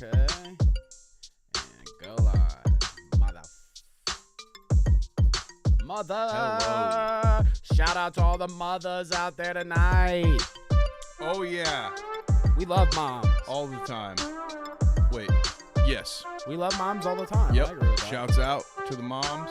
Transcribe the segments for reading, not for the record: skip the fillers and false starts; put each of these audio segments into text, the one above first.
Okay. And go live. Mother. Hello. Shout out to all the mothers out there tonight. Oh, yeah. We love moms. All the time. Wait. Yes. We love moms all the time. Yep. I agree with that. Shouts out to the moms.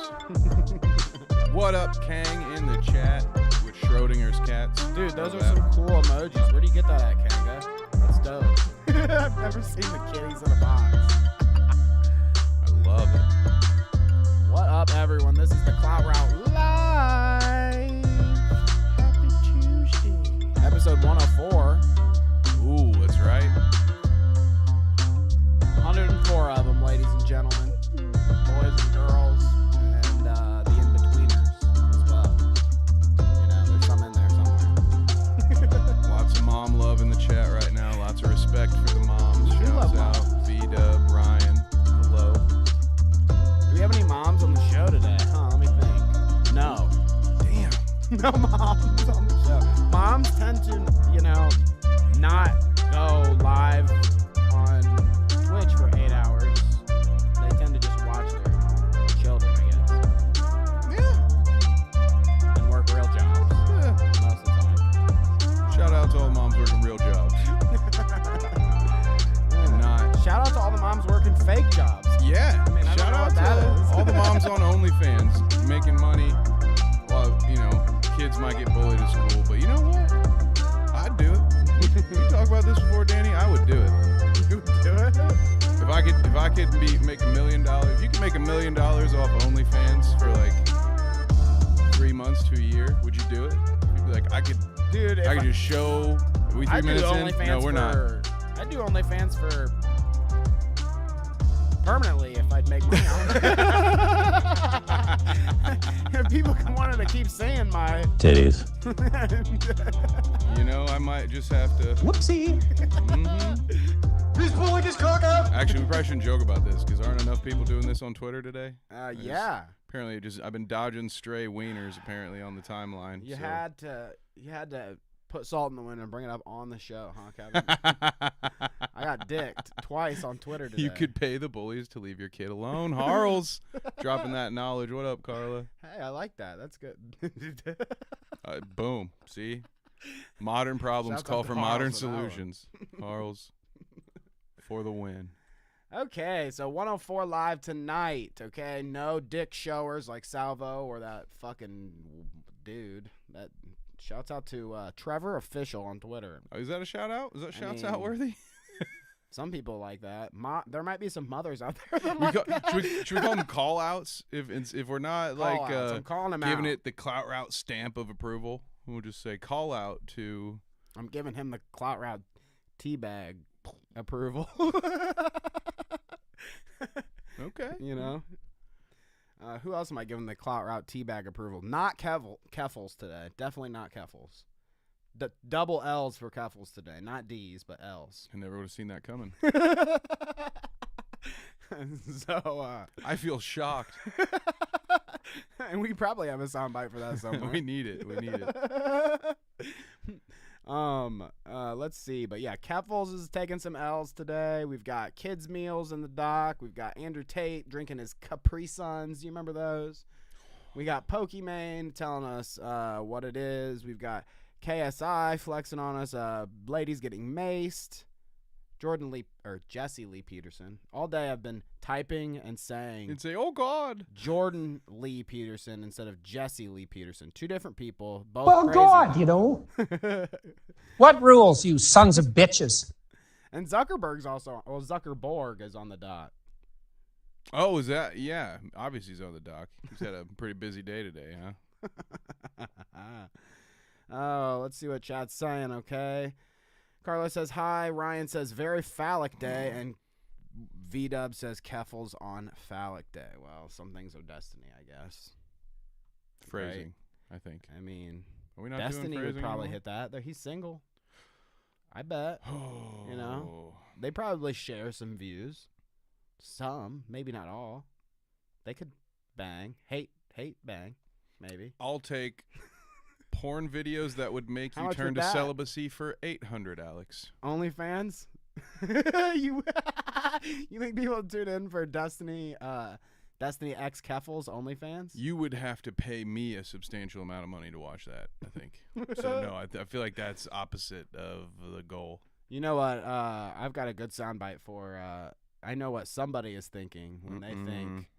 What up, Kang, in the chat with Schrodinger's cats. Dude, those are some cool emojis. Where do you get that at, Kanga? That's dope. I've never seen the kitties in a box. I love it. What up, everyone? This is the Clout Route Live. Happy Tuesday. Episode 104. Ooh, that's right. 104 of them, ladies and gentlemen. Boys and girls. And the in-betweeners as well. You know, there's some in there somewhere. Lots of mom love in the chat right now. Lots of respect for the moms. We love Shouts out. moms. Vida, Brian. Hello. Do we have any moms on the show today? Huh, let me think. No. Damn. No moms on the show. Moms tend to, not go live on Twitch for 8 hours. They tend to just watch their children, I guess. Yeah. And work real jobs most of the time. Shout out to all the moms working real jobs. And not. Shout out to all the moms working fake jobs. Yeah. I mean, I don't Shout know out what that to is. all the moms on OnlyFans making money while, kids might get bullied at school. But you know what? I'd do it. We talked about this before, Danny. I would do it. You would do it? If I could make $1 million, if you could make $1 million off OnlyFans for like 3 months to a year, would you do it? You'd be like, I could just show. Are we 3 I'd do minutes in? OnlyFans No, we're not. I'd do OnlyFans for permanently if I'd make money on it. If people wanted to keep saying my titties. I might just have to. Whoopsie. He's pulling his cock out. Actually, we probably shouldn't joke about this because aren't enough people doing this on Twitter today? Yeah. Apparently, I've been dodging stray wieners apparently on the timeline. You so. had to put salt in the wind and bring it up on the show, huh, Kevin? I got dicked twice on Twitter today. You could pay the bullies to leave your kid alone. Harls dropping that knowledge. What up, Carla? Hey, I like that. That's good. Boom. See? Modern problems Shouts call out to for Harls modern for that one. solutions. Harls for the win. Okay, so 104 live tonight, okay? No dick showers like Salvo or that fucking dude. That shouts out to Trevor Official on Twitter. Oh, is that a shout out? Is that shouts mean, out worthy? Some people like that. There might be some mothers out there that Should we call them call outs? If we're not Call-outs. I'm calling them giving out. it the Clout Route stamp of approval, we'll just say call out to. I'm giving him the Clout Route teabag approval. Okay. Who else am I giving the Clout Route teabag approval? Not Keffals today. Definitely not Keffals. The double L's for Keffals today. Not D's, but L's. I never would have seen that coming. So, I feel shocked. and we probably have a soundbite for that somewhere. We need it. Let's see. But yeah, Keffals is taking some L's today. We've got kids meals in the dock. We've got Andrew Tate drinking his Capri-Suns. Do you remember those? We got Pokimane telling us what it is. We've got KSI flexing on us. Ladies getting maced. Jesse Lee Peterson. All day I've been typing and saying And say, oh God. Jordan Lee Peterson instead of Jesse Lee Peterson. Two different people. Both Oh, crazy. God, What rules, you sons of bitches? And Zuckerberg is on the dot. Oh, is that? Yeah. Obviously he's on the dock. He's had a pretty busy day today, huh? Oh, let's see what chat's saying, okay? Carla says hi. Ryan says very phallic day. And V-Dub says Keffals on phallic day. Well, some things are destiny, I guess. Phrasing, right? I think. I mean, Are we not Destiny doing would phrasing probably anymore? hit that. He's single. I bet. They probably share some views. Some, maybe not all. They could bang. Hate, bang. Maybe. I'll take porn videos that would make How you much turn would to that? celibacy for $800, Alex. OnlyFans? you think people tune in for Destiny X Keffals OnlyFans? You would have to pay me a substantial amount of money to watch that, I think. So, no, I feel like that's opposite of the goal. You know what? I've got a good soundbite for I know what somebody is thinking when they think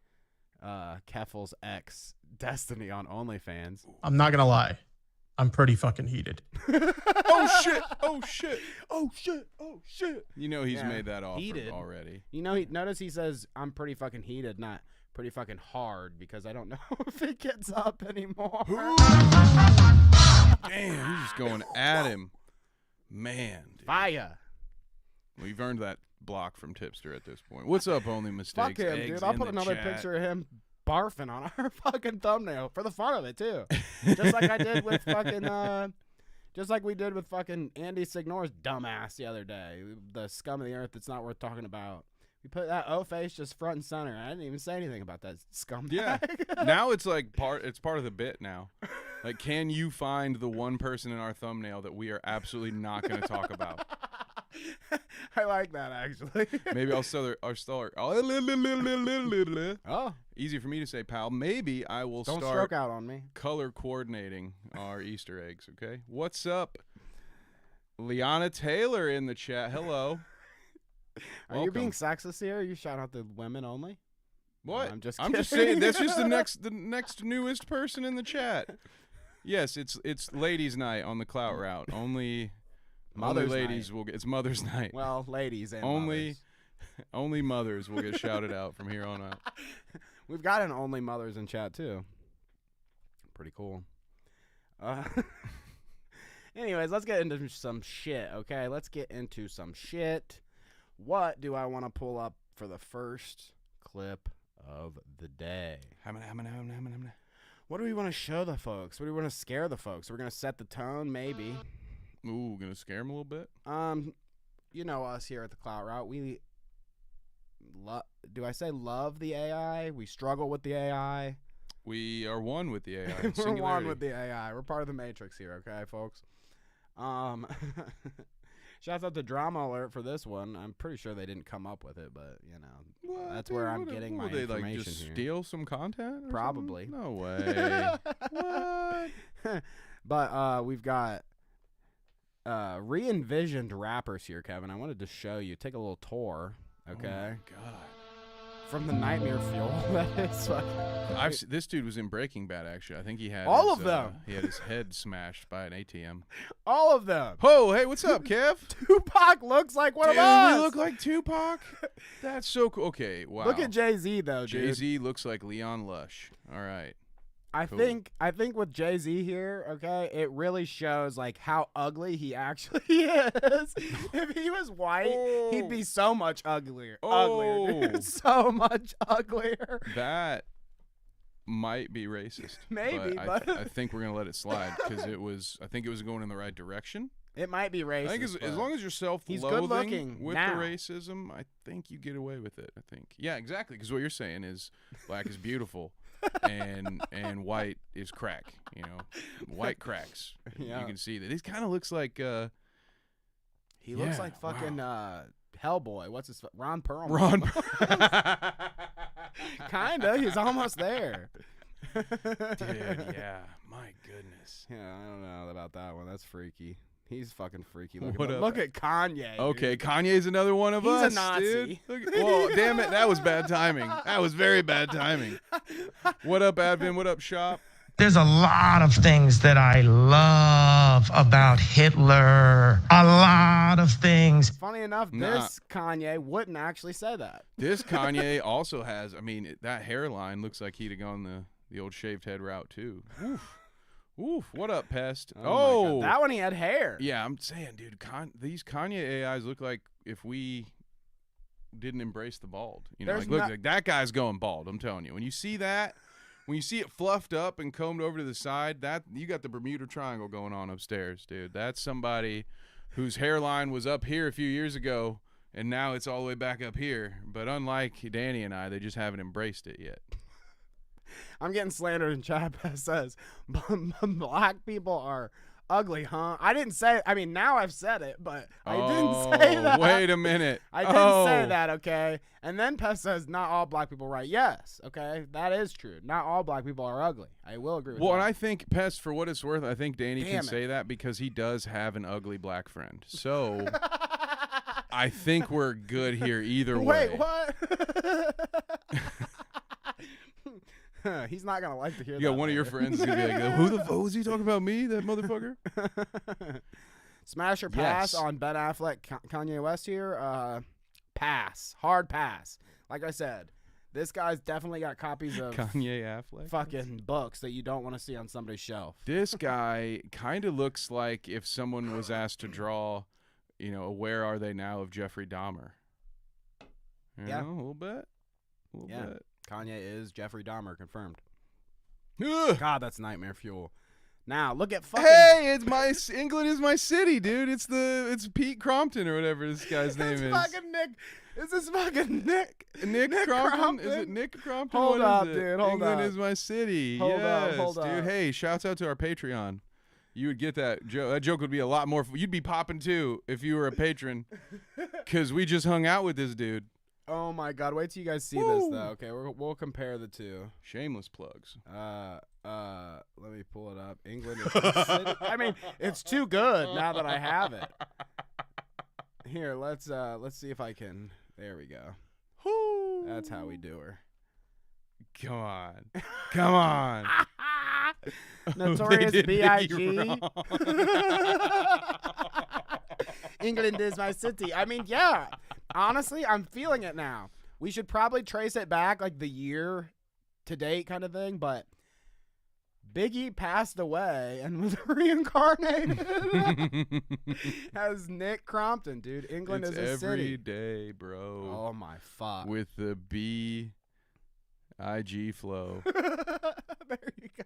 Keffals X Destiny on OnlyFans. I'm not going to lie. I'm pretty fucking heated. Oh, shit. Oh, shit. Oh, shit. Oh, shit. You know he's made that offer already. You know, notice he says, I'm pretty fucking heated, not pretty fucking hard, because I don't know if it gets up anymore. Damn, he's just going at him. Man. Dude. Fire. We've earned that block from Tipster at this point. What's up, Only Mistakes? Fuck him, Eggs dude. I'll in put the another chat. picture of him barfing on our fucking thumbnail for the fun of it, too. Just like I did with fucking, just like we did with fucking Andy Signor's dumbass the other day. The scum of the earth that's not worth talking about. We put that O-face just front and center. I didn't even say anything about that scumbag. Yeah. Now it's like it's part of the bit now. Like, can you find the one person in our thumbnail that we are absolutely not going to talk about? I like that, actually. Maybe I'll start. Oh, easy for me to say, pal. Maybe I will Don't start stroke out on me. color coordinating our Easter eggs, okay? What's up? Liana Taylor in the chat. Hello. Are you being sexist here? You shout out the women only? What? No, I'm just saying that's just the next newest person in the chat. Yes, it's ladies' night on the Clout route. Only ladies will get. It's Mother's Night. Well, ladies and only mothers will get shouted out from here on out. We've got an only mothers in chat too. Pretty cool. Anyways, let's get into some shit. Okay, let's get into some shit. What do I want to pull up for the first clip of the day? What do we want to show the folks? What do we want to scare the folks? We're going to set the tone, maybe. Ooh, gonna scare them a little bit? You know us here at the Clout Route. We do I say love the AI? We struggle with the AI. We are one with the AI. We're one with the AI. We're part of the Matrix here, okay, folks? Shouts out to Drama Alert for this one. I'm pretty sure they didn't come up with it, but, you know, that's where I'm getting my information they, like, just here. Steal some content? Probably. Something? No way. What? But we've got re-envisioned rappers here, Kevin. I wanted to show you. Take a little tour, okay? Oh, my God. From the Nightmare Fuel. That is fucking... This dude was in Breaking Bad, actually. I think he had all of them. He had his head smashed by an ATM. All of them. Oh, hey, what's up, Kev? Tupac looks like one Dude, of us. we look like Tupac? That's so cool. Okay, wow. Look at Jay-Z, though, dude. Jay-Z looks like Leon Lush. All right. I think with Jay-Z here, okay, it really shows like how ugly he actually is. If he was white, he'd be so much uglier. Uglier, dude. So much uglier. That might be racist. Maybe, but I think we're gonna let it slide because I think it was going in the right direction. It might be racist. I think as long as you're he's self-loathing good-looking with now. the racism, I think you get away with it. I think. Yeah, exactly. Because what you're saying is black is beautiful. and white is crack, you know, white cracks. Yeah. You can see that. He kind of looks like he looks like fucking Hellboy. What's his Ron Perlman? Ron. Kinda. He's almost there. Dude, yeah. My goodness. Yeah, I don't know about that one. That's freaky. He's fucking freaky. What up? Look at Kanye. Okay, dude. Kanye's another one of us. He's a Nazi. Dude. Whoa, damn it. That was bad timing. That was very bad timing. What up, Advin? What up, Shop? There's a lot of things that I love about Hitler. A lot of things. Funny enough, this Kanye wouldn't actually say that. This Kanye also has, I mean, that hairline looks like he'd have gone the old shaved head route, too. Oof. Oof, what up, Pest? Oh, that one he had hair. Yeah, I'm saying, dude, these Kanye AIs look like if we didn't embrace the bald. You know, look, that guy's going bald, I'm telling you. When you see that, when you see it fluffed up and combed over to the side, that you got the Bermuda Triangle going on upstairs, dude. That's somebody whose hairline was up here a few years ago, and now it's all the way back up here. But unlike Danny and I, they just haven't embraced it yet. I'm getting slandered in chat. Says black people are Ugly, huh? I didn't say. I mean, now I've said it, but I didn't say that. Wait a minute. I didn't say that, okay? And then Pest says, not all black people are right. Yes, okay? That is true. Not all black people are ugly. I will agree with Well, that. and I think, Pest, for what it's worth, I think Danny Damn can it. say that because he does have an ugly black friend. So I think we're good here either way. Wait, what? He's not going to like to hear that. You got one of your later. friends is going to be like, who the fuck was he talking about me, that motherfucker? Smash or pass Yes. on Ben Affleck, Kanye West here? Pass. Hard pass. Like I said, this guy's definitely got copies of Kanye Affleck? fucking books that you don't want to see on somebody's shelf. This guy kind of looks like if someone was asked to draw, a Where Are They Now of Jeffrey Dahmer. Yeah. A little bit. A little Yeah. bit. Kanye is Jeffrey Dahmer, confirmed. Ugh. God, that's nightmare fuel. Now, look at fucking... Hey, England is my city, dude. It's Pete Crompton or whatever this guy's name is. fucking Nick. Is this fucking Nick? Nick Crompton? Crompton? Is it Nick Crompton? Hold What up, is it? dude, hold England up. is my city. Hold up, yes, hold dude. up. Hey, shouts out to our Patreon. You would get that joke. That joke would be a lot more. You'd be popping too if you were a patron, because we just hung out with this dude. Oh, my God. Wait till you guys see this, Woo. though. Okay, we'll compare the two. Shameless plugs. Let me pull it up. England is my city. I mean, it's too good now that I have it. Here, let's see if I can. There we go. That's how we do her. Come on. Come on. Notorious They did B.I.G. Biggie England is my city. I mean, yeah. Honestly, I'm feeling it now. We should probably trace it back, like the year to date kind of thing, but Biggie passed away and was reincarnated as Nick Crompton, dude. England It's is a every city. day, bro. Oh, my fuck. With the B-I-G flow. There you go.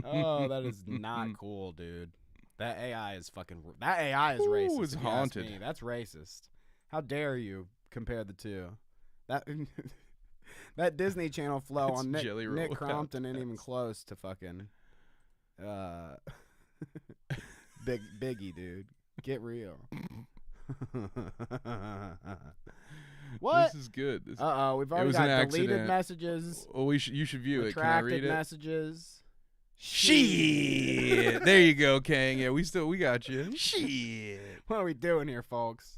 Oh, that is not cool, dude. That AI is racist. It's if you ask haunted. me. That's racist. How dare you compare the two? That that Disney Channel flow It's on Jelly Roll Nick without Crompton ain't even tats. close to fucking Biggie, dude. Get real. What? This is good. This, We've already was got an deleted accident. messages, you should view it. Can I read retracted it? messages. Shit. There you go, Kang. Yeah, we got you. Shit. What are we doing here, folks?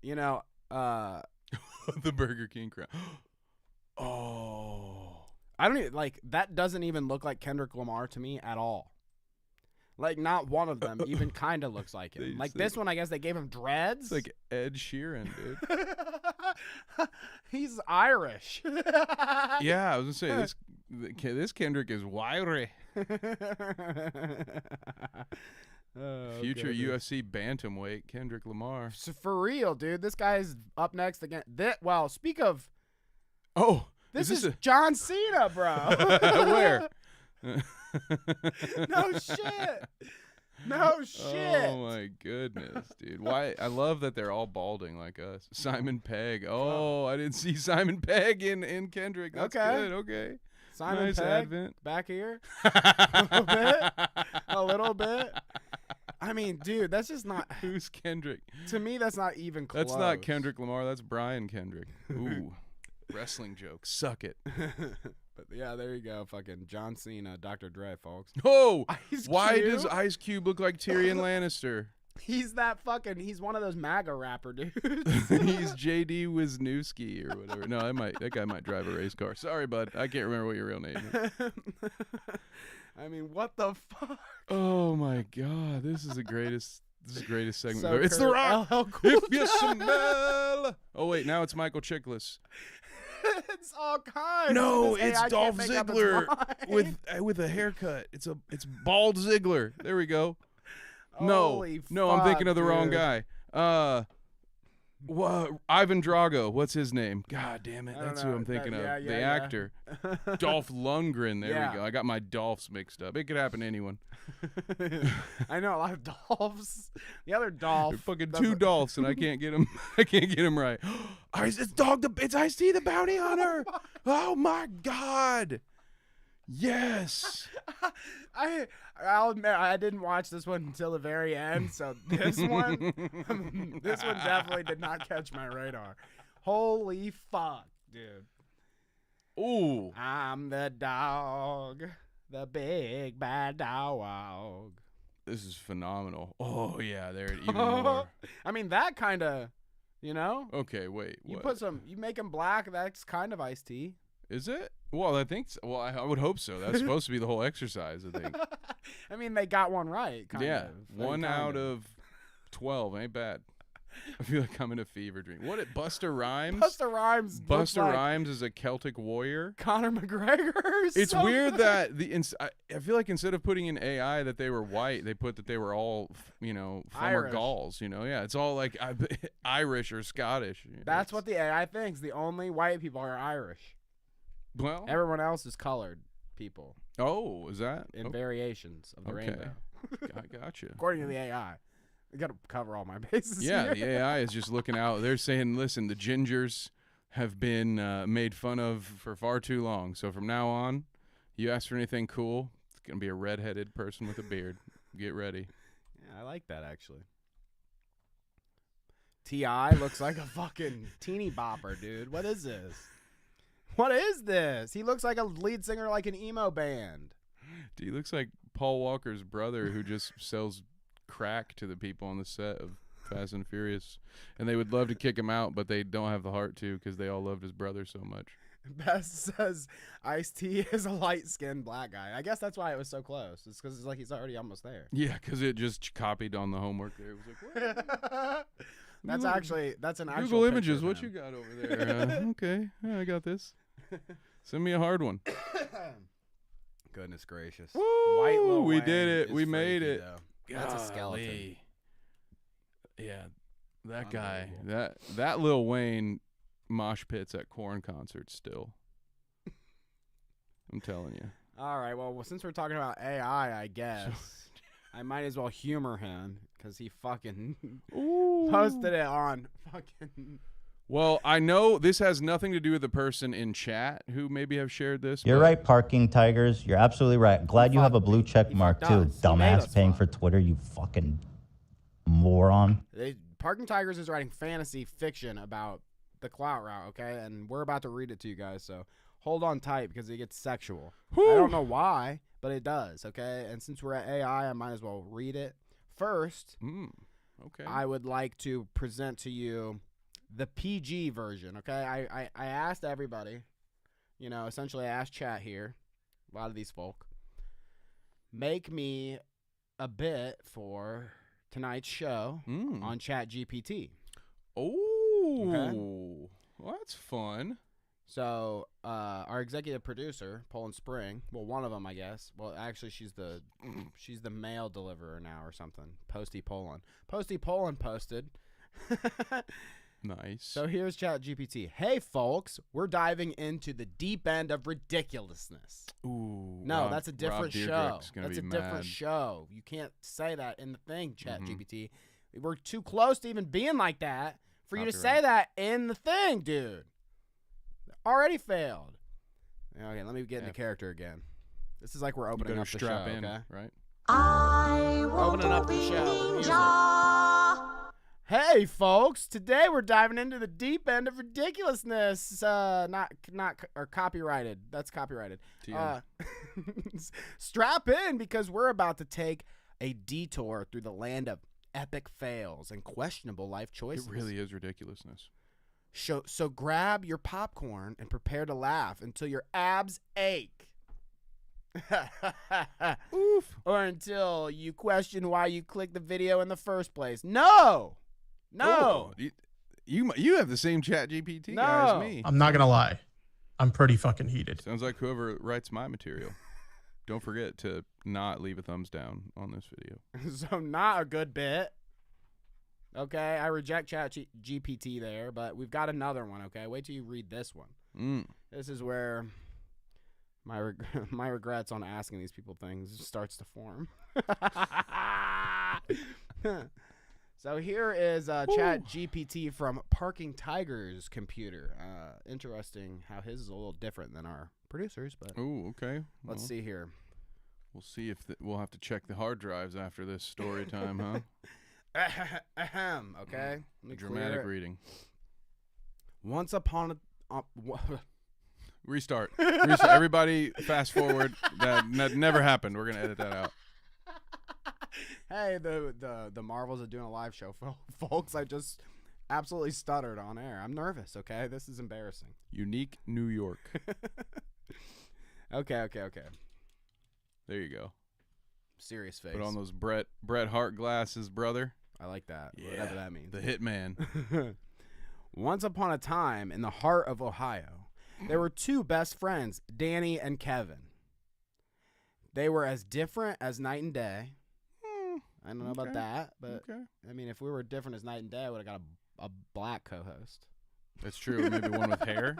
You know, The Burger King crowd. Oh. I don't even like that. Doesn't even look like Kendrick Lamar to me at all. Like, not one of them even kind of looks like him. Like this one, I guess they gave him dreads. It's like Ed Sheeran, dude. He's Irish. Yeah, I was gonna say this Kendrick is wiry. Future UFC bantamweight Kendrick Lamar. So for real, dude. This guy's up next again. Well, speak of, Oh, this is is John Cena, bro. Where? No shit. No shit. Oh my goodness, dude! Why? I love that they're all balding like us. Simon Pegg. Oh, I didn't see Simon Pegg in Kendrick. That's Okay. good. Okay. Simon Nice Pegg, advent. back here. A little bit. I mean, dude, that's just not. Who's Kendrick? To me, that's not even close. That's not Kendrick Lamar. That's Brian Kendrick. Ooh, wrestling joke. Suck it. But yeah, there you go. Fucking John Cena, Dr. Dre, folks. Oh, Ice why Cube? does Ice Cube look like Tyrion Lannister? He's he's one of those MAGA rapper dudes. He's JD Wisniewski or whatever. No, that guy might drive a race car. Sorry, bud. I can't remember what your real name is. I mean, what the fuck? Oh my God, this is the greatest. This is the greatest segment. So ever. It's The Kurt Rock. LL Cool If you J. smell. Oh wait, now it's Michael Chiklis. It's all kinds. No, This AI it's can't Dolph make up its Ziggler mind. with a haircut. It's bald Ziggler. There we go. Holy No, I'm thinking fuck, of the wrong dude. guy. Ivan Drago. What's his name? God damn it, I don't that's who know. I'm thinking of. Yeah, the yeah. actor, Dolph Lundgren. There Yeah. we go. I got my Dolphs mixed up. It could happen to anyone. I know a lot of Dolphs. The other Dolph. They're fucking doesn't- two Dolphs, and I can't get them. I can't get them right. It's Ice-T the Bounty Hunter. Oh my God! I'll admit I didn't watch this one until the very end, so this one definitely did not catch my radar. Holy fuck, dude. Ooh. I'm the dog, the big bad dog. This is phenomenal. Oh yeah, there even more. I mean, that kind of, you know. Okay, wait. You what? you make him black. That's kind of iced tea. Is it? Well, I think so. Well, I would hope so. That's supposed to be the whole exercise, I think. I mean, they got one right. Kind Yeah, of. one out of 12 ain't bad. I feel like I'm in a fever dream. What? Busta Rhymes? Busta Rhymes. Busta Rhymes is a Celtic warrior. Conor McGregor. It's weird that I feel like instead of putting in AI that they were white, they put that they were all former Irish. Gauls. Yeah, it's all like Irish or Scottish. That's what the AI thinks. The only white people are Irish. Well, Everyone else is colored people oh, is that in variations of the rainbow. I gotcha. According to the AI. I got to cover all my bases. Yeah, here. the AI is just looking out. They're saying, listen, the gingers have been made fun of for far too long. So from now on, you ask for anything cool, it's going to be a redheaded person with a beard. Get ready. Yeah, I like that, actually. T.I. looks like a fucking teeny bopper, dude. What is this? What is this? He looks like a lead singer like an emo band. Dude, he looks like Paul Walker's brother who just sells crack to the people on the set of Fast and Furious, and they would love to kick him out, but they don't have the heart to because they all loved his brother so much. Best says Ice-T is a light-skinned black guy. I guess that's why it was so close. It's because it's like he's already almost there. Yeah, because it just copied on the homework there. It was like, what? That's an actual Google picture Images. of What him. you got over there? Okay, yeah, I got this. Send me a hard one. Goodness gracious. Woo, White Lil we Wayne did it. is We made freaky, it. though. That's a skeleton. Golly. Yeah, that guy. That Lil Wayne mosh pits at Korn concerts still. I'm telling you. All right, well, since we're talking about AI, I guess I might as well humor him because he fucking posted it on fucking... Well, I know this has nothing to do with the person in chat who maybe have shared this. You're right, Parking Tigers. You're absolutely right. Glad you have a blue check mark, fucked too. us. He made us Dumbass paying fuck. for Twitter, you fucking moron. Parking Tigers is writing fantasy fiction about the Clout route, okay? And we're about to read it to you guys, so hold on tight because it gets sexual. Whew. I don't know why, but it does, okay? And since we're at AI, I might as well read it. First, Okay. I would like to present to you the PG version, okay? I asked everybody, essentially I asked chat here, a lot of these folk, make me a bit for tonight's show on Chat GPT. Oh, Okay. Well, that's fun. So our executive producer, Poland Spring, well, one of them, I guess. Well, actually, she's the mail deliverer now or something. Posty Poland posted. Nice. So here's Chat GPT. Hey, folks, we're diving into the deep end of ridiculousness. Ooh. No, that's a different show. Deirdrick's gonna That's a be different mad. show. You can't say that in the thing, Chat GPT. We're too close to even being like that for you to say Copyright. that in the thing, dude. Already failed. Okay, let me get into character again. This is like we're You opening better up the strap show, in, okay? right? We're opening up the show with music. Hey, folks! Today we're diving into the deep end of ridiculousness. Not or copyrighted. That's copyrighted. TM. Strap in because we're about to take a detour through the land of epic fails and questionable life It choices. really is ridiculousness. So grab your popcorn and prepare to laugh until your abs ache. Oof. Or until you question why you clicked the video in the first place. No. Oh, you have the same Chat GPT guy No. as me. I'm not gonna lie, I'm pretty fucking heated. Sounds like whoever writes my material. Don't forget to not leave a thumbs down on this video. So not a good bit. Okay, I reject Chat GPT there, but we've got another one, okay? Wait till you read this one. This is where my regrets on asking these people things starts to form. So here is Chat GPT from Parking Tiger's computer. Interesting how his is a little different than our producers, but Ooh, okay. let's see here. We'll see if we'll have to check the hard drives after this story time, huh? Ahem. Okay. Let me Dramatic clear it. reading. Once upon a Restart. Everybody, fast forward. That never happened. We're gonna edit that out. Hey, the marvels of doing a live show, folks. I just absolutely stuttered on air. I'm nervous. Okay, this is embarrassing. Unique New York. Okay. There you go. Serious face. Put on those Bret Hart glasses, brother. I like that. Yeah, Whatever that means. The hitman. Once upon a time, in the heart of Ohio, there were two best friends, Danny and Kevin. They were as different as night and day. I don't know about that, but I mean, if we were different as night and day, I would have got a black co-host. That's true. Maybe one with hair.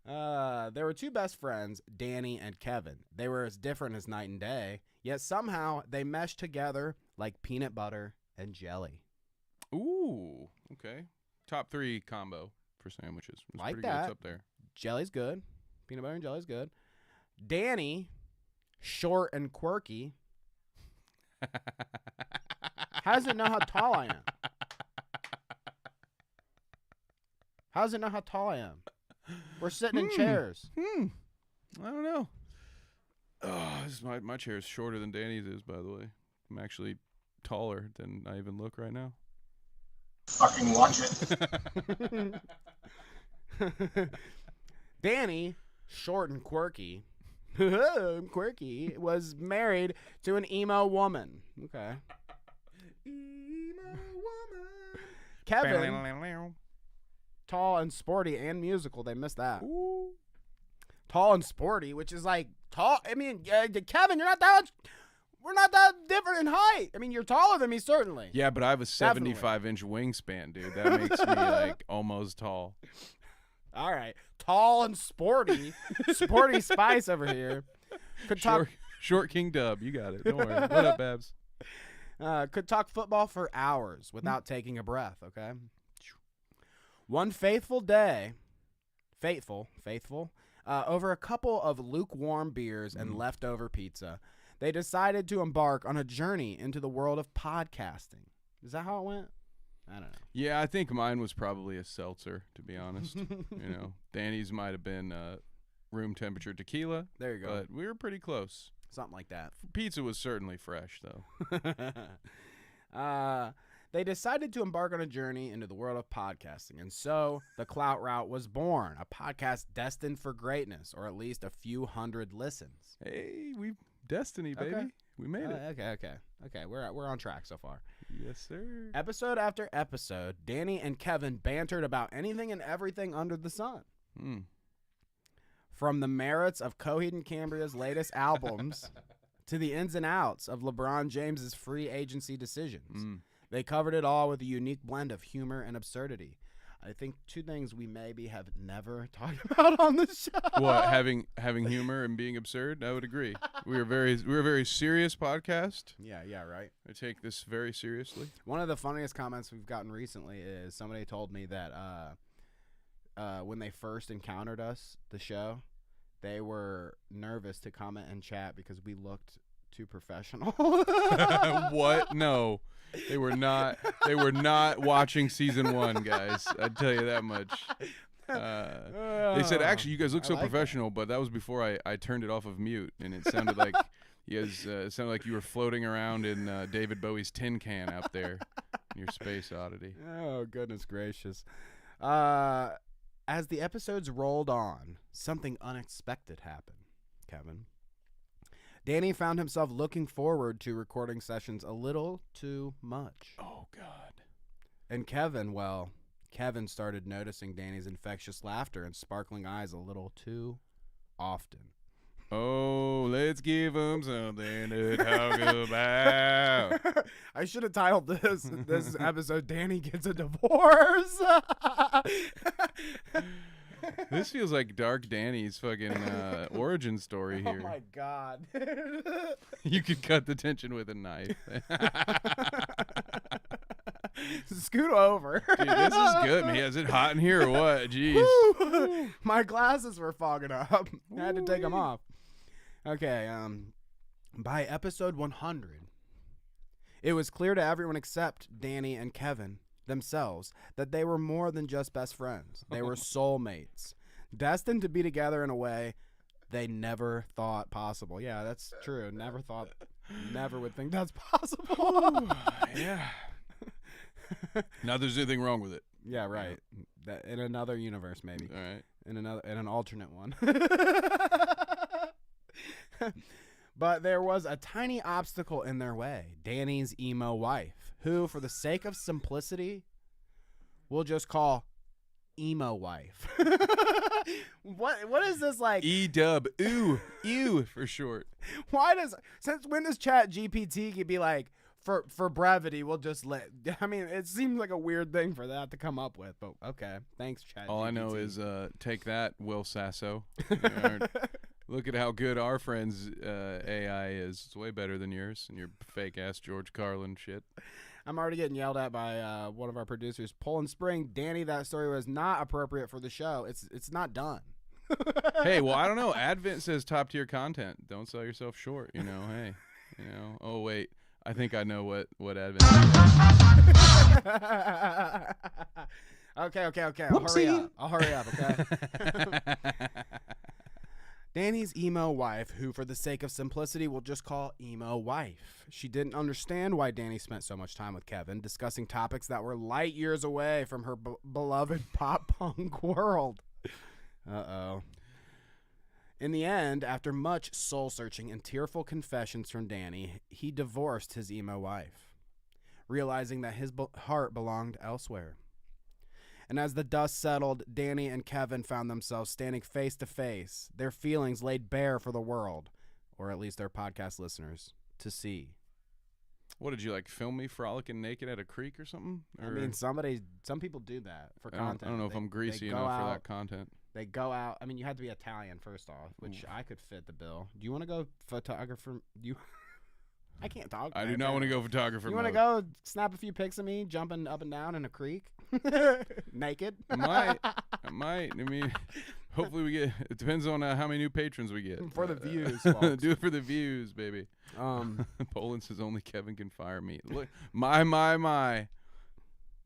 There were two best friends, Danny and Kevin. They were as different as night and day, yet somehow they meshed together like peanut butter and jelly. Ooh, okay. Top 3 combo for sandwiches. It's Like pretty that. Good. It's up there. Jelly's good. Peanut butter and jelly's good. Danny, short and quirky. How does it know how tall I am? How does it know how tall I am? We're sitting in chairs. I don't know. Oh, this is my chair is shorter than Danny's is, by the way. I'm actually taller than I even look right now. Fucking watch it. Danny, short and quirky, was married to an emo woman. Okay. Emo woman. Kevin, tall and sporty and musical. They missed that. Ooh. Tall and sporty, which is like tall. I mean, Kevin, you're not that much. We're not that different in height. I mean, you're taller than me, certainly. Yeah, but I have a 75-inch wingspan, dude. That makes me like almost tall. All right. Tall and sporty. Sporty Spice over here. Could talk Short King Dub. You got it. Don't worry. What up, Babs? Could talk football for hours without taking a breath, okay? One fateful day, faithful, over a couple of lukewarm beers and leftover pizza, they decided to embark on a journey into the world of podcasting. Is that how it went? I don't know. Yeah, I think mine was probably a seltzer, to be honest. Danny's might have been room temperature tequila. There you go. But we were pretty close. Something like that. Pizza was certainly fresh, though. They decided to embark on a journey into the world of podcasting, and so the Clout Route was born, a podcast destined for greatness, or at least a few hundred listens. Hey, Destiny, baby. Okay. We made it. Okay. We're on track so far. Yes, sir. Episode after episode, Danny and Kevin bantered about anything and everything under the sun. From the merits of Coheed and Cambria's latest albums to the ins and outs of LeBron James's free agency decisions. They covered it all with a unique blend of humor and absurdity. I think two things we maybe have never talked about on this show. What, having humor and being absurd? I would agree. We're a very serious podcast. Yeah, right. I take this very seriously. One of the funniest comments we've gotten recently is somebody told me that when they first encountered us, the show, they were nervous to comment and chat because we looked too professional. What? No. They were not watching season 1, guys. I'd tell you that much. They said, actually, you guys look so professional, but that was before I turned it off of mute, and it sounded like you guys, it sounded like you were floating around in David Bowie's Tin Can out there in your space oddity. Oh, goodness gracious. As the episodes rolled on, something unexpected happened, Kevin. Danny found himself looking forward to recording sessions a little too much. Oh, God. And Kevin started noticing Danny's infectious laughter and sparkling eyes a little too often. Oh, let's give him something to talk about. I should have titled this episode, Danny Gets a Divorce. This feels like Dark Danny's fucking origin story here. Oh my god. You could cut the tension with a knife. Scoot over. Dude, this is good, man. Is it hot in here or what? Jeez. Woo! My glasses were fogging up. I had to take them off. Okay, by episode 100, it was clear to everyone except Danny and Kevin themselves that they were more than just best friends. They were soulmates, destined to be together in a way they never thought possible. Yeah, that's true. Never would think that's possible. Yeah. Not there's anything wrong with it. Yeah, right. That in another universe, maybe. All right. In an alternate one. But there was a tiny obstacle in their way. Danny's emo wife, who, for the sake of simplicity, we'll just call emo wife. What is this like? E-dub. Ew for short. Since when does Chat GPT be like, for brevity, we'll just I mean, it seems like a weird thing for that to come up with, but okay. Thanks, Chat All GPT. I know is take that, Will Sasso. Look at how good our friend's AI is. It's way better than yours and your fake-ass George Carlin shit. I'm already getting yelled at by one of our producers. Poland Spring, Danny, that story was not appropriate for the show. It's not done. Hey, well, I don't know. Advent says top-tier content. Don't sell yourself short, you know. Hey, you know. Oh, wait. I think I know what Advent Okay. I'll hurry up, okay? Danny's emo wife, who for the sake of simplicity we'll just call emo wife. She didn't understand why Danny spent so much time with Kevin discussing topics that were light years away from her beloved pop punk world. Uh-oh. In the end, after much soul-searching and tearful confessions from Danny, he divorced his emo wife, realizing that his heart belonged elsewhere. And as the dust settled, Danny and Kevin found themselves standing face to face, their feelings laid bare for the world, or at least their podcast listeners, to see. What did you like? Film me frolicking naked at a creek or something? Or, I mean, some people do that for content. I don't know if I'm greasy enough for that content. They go out. I mean, you had to be Italian first off, which I could fit the bill. Do you want to go photographer? I can't talk. I do not want to go photographer. You want to go snap a few pics of me jumping up and down in a creek, naked? I might. I mean, hopefully we get. It depends on how many new patrons we get. For the views, folks. Do it for the views, baby. Poland says only Kevin can fire me. Look, my.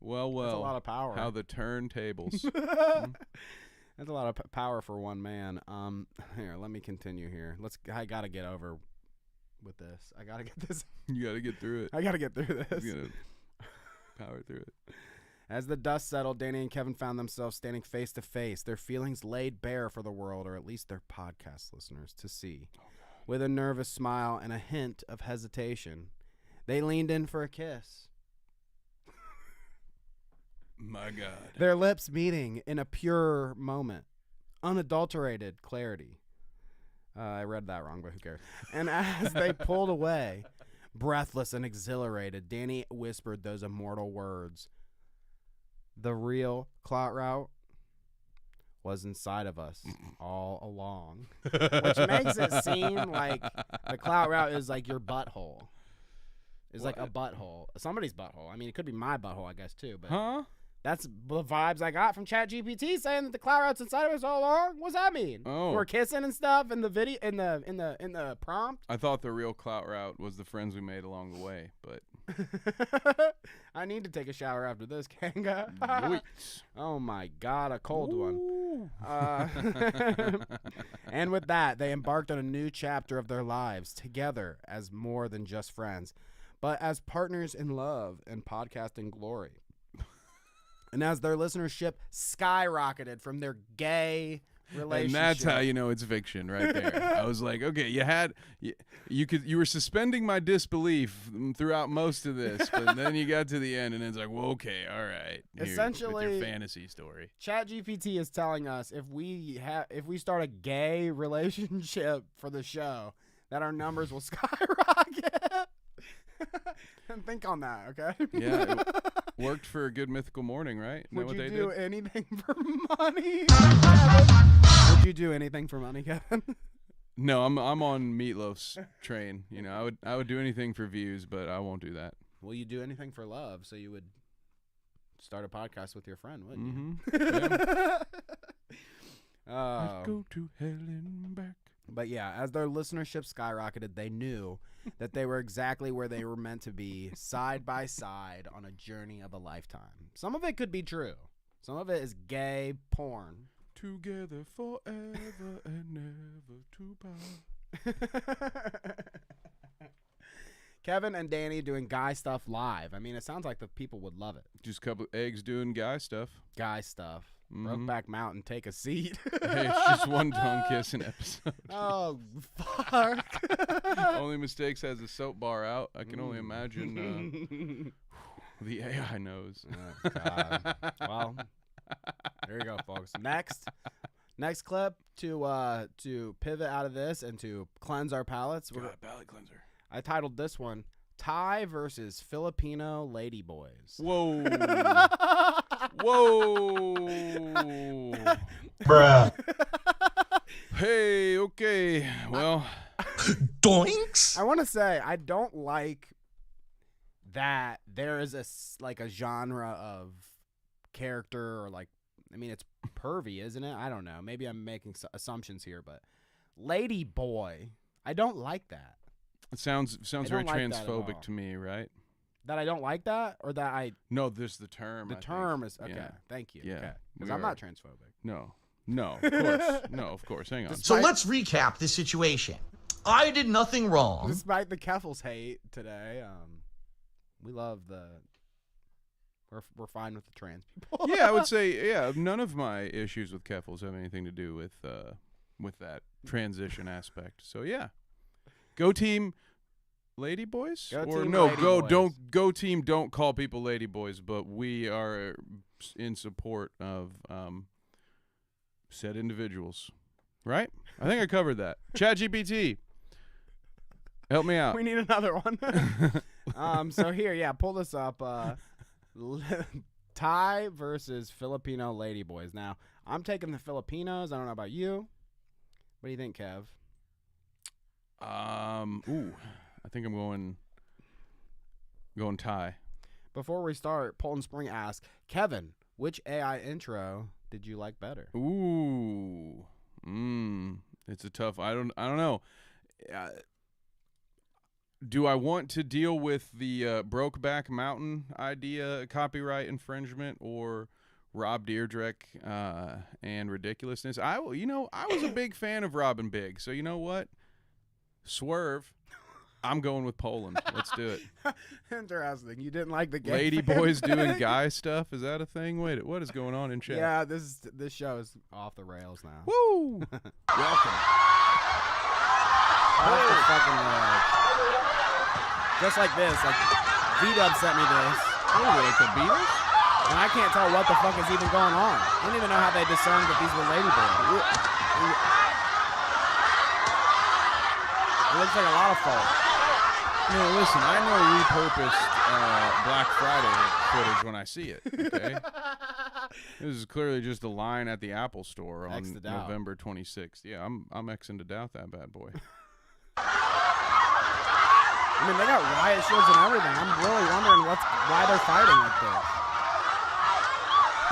Well. That's a lot of power. How the turntables. That's a lot of power for one man. Here, let me continue here. I gotta get over with this. I gotta get this. You gotta get through it. I gotta get through this. You gotta power through it. As the dust settled, Danny and Kevin found themselves standing face to face, their feelings laid bare for the world, or at least their podcast listeners, to see. With a nervous smile and a hint of hesitation, they leaned in for a kiss. My God. Their lips meeting in a pure moment. Unadulterated clarity. I read that wrong, but who cares? And as they pulled away, breathless and exhilarated, Danny whispered those immortal words. The real Clout route was inside of us all along. Which makes it seem like the Clout route is like your butthole. It's like a butthole. Somebody's butthole. I mean, it could be my butthole, I guess, too. But Huh? that's the vibes I got from ChatGPT saying that the Clout route's inside of us all along. What's that mean? Oh. We're kissing and stuff in the video, in the prompt. I thought the real Clout route was the friends we made along the way, but I need to take a shower after this, Kanga. Yikes. Oh my God, a cold one. And with that, they embarked on a new chapter of their lives together as more than just friends, but as partners in love and podcasting glory. And as their listenership skyrocketed from their gay relationship. And that's how you know it's fiction right there. I was like, okay, you were suspending my disbelief throughout most of this, but then you got to the end and it's like, well, okay, all right. Essentially, with your fantasy story. ChatGPT is telling us if we start a gay relationship for the show, that our numbers will skyrocket. And think on that, okay? Yeah. Worked for a good mythical morning, right? Isn't that Would what you they do did? anything for money, Kevin? Would you do anything for money, Kevin? No, I'm on Meatloaf's train. You know, I would do anything for views, but I won't do that. Will you do anything for love? So you would start a podcast with your friend, wouldn't Mm-hmm. you? Let's go to hell and back. But yeah, as their listenership skyrocketed, they knew that they were exactly where they were meant to be, side by side on a journey of a lifetime. Some of it could be true. Some of it is gay porn. Together forever and never to part. Kevin and Danny doing guy stuff live. I mean, it sounds like the people would love it. Just a couple of eggs doing guy stuff. Guy stuff. Mhm. Brokeback Mountain, take a seat. Hey, it's just one tongue kissing episode. Oh, fuck. Only Mistakes has a soap bar out. I can only imagine the AI knows. Oh, God. Well, there you go, folks. Next clip to pivot out of this and to cleanse our palates. God, palate cleanser. I titled this one Thai versus Filipino Ladyboys. Whoa. Whoa. Bruh. Hey, okay. Well, Doinks. I want to say I don't like that there is a genre of character or like, I mean, it's pervy, isn't it? I don't know. Maybe I'm making assumptions here, but lady boy, I don't like that. it sounds I very don't like that at all. transphobic to me, right? That I don't like that, or that I No, there's the term. the I term think. is okay. Yeah. Thank you. Yeah, Okay, because we I'm are. not transphobic. No, of course. No, of course. Hang on. So let's recap the situation. I did nothing wrong. Despite the Keffals hate today, we love we're fine with the trans people. Yeah, I would say, none of my issues with Keffals have anything to do with that transition aspect. So yeah, go team ladyboys, Go or team no, ladyboys. don't go team. Don't call people ladyboys, but we are in support of said individuals. Right? I think I covered that. ChatGPT, help me out. We need another one. So here, yeah, pull this up. Thai versus Filipino ladyboys. Now, I'm taking the Filipinos. I don't know about you. What do you think, Kev? I think I'm going Thai. Before we start, Polton Spring asks, Kevin, which AI intro did you like better? Ooh, it's a tough. I don't know. Do I want to deal with the Brokeback Mountain idea, copyright infringement, or Rob Dyrdek and ridiculousness? I was a big fan of Robin Big, so you know what? Swerve. I'm going with Poland. Let's do it. Interesting. You didn't like the gay Lady boys doing thing? guy stuff. Is that a thing? Wait, what is going on in chat? Yeah, this show is off the rails now. Woo! Welcome. Off the fucking rails. Just like this. Like, V-Dub sent me this. Oh, like the Beatles? And I can't tell what the fuck is even going on. I don't even know how they discerned that these were ladyboys. It looks like a lot of folk. No, listen, I know repurposed Black Friday footage when I see it, okay? This is clearly just a line at the Apple store on X to doubt. November 26th. Yeah, I'm Xing to doubt that bad boy. I mean, they got riot shields and everything. I'm really wondering why they're fighting like this.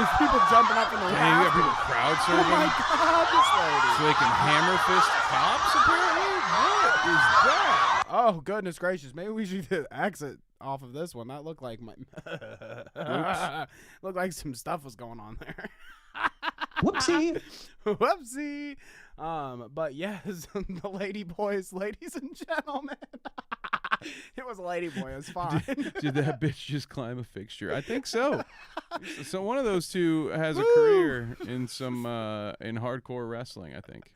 There's people jumping up in the Dang, you got people rafters. crowd Oh surfing my God, this lady. so they can hammer fist cops, apparently? What is that? Oh, goodness gracious. Maybe we should exit off of this one. That looked like looked like some stuff was going on there. Whoopsie. Whoopsie. But yes, the lady boys, ladies and gentlemen. It was a lady boy. It was fine. Did that bitch just climb a fixture? I think so. So one of those two has a career in some in hardcore wrestling, I think.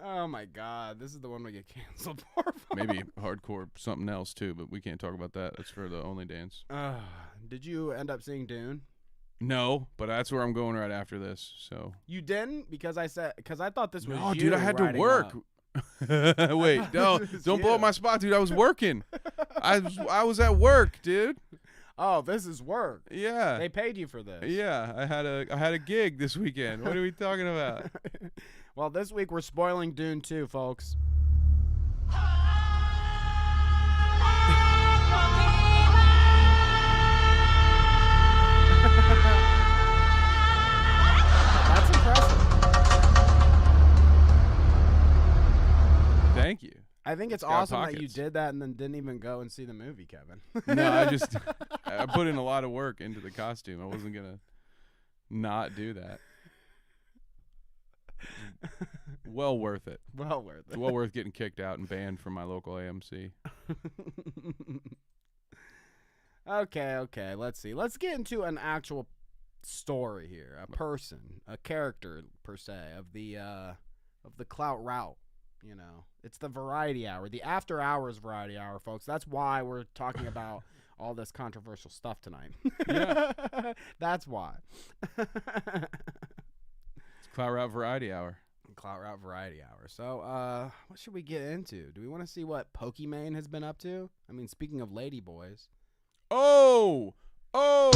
Oh my God, this is the one we get canceled for. Maybe hardcore something else too, but we can't talk about that. That's for the Only Dance. Did you end up seeing Dune? No, but that's where I'm going right after this. So You didn't? Because I thought this was no, you dude, I had to writing work. up. Wait, no, this was don't blow you. up my spot, dude. I was working. I was at work, dude. Oh, this is work. Yeah. They paid you for this. Yeah, I had a gig this weekend. What are we talking about? Well, this week we're spoiling Dune 2, folks. That's impressive. Thank you. I think it's got awesome that you pockets. did that and then didn't even go and see the movie, Kevin. No, I put in a lot of work into the costume. I wasn't gonna not do that. Well worth it. Well worth It's it. well worth getting kicked out and banned from my local AMC. Okay. Let's see. Let's get into an actual story here. A person, a character per se of the Clout route. You know, it's the variety hour, the after hours variety hour, folks. That's why we're talking about all this controversial stuff tonight. Yeah. That's why. It's Clout Route Variety Hour. Clout route variety hour. So, what should we get into? Do we want to see what Pokimane has been up to? I mean, speaking of lady boys. Oh! Whoopsie.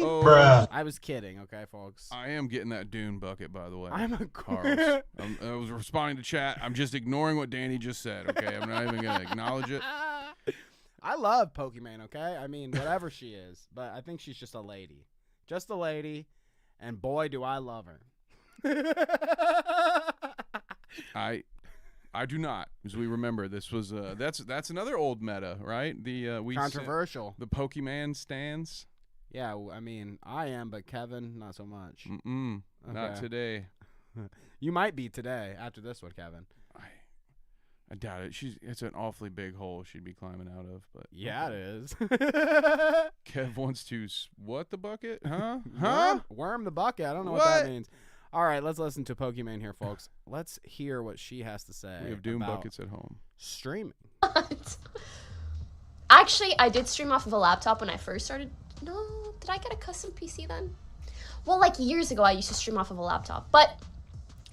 Uh-oh. Bruh. I was kidding, okay, folks. I am getting that Dune bucket, by the way. I'm a Carlos. I was responding to chat. I'm just ignoring what Danny just said, okay? I'm not even going to acknowledge it. I love Pokimane, okay? I mean, whatever she is, but I think she's just a lady. Just a lady, and boy, do I love her. I do not, as we remember. This was that's another old meta, right? Controversial. The Pokimane stands. Yeah, I mean, I am, but Kevin, not so much. Not Okay. today. You might be today after this one, Kevin. I doubt it. It's an awfully big hole she'd be climbing out of. But Yeah, it is. Kev wants to what the bucket? Huh? Worm the bucket. I don't know what What? that means. All right, let's listen to Pokimane here, folks. Let's hear what she has to say. We have Doom about buckets at home. streaming. Actually, I did stream off of a laptop when I first started. No, did I get a custom PC then? Well, like years ago, I used to stream off of a laptop,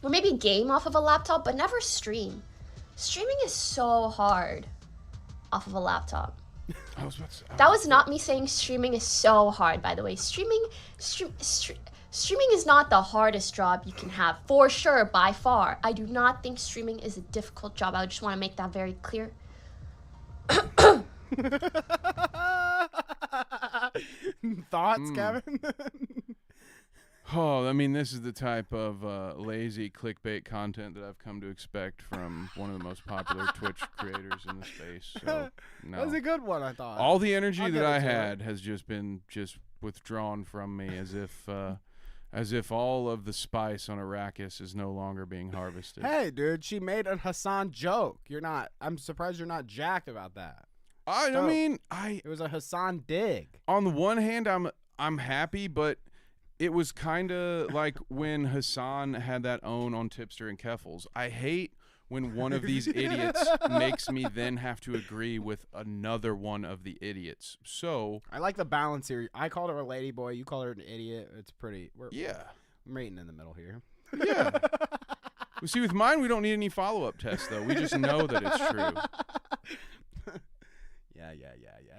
or maybe game off of a laptop, but never stream. Streaming is so hard off of a laptop. I was about to say, That was not me saying streaming is so hard, by the way. Streaming is not the hardest job you can have, for sure, by far. I do not think streaming is a difficult job. I just want to make that very clear. Thoughts, Kevin? Oh, I mean, this is the type of lazy clickbait content that I've come to expect from one of the most popular Twitch creators in the space. So, no. That was a good one, I thought. All the energy I'll that give it I to her. had has just been withdrawn from me, as if all of the spice on Arrakis is no longer being harvested. Hey, dude, she made a Hassan joke. I'm surprised you're not jacked about that. I stoked. mean, It was a Hassan dig. on the one hand, I'm happy, but it was kind of like when Hassan had that own on Tipster and Keffals. I hate when one of these idiots makes me then have to agree with another one of the idiots. So, I like the balance here. I called her a lady boy. You call her an idiot. It's pretty. yeah. I'm rating in the middle here. Yeah. Well, see, with mine, we don't need any follow-up tests, though. We just know that it's true.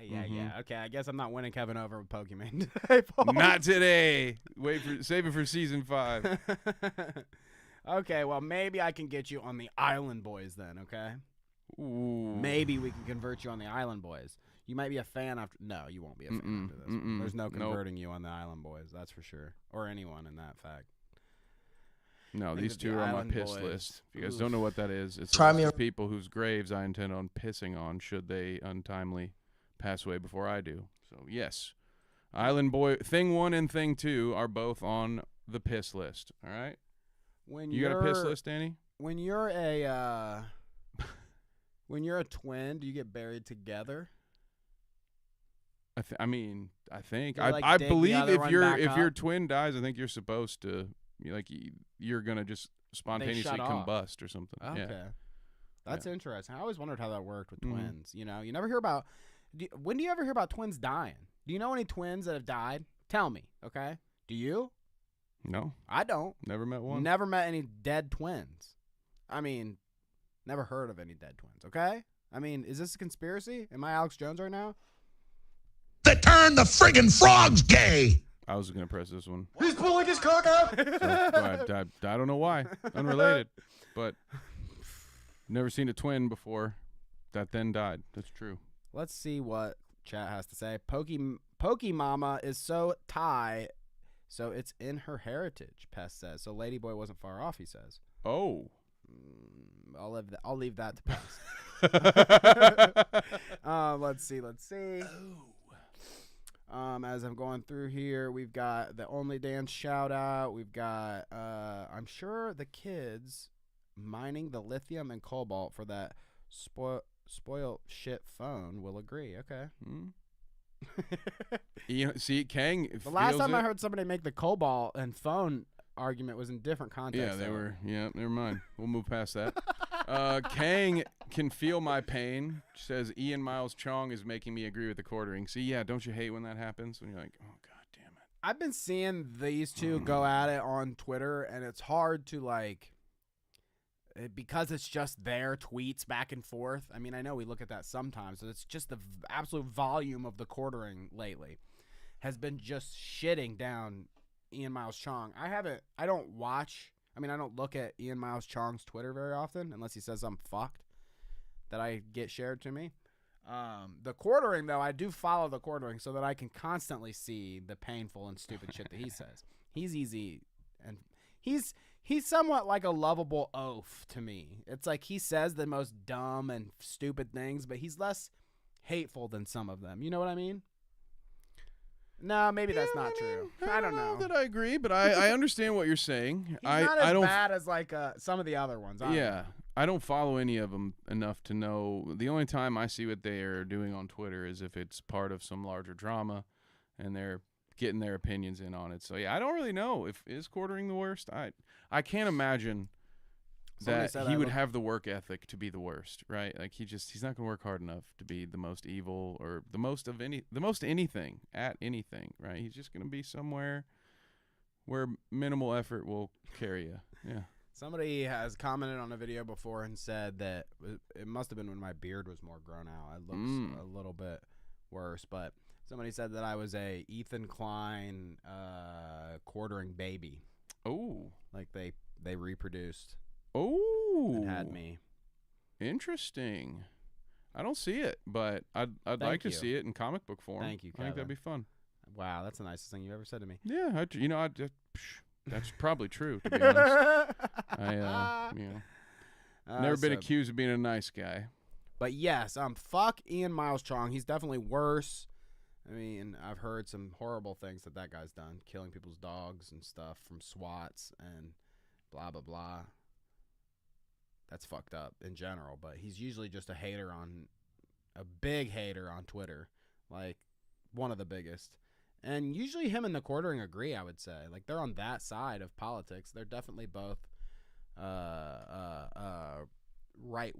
Yeah. Okay, I guess I'm not winning Kevin over with Pokimane today, folks. Not today. Save it for season 5. Okay, well, maybe I can get you on the Island Boys then, okay? Ooh. Maybe we can convert you on the Island Boys. You might be a fan after. No, you won't be a fan after this one. There's no converting you on the Island Boys, that's for sure. Or anyone in that fact. No, Think these of two the are on my Island piss Boys. list. If you guys don't know what that is, it's Try me a- people whose graves I intend on pissing on should they untimely pass away before I do. So, yes. Island Boy, Thing 1 and Thing 2 are both on the piss list, all right? When You got a piss list, Danny? When you're a twin, do you get buried together? I think. They, like, I dig the believe other one back if your up? twin dies, I think you're supposed to, you're going to just spontaneously shut off. combust or something. Okay. Yeah. That's interesting. I always wondered how that worked with Mhm. twins. You know, you never hear about. When do you ever hear about twins dying? Do you know any twins that have died? Tell me, okay? Do you? No, I don't. never met one. Never met any dead twins. I mean, never heard of any dead twins, okay? I mean, is this a conspiracy? Am I Alex Jones right now? That turned the friggin' frogs gay. I was going to press this one. He's pulling his cock out. So, I don't know why. Unrelated. But never seen a twin before that then died. That's true. Let's see what chat has to say. Pokimane is so Thai, so it's in her heritage, Pest says. So Ladyboy wasn't far off, he says. Oh. I'll leave that to Pest. Let's see. As I'm going through here, we've got the Only Dance shout out. We've got, I'm sure the kids mining the lithium and cobalt for that spoiled shit phone will agree. Okay. See, Kang. The last time I heard somebody make the cobalt and phone argument was in different context. Yeah, they were. Yeah, never mind. We'll move past that. Kang can feel my pain. Says Ian Miles Chong is making me agree with the quartering. See, yeah, don't you hate when that happens? When you're like, oh god damn it. I've been seeing these two go at it on Twitter, and it's hard to like, because it's just their tweets back and forth. I mean, I know we look at that sometimes, but it's just the absolute volume of the quartering lately has been just shitting down Ian Miles Chong. I don't look at Ian Miles Chong's Twitter very often unless he says something fucked that I get shared to me. The quartering, though, I do follow the quartering so that I can constantly see the painful and stupid shit that he says. He's easy, and he's somewhat like a lovable oaf to me. It's like he says the most dumb and stupid things, but he's less hateful than some of them. You know what I mean? No, maybe that's not true. I don't know that I agree, but I understand what you're saying. He's not as bad as like some of the other ones. I don't follow any of them enough to know. The only time I see what they are doing on Twitter is if it's part of some larger drama, and they're getting their opinions in on it. So yeah, I don't really know if is quartering the worst. I can't imagine that he would have the work ethic to be the worst, right? Like he's not gonna work hard enough to be the most evil or the most anything at anything, right? He's just gonna be somewhere where minimal effort will carry you. Yeah. Somebody has commented on a video before and said that it must have been when my beard was more grown out. It looks a little bit worse, but somebody said that I was a Ethan Klein quartering baby. Oh, like they reproduced. Oh, and had me. Interesting. I don't see it, but I'd like to see it in comic book form. Thank you, Kevin. I think that'd be fun. Wow, that's the nicest thing you ever said to me. Yeah, that's probably true, to be honest. Never been accused of being a nice guy. But yes, fuck Ian Miles Chong. He's definitely worse. I mean, I've heard some horrible things that guy's done, killing people's dogs and stuff from SWATs and blah blah blah. That's fucked up in general, but he's usually just a big hater on Twitter, like one of the biggest. And usually him and the quartering agree, I would say. Like they're on that side of politics. They're definitely both right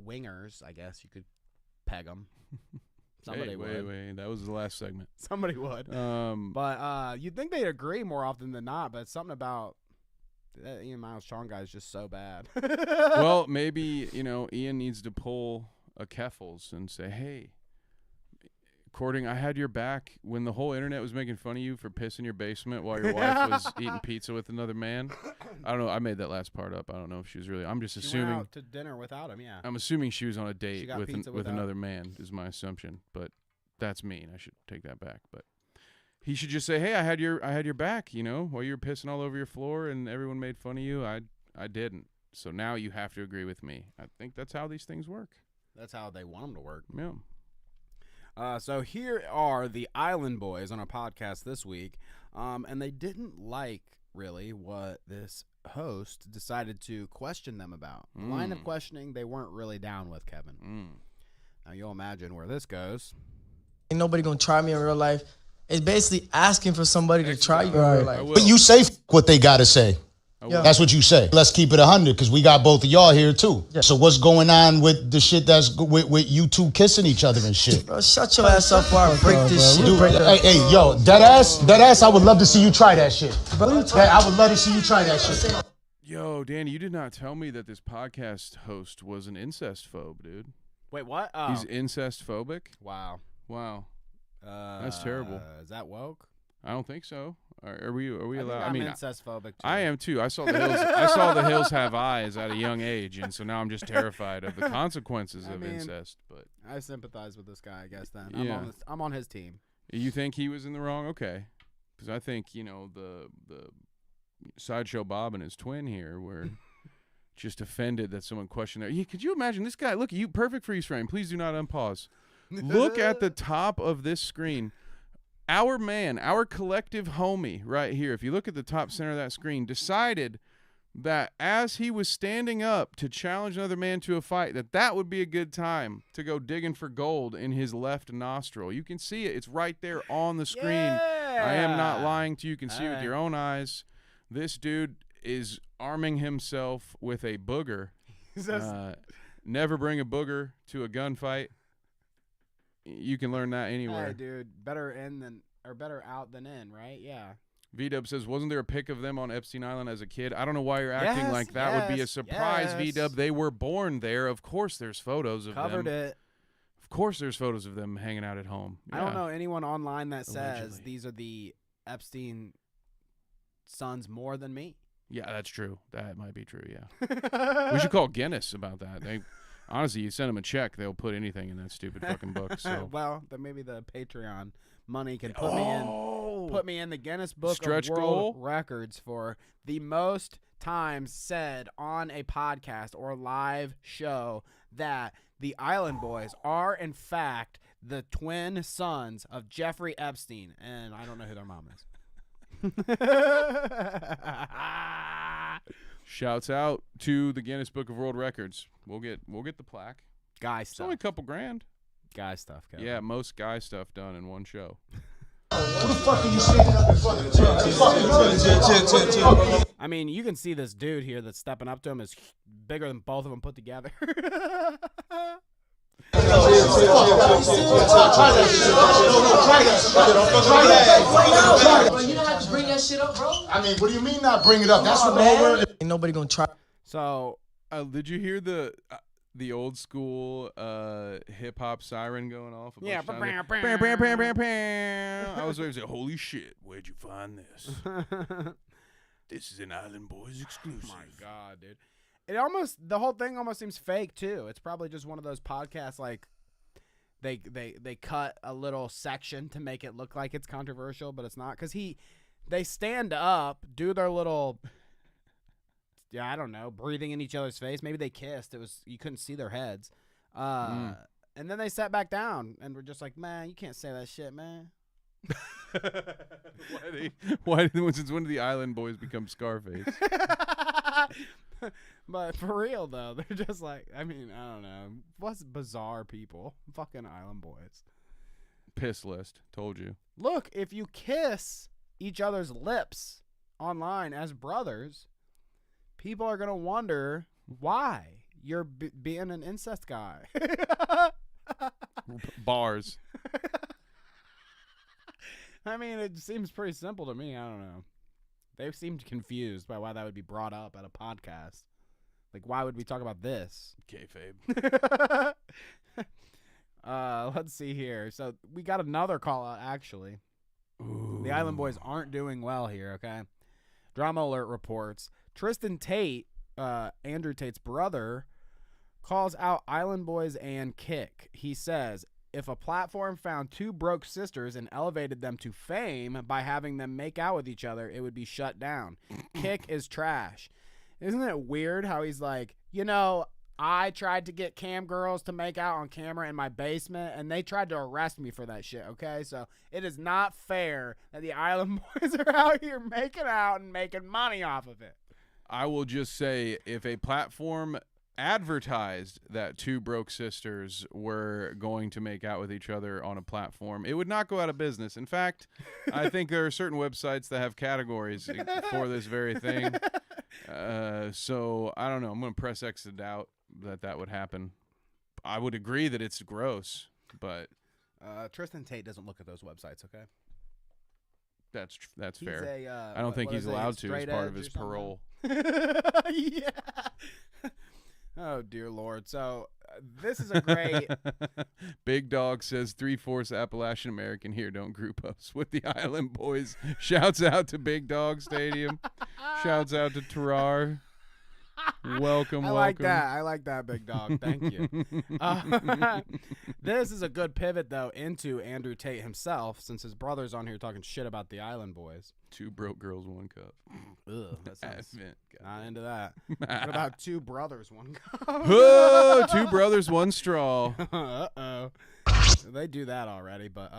wingers, I guess you could peg them. Somebody would. Wait, that was the last segment. Somebody would. But you'd think they'd agree more often than not, but it's something about that Ian Miles Chong guy is just so bad. Well, maybe, Ian needs to pull a Keffals and say, hey, Courting, I had your back when the whole internet was making fun of you for pissing your basement while your wife was eating pizza with another man. I don't know. I made that last part up. I don't know if she was really. I'm just assuming. She went out to dinner without him. Yeah. I'm assuming she was on a date with another man. Is my assumption, but that's mean. I should take that back. But he should just say, "Hey, I had your back. While you were pissing all over your floor and everyone made fun of you. I didn't. So now you have to agree with me." I think that's how these things work. That's how they want them to work. Yeah. So here are the Island Boys on a podcast this week, and they didn't like, really, what this host decided to question them about. The line of questioning they weren't really down with, Kevin. Now, you'll imagine where this goes. Ain't nobody gonna try me in real life. It's basically asking for somebody to try you in real life. But you say what they gotta say. Yeah. That's what you say. Let's keep it 100 because we got both of y'all here too. Yeah. So what's going on with the shit that's with you two kissing each other and shit? Bro, shut your ass up or I'll break this shit. Hey, yo, dead ass, I would love to see you try that shit. I would love to see you try that shit. Yo, Danny, you did not tell me that this podcast host was an incest phobe, dude. Wait, what? Oh. He's incest phobic. Wow. That's terrible. Is that woke? I don't think so. Are we I allowed? I'm incest phobic too. I am too. I saw the hills. I saw the hills have eyes at a young age, and so now I'm just terrified of the consequences of incest. But I sympathize with this guy, I guess. Then Yeah. I'm on his team. You think he was in the wrong? Okay, because I think the Sideshow Bob and his twin here were just offended that someone questioned their. Could you imagine this guy? Look, you perfect freeze frame. Please do not unpause. Look at the top of this screen. Our man, our collective homie right here, if you look at the top center of that screen, decided that as he was standing up to challenge another man to a fight, that would be a good time to go digging for gold in his left nostril. You can see it. It's right there on the screen. Yeah. I am not lying to you. You can see All with right. your own eyes. This dude is arming himself with a booger. Never bring a booger to a gunfight. You can learn that anywhere. Hey, dude, better out than in, right? Yeah. V-Dub says, wasn't there a pic of them on Epstein Island as a kid? I don't know why you're acting Yes, like that would be a yes, surprise, yes. V-Dub. They were born there. Of course there's photos of Covered them. it. Of course there's photos of them hanging out at home. I don't Yeah. know anyone online that says Allegedly. these are the Epstein sons more than me. Yeah, that's true. That might be true, yeah. We should call Guinness about that. Honestly, you send them a check, they'll put anything in that stupid fucking book. So Well, then maybe the Patreon money can put me in the Guinness Book Stretch of World goal? Records for the most times said on a podcast or live show that the Island Boys are in fact the twin sons of Jeffrey Epstein, and I don't know who their mom is. shouts out to the Guinness Book of World Records. We'll get the plaque. Guy It's only a stuff. couple grand. Guy stuff. Kevin. Yeah, most guy stuff done in one show. I mean, you can see this dude here that's stepping up to him is bigger than both of them put together. Bro, you don't have to bring that shit up, bro. I mean, what do you mean not bring it up? That's what the word. Ain't nobody gonna try. So Did you hear the old school hip hop siren going off? A Yeah, bunch of bam, times? bam, Bam, bam. bam, bam, bam. I was always like, holy shit, where'd you find this? This is an Island Boys exclusive. my God, dude. The whole thing almost seems fake too. It's probably just one of those podcasts like they cut a little section to make it look like it's controversial, but it's not because they stand up, do their little I don't know, breathing in each other's face. Maybe they kissed. You couldn't see their heads. And then they sat back down and were just like, man, you can't say that shit, man. Since when did the Island Boys become Scarface? But for real though, they're just like, I mean, I don't know. What's bizarre people? Fucking Island Boys. Piss list. Told you. Look, if you kiss each other's lips online as brothers, people are gonna wonder why you're being an incest guy. Bars. I mean, it seems pretty simple to me. I don't know. They seemed confused by why that would be brought up at a podcast. Like, why would we talk about this? Kayfabe. Let's see here. So we got another call out, actually. Ooh. The Island Boys aren't doing well here, okay? Drama Alert reports Tristan Tate, Andrew Tate's brother, calls out Island Boys and Kick. He says, if a platform found two broke sisters and elevated them to fame by having them make out with each other, it would be shut down. Kick is trash. Isn't it weird how he's like, I tried to get cam girls to make out on camera in my basement, and they tried to arrest me for that shit, okay? So it is not fair that the Island Boys are out here making out and making money off of it. I will just say, if a platform advertised that two broke sisters were going to make out with each other on a platform, it would not go out of business. In fact, I think there are certain websites that have categories for this very thing. So I don't know. I'm going to press X to doubt that would happen. I would agree that it's gross, but Tristan Tate doesn't look at those websites, okay? that's He's fair. I don't think he's allowed to as part of his parole. Yeah. Oh, dear Lord. So this is a great. Big Dog says 3/4 Appalachian American here. Don't group us with the Island Boys. Shouts out to Big Dog Stadium. Shouts out to Terrar. Welcome. I like that. I like that, Big Dog. Thank you. This is a good pivot, though, into Andrew Tate himself, since his brother's on here talking shit about the Island Boys. 2 broke girls, 1 cup. Ugh, that sounds Advent. not into that. What about 2 brothers, 1 cup? Oh, 2 brothers, 1 straw. Uh-oh. They do that already, but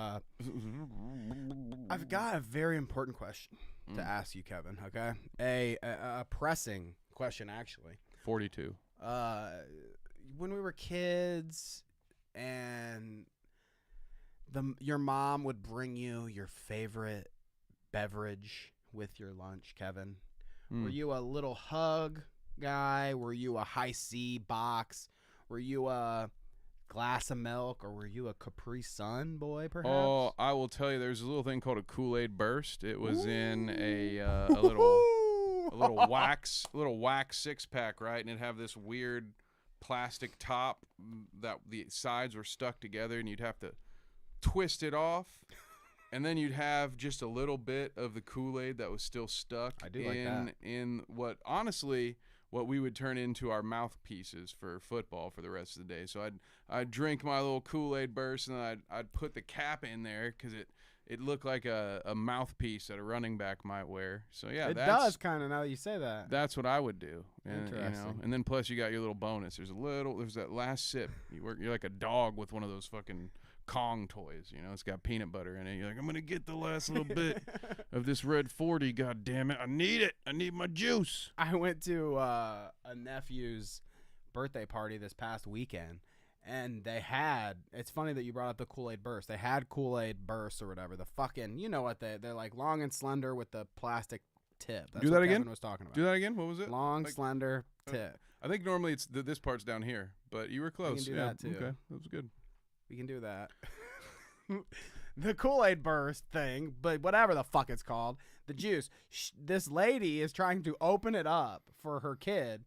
I've got a very important question to ask you, Kevin, okay? A pressing question, actually. 42. When we were kids and your mom would bring you your favorite beverage with your lunch, Kevin, were you a little hug guy? Were you a high C box? Were you a glass of milk, or were you a Capri-Sun boy, perhaps? Oh, I will tell you, there's a little thing called a Kool-Aid Burst. It was in a little wax 6-pack, right? And it'd have this weird plastic top that the sides were stuck together, and you'd have to twist it off, and then you'd have just a little bit of the Kool-Aid that was still stuck in what we would turn into our mouthpieces for football for the rest of the day. So I'd drink my little Kool-Aid Burst, and then I'd put the cap in there because it looked like a mouthpiece that a running back might wear. So yeah, it does kind of, now that you say that. That's what I would do. And, Interesting. and then plus you got your little bonus. There's that last sip. You're like a dog with one of those fucking Kong toys. It's got peanut butter in it. You're like, I'm gonna get the last little bit of this red 40. God damn it, I need it. I need my juice. I went to a nephew's birthday party this past weekend, and they had, it's funny that you brought up the Kool-Aid Burst. They had Kool-Aid Burst or whatever. The fucking, you know what they're like, long and slender with the plastic tip. That's Do what that Kevin again? was talking about. Do that again? What was it? Long, slender tip. I think normally it's this part's down here, but you were close. We can do that, too. Okay, that was good. We can do that. The Kool-Aid Burst thing, but whatever the fuck it's called, the juice. This lady is trying to open it up for her kid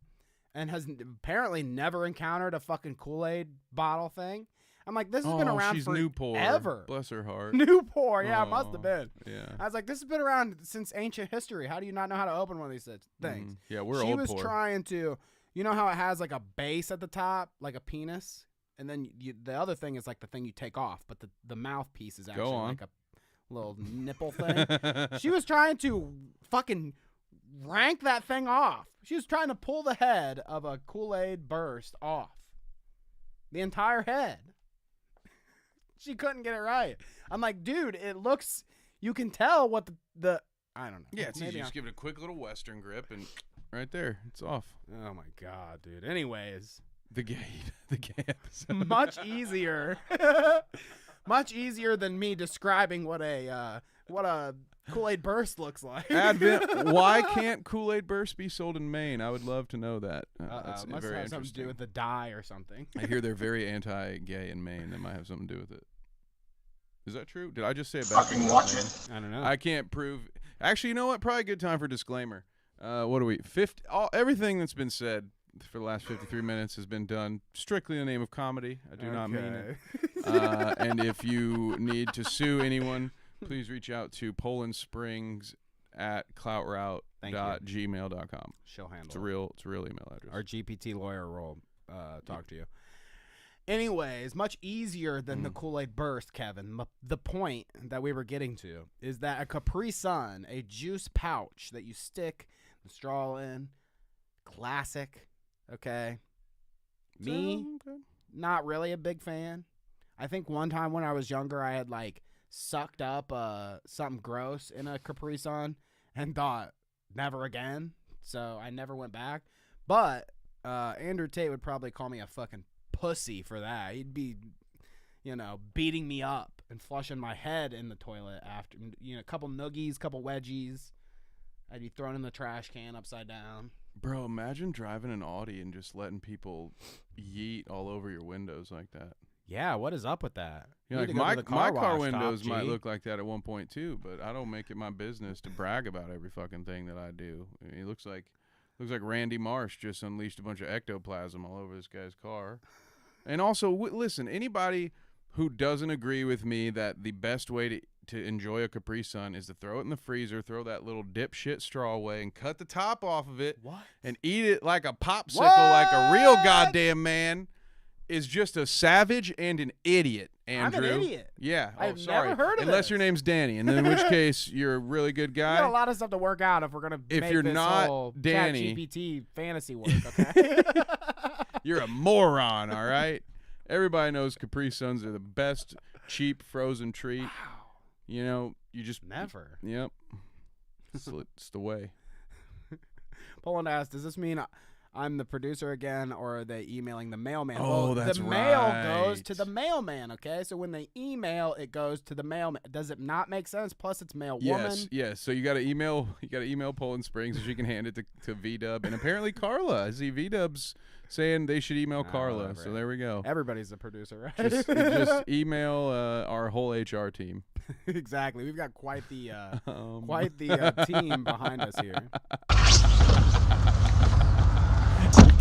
and has apparently never encountered a fucking Kool-Aid bottle thing. I'm like, this has been around she's for Newport. ever. Bless her heart. Newport, yeah, it must have been. Yeah. I was like, this has been around since ancient history. How do you not know how to open one of these things? Yeah, we're She old was poor. trying to, you know how it has like a base at the top, like a penis? And then the other thing is like the thing you take off, but the mouthpiece is actually like a little nipple thing. She was trying to fucking rank that thing off. She was trying to pull the head of a Kool-Aid Burst off. The entire head. She couldn't get it right. I'm like, dude, it looks, you can tell what the I don't know. Yeah, it's easy. Just give it a quick little Western grip, and right there, it's off. Oh, my God, dude. Anyways. The gay episode. Much easier. Much easier than me describing what a Kool-Aid Burst looks like. Advent. Why can't Kool-Aid Burst be sold in Maine? I would love to know that. That's must very have something to do with the dye or something. I hear they're very anti-gay in Maine. That might have something to do with it. Is that true? Did I just say it back? Fucking watch it. I don't know. I can't prove. Actually, you know what? Probably a good time for disclaimer. What are we? Everything that's been said for the last 53 minutes has been done strictly in the name of comedy. I do not mean it. And if you need to sue anyone, please reach out to Poland Springs at cloutroute.gmail.com. She'll handle It's a real email address. Our GPT lawyer will talk to you. Anyways, much easier than the Kool-Aid Burst, Kevin. The point that we were getting to is that a Capri-Sun, a juice pouch that you stick the straw in, classic, okay? Me, not really a big fan. I think one time when I was younger, I had like sucked up something gross in a Capri-Sun and thought never again. So I never went back. But Andrew Tate would probably call me a fucking pussy for that. He'd be, beating me up and flushing my head in the toilet after, a couple noogies, couple wedgies. I'd be thrown in the trash can upside down. Bro, imagine driving an Audi and just letting people yeet all over your windows like that. Yeah, what is up with that? Like my car windows might look like that at one point too, but I don't make it my business to brag about every fucking thing that I do. It looks like Randy Marsh just unleashed a bunch of ectoplasm all over this guy's car. And also, listen, anybody who doesn't agree with me that the best way to enjoy a Capri Sun is to throw it in the freezer, throw that little dipshit straw away, and cut the top off of it, and eat it like a popsicle, like a real goddamn man, is just a savage and an idiot, Andrew. I'm an idiot. Yeah. I've sorry. never heard of Unless this. your name's Danny, and then in which case you're a really good We guy. got a lot of stuff to work out if we're gonna If make you're this not whole Danny- ChatGPT fantasy work. Okay. You're a moron, all right? Everybody knows Capri Suns are the best cheap frozen treat. Wow. You know, you just Never. Yep. It's the way. Poland asked, does this mean I'm the producer again, or are they emailing the mailman? Oh, well, that's the mail right. goes to the mailman, okay? So when they email, it goes to the mailman. Does it not make sense? Plus, it's mail woman. Yes. So you got to email Poland Springs, so she can hand it to V-Dub, and apparently Carla. I see V-Dub's saying they should email Carla. whatever. So there we go. Everybody's a producer, right? Just email our whole HR team. Exactly. We've got quite the team behind us here.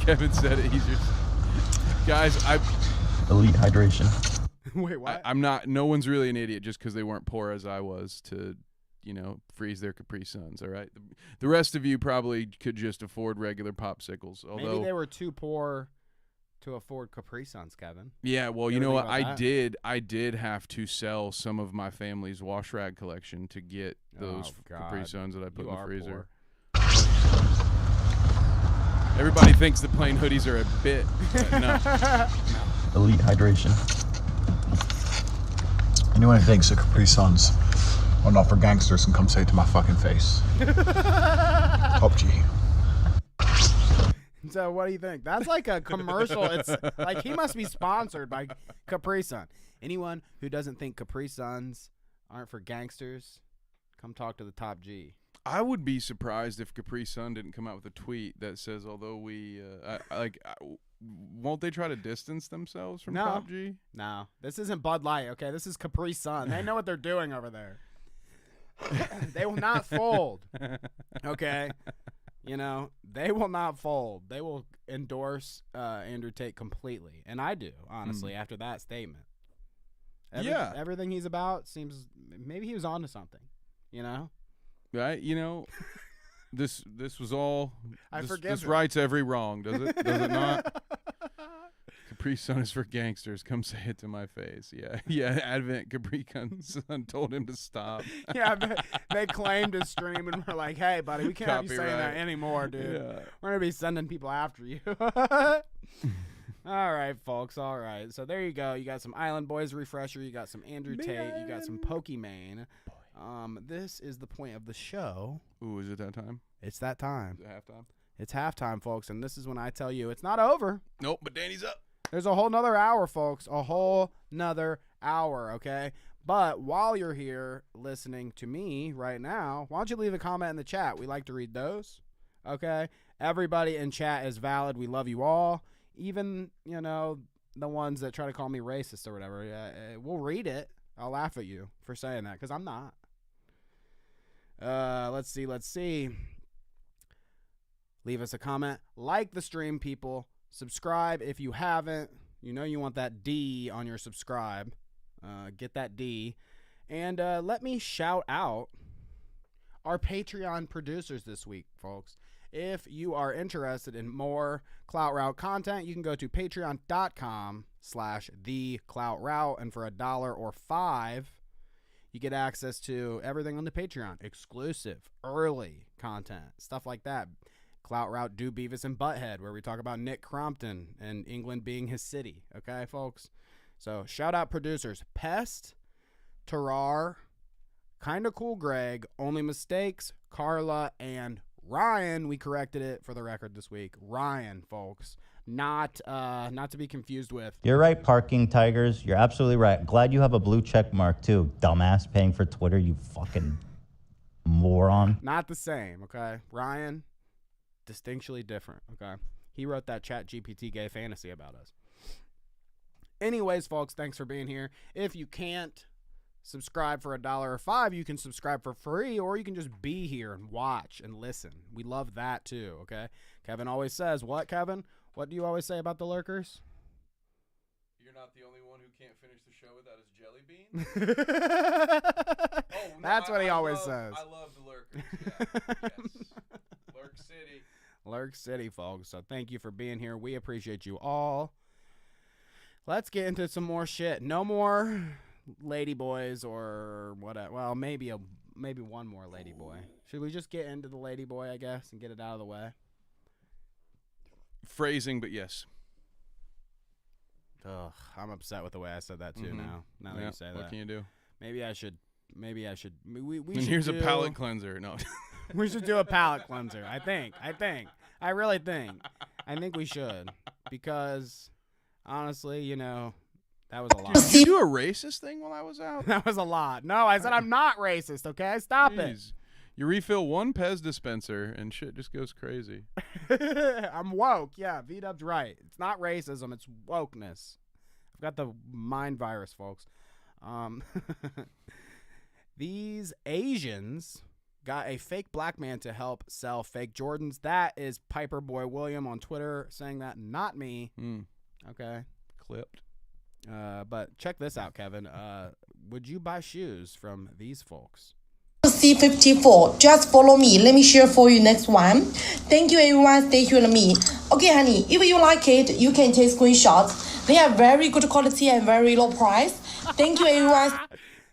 Kevin said it. He's just guys. Elite hydration. Wait, what? I'm not. No one's really an idiot just because they weren't poor as I was to, freeze their Capri Suns. All right. The rest of you probably could just afford regular popsicles. Although Maybe they were too poor to afford Capri-Suns, Kevin. yeah, well, you ever know think what? about that? I did have to sell some of my family's wash rag collection to get those Capri God. Suns that I put You in the are freezer. poor. Everybody thinks that plain hoodies are a bit. But no. Elite hydration. Anyone who thinks that Capri Suns are not for gangsters can come say it to my fucking face. Top G. So what do you think? That's like a commercial. It's like he must be sponsored by Capri-Sun. Anyone who doesn't think Capri-Suns aren't for gangsters, come talk to the Top G. I would be surprised if Capri Sun didn't come out with a tweet that says, although won't they try to distance themselves from No. Top G? No, this isn't Bud Light, okay? This is Capri-Sun. They know what they're doing over there. They will not fold, okay? They will not fold. They will endorse Andrew Tate completely. And I do, honestly, after that statement. Everything he's about seems, maybe he was onto something, Right? This was all. forgive This him. rights every wrong, does it? Does it not? Capri Sun is for gangsters. Come say it to my face. Yeah. Advent Capri Sun told him to stop. Yeah, they claimed his stream and we're like, hey, buddy, we can't have you saying that Copyright. anymore, dude. Yeah. We're going to be sending people after you. All right, folks. All right. So there you go. You got some Island Boys refresher. You got some Andrew Tate. You got some Pokimane. This is the point of the show. Ooh, is it that time? It's that time. Is it halftime? It's halftime, folks. And this is when I tell you it's not over. Nope, but Danny's up. There's a whole nother hour, folks. A whole nother hour, okay? But while you're here listening to me right now, why don't you leave a comment in the chat? We like to read those, okay? Everybody in chat is valid. We love you all. Even, the ones that try to call me racist or whatever. We'll read it. I'll laugh at you for saying that because I'm not. Let's see. Leave us a comment. Like the stream, people. Subscribe if you haven't. You want that D on your subscribe. Get that D. And let me shout out our Patreon producers this week, folks. If you are interested in more Clout Route content, you can go to patreon.com/thecloutroute. And for $1 or $5, you get access to everything on the Patreon. Exclusive, early content, stuff like that. Clout Route Do Beavis and Butthead, where we talk about Nick Crompton and England being his city. Okay, folks? So, shout out producers. Pest, Terrar, Kinda Cool Greg, Only Mistakes, Carla, and Ryan. We corrected it for the record this week. Ryan, folks. Not to be confused with. You're right, Parking Tigers. You're absolutely right. Glad you have a blue check mark, too. Dumbass paying for Twitter, you fucking moron. Not the same, okay? Ryan, distinctly different, okay? He wrote that ChatGPT gay fantasy about us. Anyways, folks, thanks for being here. If you can't subscribe for $1 or $5, you can subscribe for free, or you can just be here and watch and listen. We love that too, okay? Kevin always says, what, Kevin? What do you always say about the lurkers? you're not the only one who can't finish the show without his jelly bean. Oh, no, That's what he always love, says. I love the lurkers. Yeah. Yes. Lurk City. Lurk City, folks. So thank you for being here. We appreciate you all. Let's get into some more shit. No more lady boys or whatever. Well, maybe one more lady boy. Should we just get into the lady boy, I guess, and get it out of the way? Phrasing, but yes. Ugh, I'm upset with the way I said that too. Now that you say that, what can you do? Maybe I should. We And should here's do, a palate cleanser. No. We should do a palate cleanser. I really think we should, because honestly, you know, that was a lot. Did you do a racist thing while I was out? That was a lot. No, I said I'm not racist. Okay, stop it. You refill one Pez dispenser and shit just goes crazy. I'm woke. Yeah, V-Dub's right. It's not racism. It's wokeness. I've got the mind virus, folks. These Asians got a fake black man to help sell fake Jordans. That is Piper Boy William on Twitter saying that, not me. Okay. Clipped. But check this out, Kevin. Would you buy shoes from these folks? C54, just follow me. Let me share for you next one. Thank you, everyone. Stay tuned with me. Okay, honey, if you like it, you can take screenshots. They are very good quality and very low price. Thank you, everyone.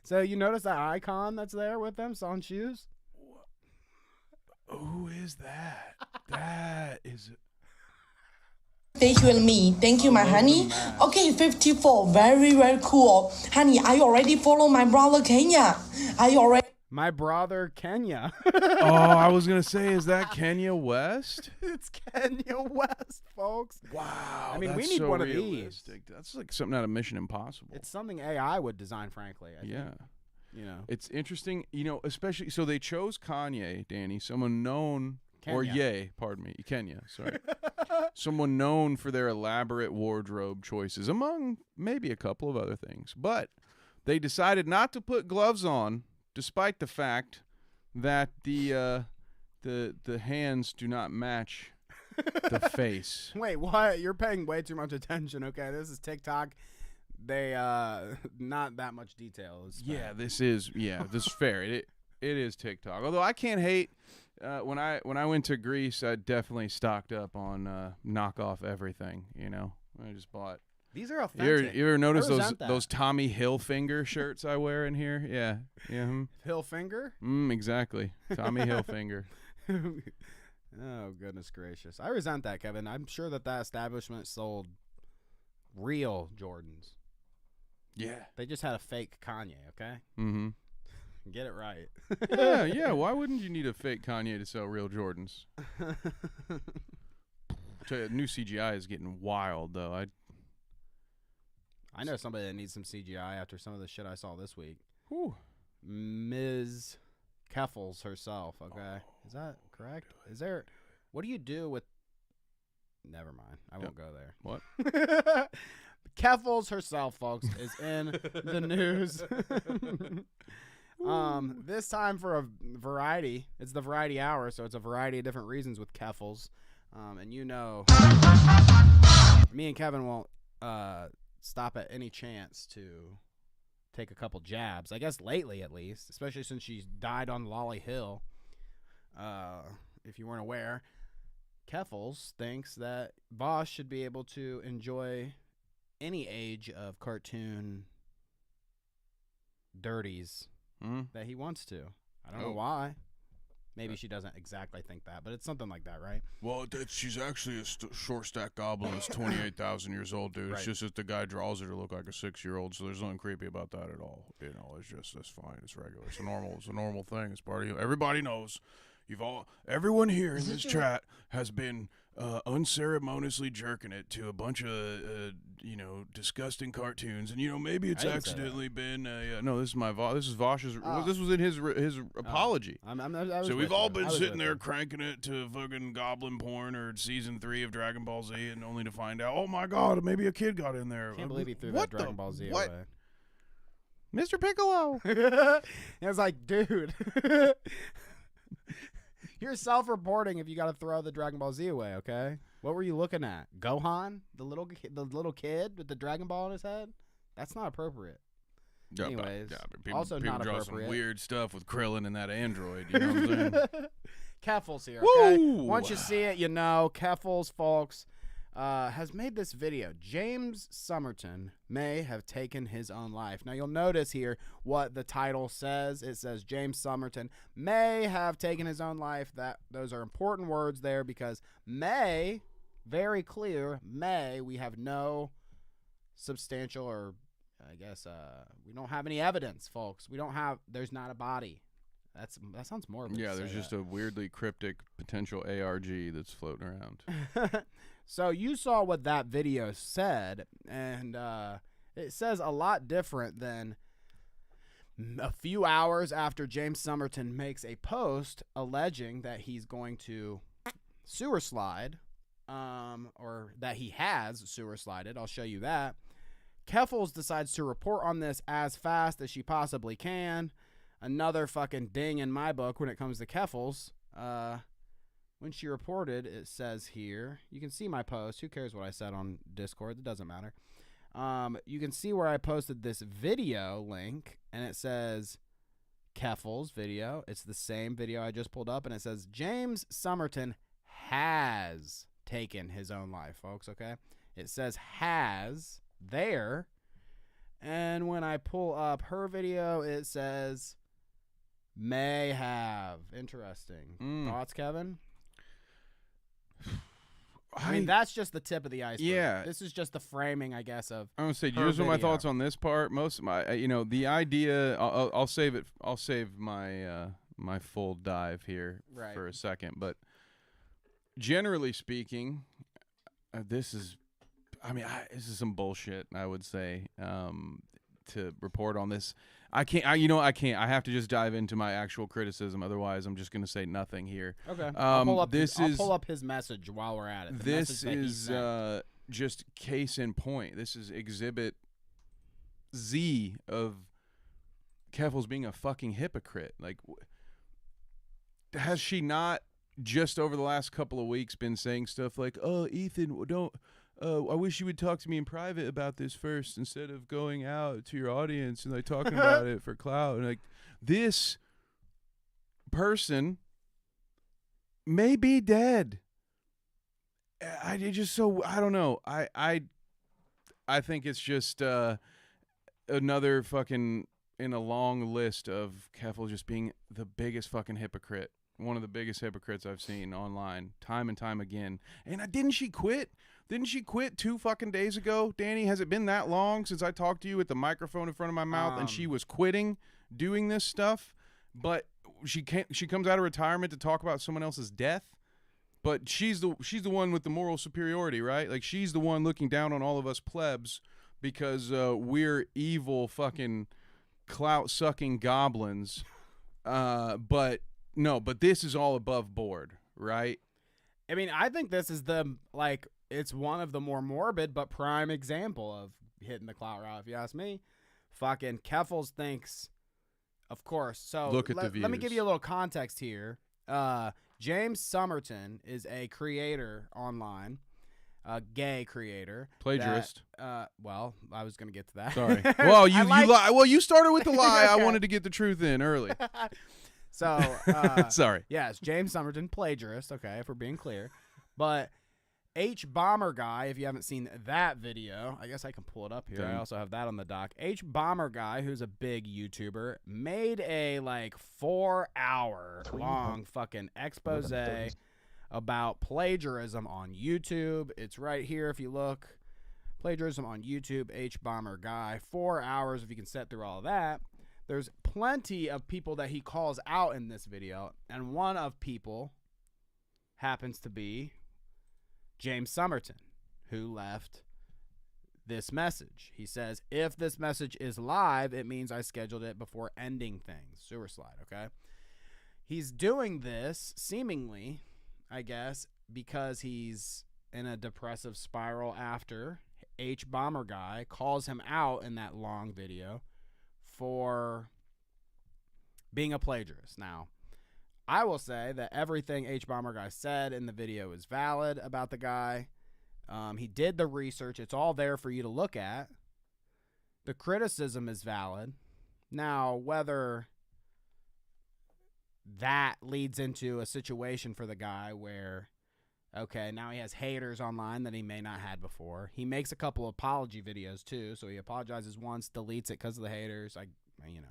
So you notice that icon that's there with them selling shoes? Who is that? That is... Stay here with me. Thank you, my honey. Okay, 54. Very, very cool. Honey, are you already follow my brother Kenya? Are you already... My brother Kenya. Oh, I was going to say, is that Kenya West? It's Kenya West, folks. Wow. I mean, we that's need so one realistic. of these. That's like something out of Mission Impossible. It's something AI would design, frankly. I think. You know. It's interesting, you know, especially, so they chose Kanye, Danny, someone known, or Kenya, sorry. Someone known for their elaborate wardrobe choices, among maybe a couple of other things. But they decided not to put gloves on, despite the fact that the hands do not match the face. Wait, what? You're paying way too much attention. Okay, this is TikTok. They not that much detail. This is fair. It is TikTok. Although I can't hate. When I went to Greece, I definitely stocked up on knockoff everything. You know, I just bought. These are authentic. You ever notice those Tommy Hilfiger shirts I wear in here? Yeah. Hilfiger? Exactly. Tommy Hilfiger. Oh, goodness gracious. I resent that, Kevin. I'm sure that establishment sold real Jordans. Yeah. They just had a fake Kanye, okay? Mm-hmm. Get it right. Yeah. Why wouldn't you need a fake Kanye to sell real Jordans? New CGI is getting wild, though. I know somebody that needs some CGI after some of the shit I saw this week. Whew. Ms. Keffals herself, okay? Is that correct? Is there... What do you do with... Never mind. I won't go there. What? Keffals herself, folks, is in the news. This time for a variety. It's the variety hour, so it's a variety of different reasons with Keffals. And you know, me and Kevin won't stop at any chance to take a couple jabs. I guess lately, at least, especially since she's died on Lolly Hill. If you weren't aware, Keffals thinks that Voss should be able to enjoy any age of cartoon dirties that he wants to. I don't know why. Maybe she doesn't exactly think that, but it's something like that, right? Well, she's actually a short stack goblin that's 28,000 years old, dude. Right. It's just that the guy draws her to look like a 6-year-old, so there's nothing creepy about that at all. You know, that's fine. It's regular. It's a normal thing. It's part of you. Everybody knows. Everyone here in this chat has been unceremoniously jerking it to a bunch of disgusting cartoons, and maybe it's accidentally been no. This is Vosh's. This was in his apology. So we've all been sitting there cranking it to fucking goblin porn or season 3 of Dragon Ball Z, and only to find out, oh my god, maybe a kid got in there. I can't believe he threw that Dragon Ball Z away. Mr. Piccolo. It was like, dude. You're self-reporting if you got to throw the Dragon Ball Z away, okay? What were you looking at? Gohan, the little kid with the Dragon Ball in his head? That's not appropriate. Yeah, Anyways, but people, also people not draw appropriate. some weird stuff with Krillin and that android. You know what I'm saying? Keffals here, okay? Woo! Once you see it, you know. Keffals, folks, has made this video. James Somerton may have taken his own life. Now, you'll notice here what the title says. It says James Somerton may have taken his own life. Those are important words there because may, very clear, may, we have no substantial or I guess we don't have any evidence, folks. There's not a body. That sounds morbid. Yeah, there's just a weirdly cryptic potential ARG that's floating around. So you saw what that video said, and it says a lot different than a few hours after James Somerton makes a post alleging that he's going to sewer slide, or that he has sewer slided. I'll show you that. Keffals decides to report on this as fast as she possibly can. Another fucking ding in my book when it comes to Keffals. When she reported, it says here, you can see my post. Who cares what I said on Discord? It doesn't matter. You can see where I posted this video link, and it says Keffals video. It's the same video I just pulled up, and it says James Somerton has taken his own life, folks, okay? It says has there, and when I pull up her video, it says may have. Interesting. Thoughts, Kevin? I mean, that's just the tip of the iceberg. Yeah. This is just the framing, I guess, of I'm gonna say, here's my thoughts on this part. Most of my, the idea. I'll save it. I'll save my my full dive here for a second. But generally speaking, this is some bullshit. I would say to report on this. I can't. I can't. I have to just dive into my actual criticism. Otherwise, I'm just going to say nothing here. Okay. I'll pull up his message while we're at it. This is just case in point. This is exhibit Z of Keffals being a fucking hypocrite. Like, has she not just over the last couple of weeks been saying stuff like, "Oh, Ethan, don't." I wish you would talk to me in private about this first instead of going out to your audience and like talking about it for clout. And like, this person may be dead. I don't know. I think it's just another fucking in a long list of Keffals just being the biggest fucking hypocrite. One of the biggest hypocrites I've seen online time and time again. And didn't she quit? Didn't she quit 2 fucking days ago, Danny? Has it been that long since I talked to you with the microphone in front of my mouth and she was quitting doing this stuff? But she comes out of retirement to talk about someone else's death. But she's the one with the moral superiority, right? Like, she's the one looking down on all of us plebs because we're evil fucking clout sucking goblins. But this is all above board, right? I mean, I think this is it's one of the more morbid but prime example of hitting the clout route, if you ask me. Fucking Keffals thinks, of course. So look at the views. Let me give you a little context here. James Somerton is a creator online, a gay creator. Plagiarist. Well, I was going to get to that. Sorry. Well, you lie. Well, you started with the lie. Okay. I wanted to get the truth in early. So, sorry. Yes, James Somerton, plagiarist, okay, if we're being clear. But H-Bomber Guy, if you haven't seen that video, I guess I can pull it up here. Damn. I also have that on the doc. H-Bomber Guy, who's a big YouTuber, made a 4-hour long fucking expose about plagiarism on YouTube. It's right here if you look. Plagiarism on YouTube, H-Bomber Guy. 4 hours if you can sit through all of that. There's plenty of people that he calls out in this video, and one of people happens to be James Somerton, who left this message. He says, if this message is live, it means I scheduled it before ending things. Sewer slide, okay? He's doing this, seemingly, I guess, because he's in a depressive spiral after H-Bomber Guy calls him out in that long video for being a plagiarist. Now, I will say that everything H-Bomber guy said in the video is valid about the guy. He did the research. It's all there for you to look at. The criticism is valid. Now, whether that leads into a situation for the guy where, okay, now he has haters online that he may not had before. He makes a couple apology videos too, so he apologizes once, deletes it because of the haters.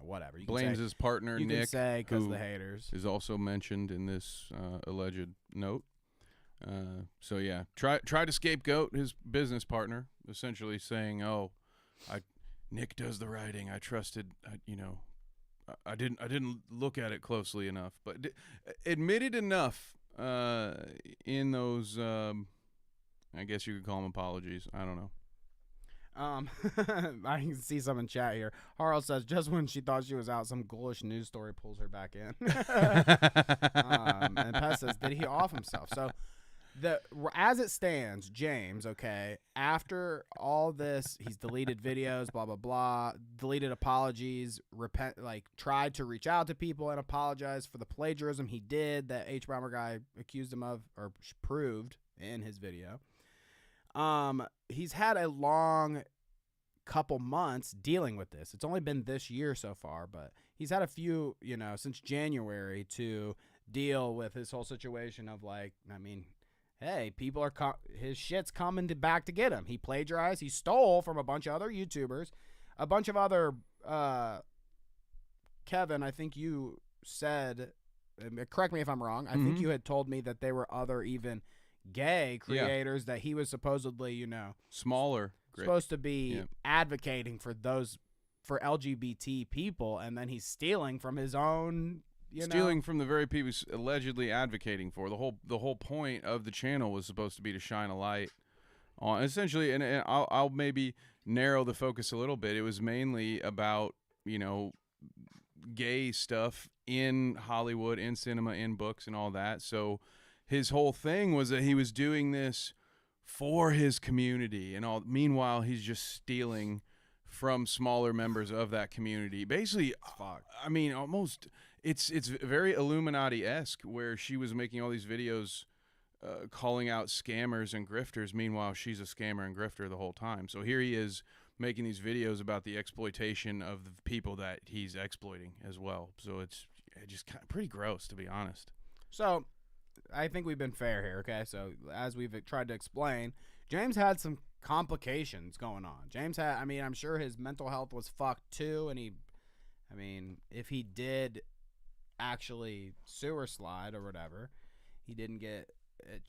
Whatever. You Blames say, his partner you Nick, can say because of who the haters. is also mentioned in this alleged note. So yeah, try to scapegoat his business partner, essentially saying, "Oh, Nick does the writing. I trusted. I didn't look at it closely enough, but admitted enough in those. I guess you could call them apologies. I don't know." I can see some in chat here. Harl says, just when she thought she was out, some ghoulish news story pulls her back in. And Pest says, did he off himself? So, as it stands, James, okay, after all this, he's deleted videos, blah, blah, blah, deleted apologies, tried to reach out to people and apologize for the plagiarism he did that H-Bomber guy accused him of or proved in his video. He's had a long couple months dealing with this. It's only been this year so far, but he's had a few, since January to deal with his whole situation of hey, people are his shit's coming back to get him. He plagiarized. He stole from a bunch of other YouTubers, a bunch of other. Kevin, I think you said, correct me if I'm wrong. I think you had told me that there were other even gay creators that he was supposedly, smaller, supposed to be advocating for LGBT people, and then he's stealing from his own. Stealing from the very people he's allegedly advocating for. The whole point of the channel was supposed to be to shine a light on, essentially, and I'll maybe narrow the focus a little bit. It was mainly about, gay stuff in Hollywood, in cinema, in books, and all that. So his whole thing was that he was doing this for his community, and all. Meanwhile, he's just stealing from smaller members of that community. Basically, almost. It's very Illuminati-esque, where she was making all these videos calling out scammers and grifters. Meanwhile, she's a scammer and grifter the whole time. So here he is making these videos about the exploitation of the people that he's exploiting as well. So it's just kind of pretty gross, to be honest. So I think we've been fair here, okay? So as we've tried to explain, James had some complications going on. James had, I'm sure his mental health was fucked too, and if he did actually sewer slide or whatever, he didn't get it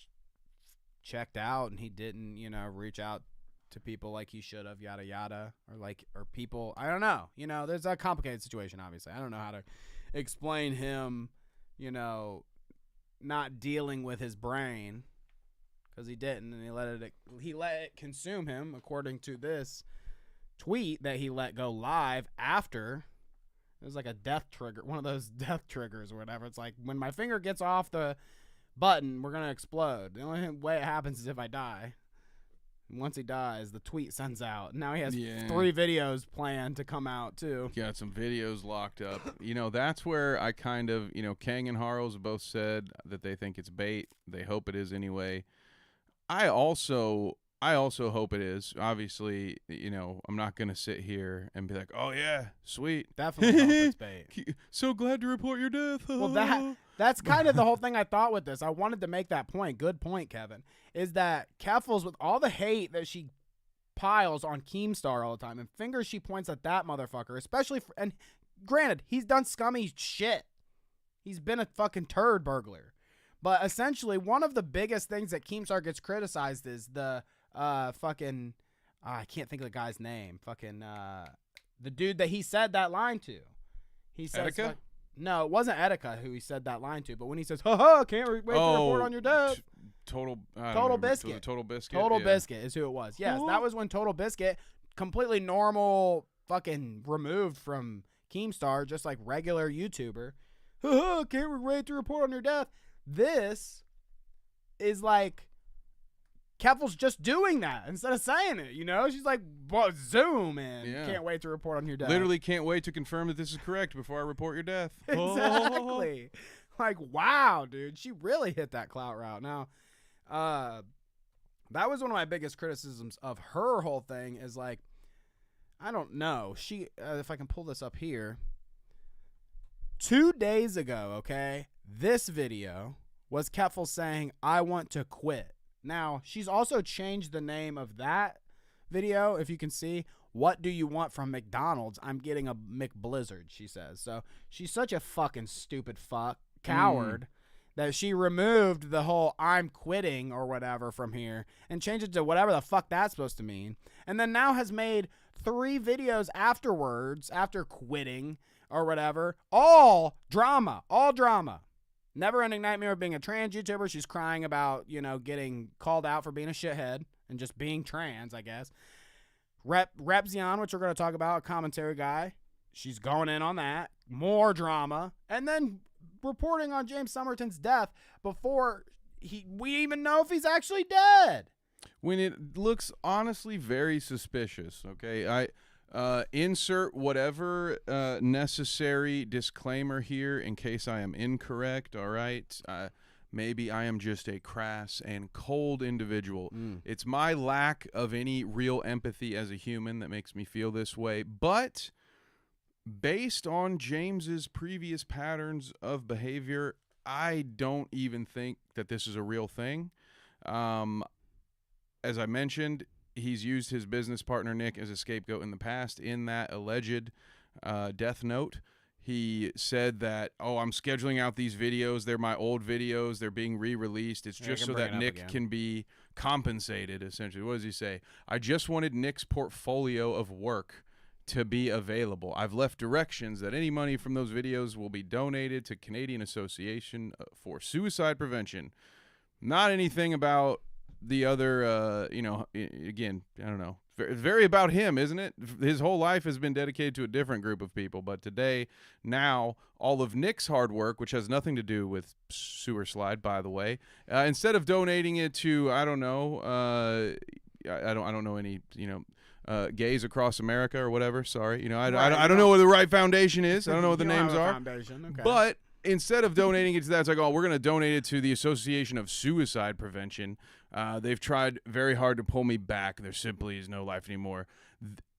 checked out, and he didn't reach out to people like he should have, yada yada, or people, I don't know, there's a complicated situation. Obviously I don't know how to explain him not dealing with his brain, because he didn't, and he let it consume him, according to this tweet that he let go live after. It was like a death trigger, one of those death triggers or whatever. It's like, when my finger gets off the button, we're going to explode. The only way it happens is if I die. And once he dies, the tweet sends out. Now he has 3 videos planned to come out, too. Got some videos locked up. That's where I kind of, Kang and Harles have both said that they think it's bait. They hope it is anyway. I also hope it is. Obviously, I'm not going to sit here and be like, oh, yeah, sweet. Definitely hope it's bait. So glad to report your death. Well, that's kind of the whole thing I thought with this. I wanted to make that point. Good point, Kevin. Is that Keffals, with all the hate that she piles on Keemstar all the time, and fingers she points at that motherfucker, especially and granted, he's done scummy shit. He's been a fucking turd burglar. But essentially, one of the biggest things that Keemstar gets criticized is the fucking I can't think of the guy's name. Fucking the dude that he said that line to. He says Etika? No, it wasn't Etika who he said that line to, but when he says, "Ha can't wait to report on your death." Total Biscuit. Total Biscuit. Total Biscuit is who it was. Yes, that was when Total Biscuit, completely normal, fucking removed from Keemstar, just like regular YouTuber. Ha can't wait to report on your death. This is like Keffals just doing that instead of saying it, She's like, zoom in. Yeah. Can't wait to report on your death. Literally can't wait to confirm that this is correct before I report your death. Exactly. Like, wow, dude, she really hit that clout route. Now, that was one of my biggest criticisms of her whole thing is like, I don't know. She, if I can pull this up here, 2 days ago, okay, this video was Keffals saying, I want to quit. Now, she's also changed the name of that video, if you can see. What do you want from McDonald's? I'm getting a McBlizzard, she says. So she's such a fucking stupid coward that she removed the whole I'm quitting or whatever from here and changed it to whatever the fuck that's supposed to mean. And then now has made 3 videos afterwards, after quitting or whatever, all drama. Never ending nightmare of being a trans YouTuber. She's crying about, you know, getting called out for being a shithead and just being trans, I guess. Repzion, which we're going to talk about, a commentary guy. She's going in on that. More drama. And then reporting on James Somerton's death before we even know if he's actually dead. When it looks honestly very suspicious, okay? I insert whatever necessary disclaimer here in case I am incorrect, all right? Maybe I am just a crass and cold individual. It's my lack of any real empathy as a human that makes me feel this way. But based on James's previous patterns of behavior, I don't even think that this is a real thing. As I mentioned, he's used his business partner, Nick, as a scapegoat in the past in that alleged death note. He said that, I'm scheduling out these videos. They're my old videos. They're being re-released. It's just so that Nick can be compensated, essentially. What does he say? I just wanted Nick's portfolio of work to be available. I've left directions that any money from those videos will be donated to Canadian Association for Suicide Prevention. Not anything about the other, again, I don't know. Very about him, isn't it? His whole life has been dedicated to a different group of people. But today, now, all of Nick's hard work, which has nothing to do with Sewer Slide, by the way, instead of donating it to, I don't know, I don't know any, gays across America or whatever. Sorry, I don't know what the right foundation is. I don't know what the names are. Okay. But instead of donating it to that, it's like, we're going to donate it to the Association of Suicide Prevention. They've tried very hard to pull me back. There simply is no life anymore.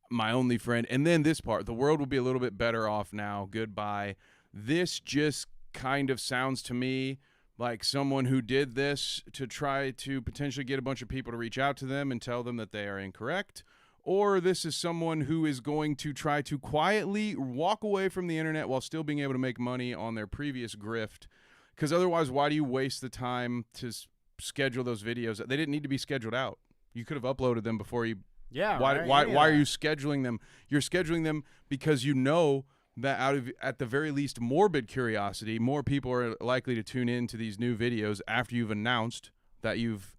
My only friend. And then this part, the world will be a little bit better off now. Goodbye. This just kind of sounds to me like someone who did this to try to potentially get a bunch of people to reach out to them and tell them that they are incorrect. Or this is someone who is going to try to quietly walk away from the internet while still being able to make money on their previous grift. Because otherwise, why do you waste the time to schedule those videos? They didn't need to be scheduled out. You could have uploaded them before you. Yeah. Why right. are you scheduling them? You're scheduling them because you know that at the very least, morbid curiosity, more people are likely to tune in to these new videos after you've announced that you've,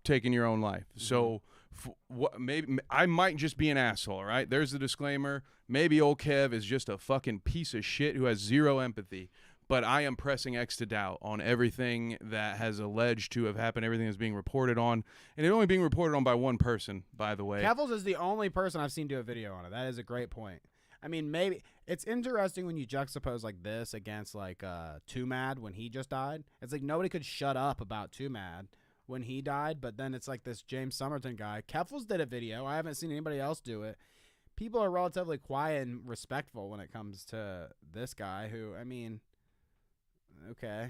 taken your own life. So. Maybe I might just be an asshole, right? There's the disclaimer. Maybe old Kev is just a fucking piece of shit who has zero empathy. But I am pressing X to doubt on everything that has alleged to have happened, everything that's being reported on. And it only being reported on by one person, by the way. Keffals is the only person I've seen do a video on it. That is a great point. I mean, maybe it's interesting when you juxtapose like this against like Too Mad when he just died. It's like nobody could shut up about Too Mad when he died, but then it's like this James Somerton guy. Keffals did a video. I haven't seen anybody else do it. People are relatively quiet and respectful when it comes to this guy who, I mean, okay.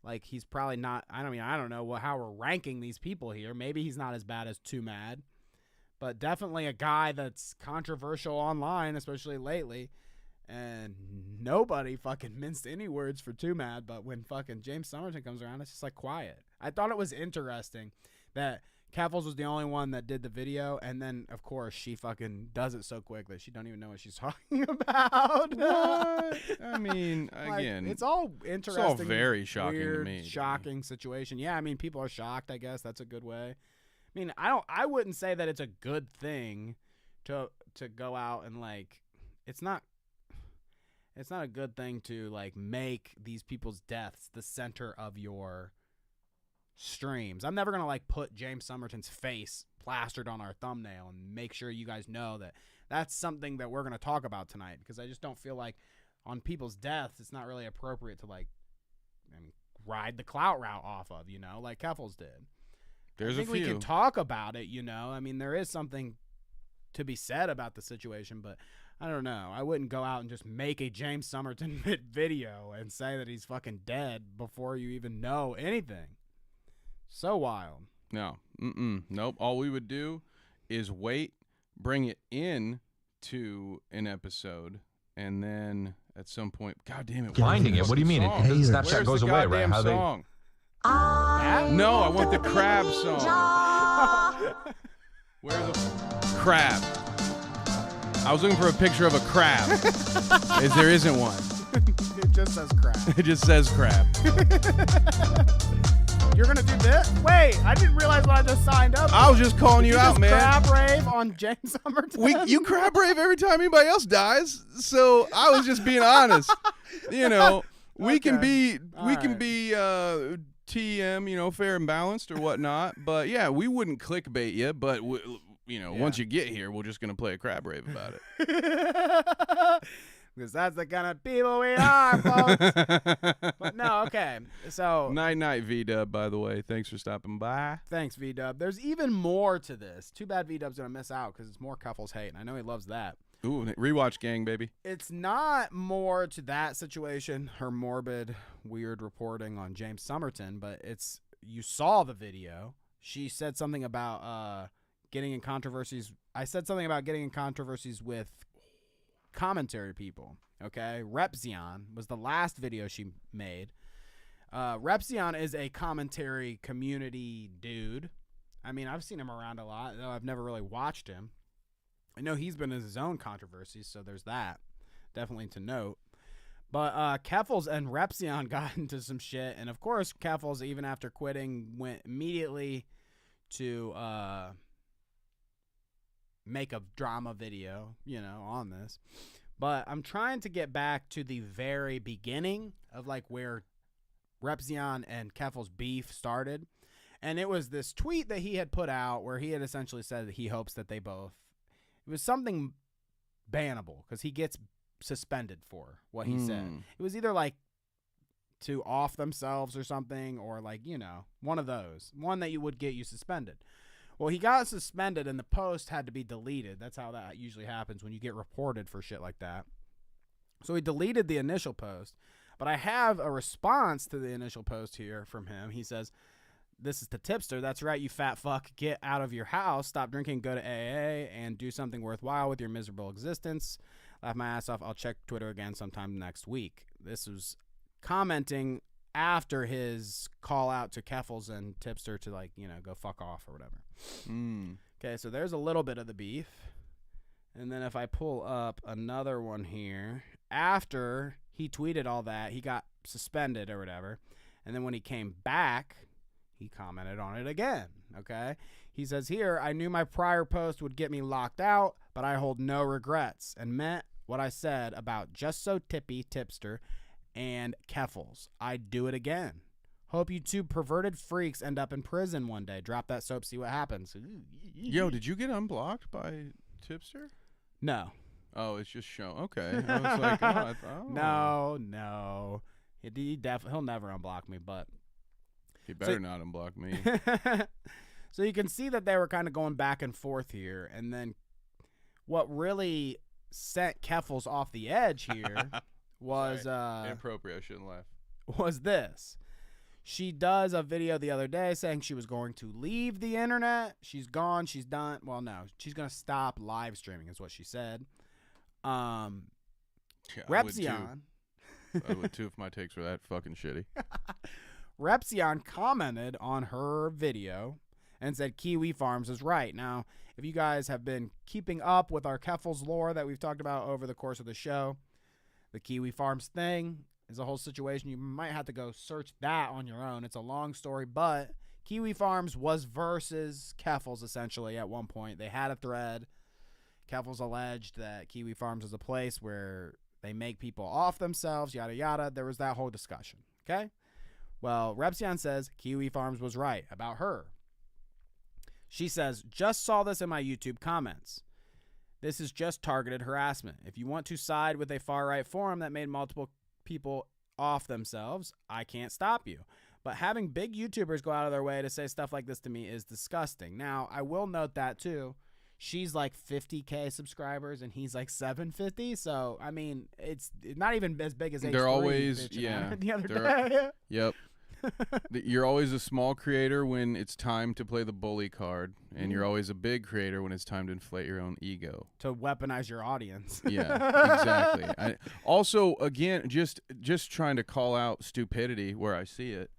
Like, he's probably not, I don't know how we're ranking these people here. Maybe he's not as bad as Too Mad, but definitely a guy that's controversial online, especially lately. And nobody fucking minced any words for Too Mad, but when fucking James Somerton comes around, it's just like quiet. I thought it was interesting that Keffals was the only one that did the video, and then of course she fucking does it so quick that she don't even know what she's talking about. What? I mean, again, it's all interesting. It's all very shocking weird, to me. Shocking situation. Yeah, I mean, people are shocked. I guess that's a good way. I mean, I wouldn't say that it's a good thing to go out and like. It's not a good thing to like make these people's deaths the center of your streams. I'm never going to like put James Somerton's face plastered on our thumbnail and make sure you guys know that that's something that we're going to talk about tonight, because I just don't feel like on people's deaths, it's not really appropriate to like, ride the clout route off of, like Keffals did. There's I think a few. we can talk about it, there is something to be said about the situation, but I don't know. I wouldn't go out and just make a James Somerton video and say that he's fucking dead before you even know anything. So wild. No. Nope. All we would do is wait, bring it in to an episode, and then at some point, God damn it. Finding it. What do you mean? Snapchat Where's goes the away, right? goddamn How they? song? No, I want the crab song. Where's the crab? I was looking for a picture of a crab. There isn't one. It just says crab. It just says crab. You're going to do this? Wait, I didn't realize what I just signed up for. I was just calling you out, man. Crab rave on James Somerton? You crab rave every time anybody else dies, so I was just being honest. We can be TM, fair and balanced or whatnot, but yeah, we wouldn't clickbait you, but once you get here, we're just gonna play a crab rave about it. Because that's the kind of people we are, folks. But no, okay. So night, V-Dub, by the way. Thanks for stopping by. Thanks, V-Dub. There's even more to this. Too bad V-Dub's going to miss out because it's more Keffals hate, and I know he loves that. Ooh, rewatch gang, baby. It's not more to that situation, her morbid, weird reporting on James Somerton, but you saw the video. She said something about getting in controversies. I said something about getting in controversies with commentary people. Okay, Repzion was the last video she made. Repzion is a commentary community dude. I mean, I've seen him around a lot, though I've never really watched him. I know he's been in his own controversies, so there's that. Definitely to note. But Keffals and Repzion got into some shit, and of course, Keffals, even after quitting, went immediately to make a drama video, on this. But I'm trying to get back to the very beginning of like where Repzion and Keffals beef started. And it was this tweet that he had put out where he had essentially said that he hopes that it was something bannable because he gets suspended for what he said. It was either like to off themselves or something, or like, one of those. One that you would get you suspended. Well, he got suspended and the post had to be deleted. That's how that usually happens when you get reported for shit like that. So he deleted the initial post. But I have a response to the initial post here from him. He says, "This is the tipster. That's right, you fat fuck. Get out of your house. Stop drinking. Go to AA and do something worthwhile with your miserable existence. Laugh my ass off. I'll check Twitter again sometime next week." This was commenting after his call out to Keffals and Tipster to go fuck off or whatever. Okay, so there's a little bit of the beef. And then if I pull up another one here, after he tweeted all that, he got suspended or whatever. And then when he came back, he commented on it again. Okay, he says here, "I knew my prior post would get me locked out, but I hold no regrets and meant what I said about Just So Tippy, Tipster, and Keffals. I'd do it again. Hope you two perverted freaks end up in prison one day. Drop that soap, see what happens." Yo, did you get unblocked by Tipster? No. Oh, it's just show. Okay. I was like, No. He'll never unblock me, but he better not unblock me. So you can see that they were kind of going back and forth here, and then what really sent Keffals off the edge here was inappropriate. I shouldn't laugh. Was this? She does a video the other day saying she was going to leave the internet. She's gone. She's done. Well, no, she's going to stop live streaming is what she said. Repzion. I would too if my takes were that fucking shitty. Repzion commented on her video and said Kiwi Farms is right. Now, if you guys have been keeping up with our Keffals lore that we've talked about over the course of the show, the Kiwi Farms thing is a whole situation. You might have to go search that on your own. It's a long story, but Kiwi Farms was versus Keffals essentially at one point. They had a thread. Keffals alleged that Kiwi Farms is a place where they make people off themselves, yada, yada. There was that whole discussion, okay? Well, Repzion says Kiwi Farms was right about her. She says, "Just saw this in my YouTube comments. This is just targeted harassment. If you want to side with a far-right forum that made multiple people off themselves, I can't stop you. But having big YouTubers go out of their way to say stuff like this to me is disgusting. Now, I will note that, too. She's like 50K subscribers, and he's like 750. So, I mean, it's not even as big as H3. They're always, yeah. The other day. Yep. You're always a small creator when it's time to play the bully card, and you're always a big creator when it's time to inflate your own ego. To weaponize your audience. Yeah, exactly. Also, again, just trying to call out stupidity where I see it.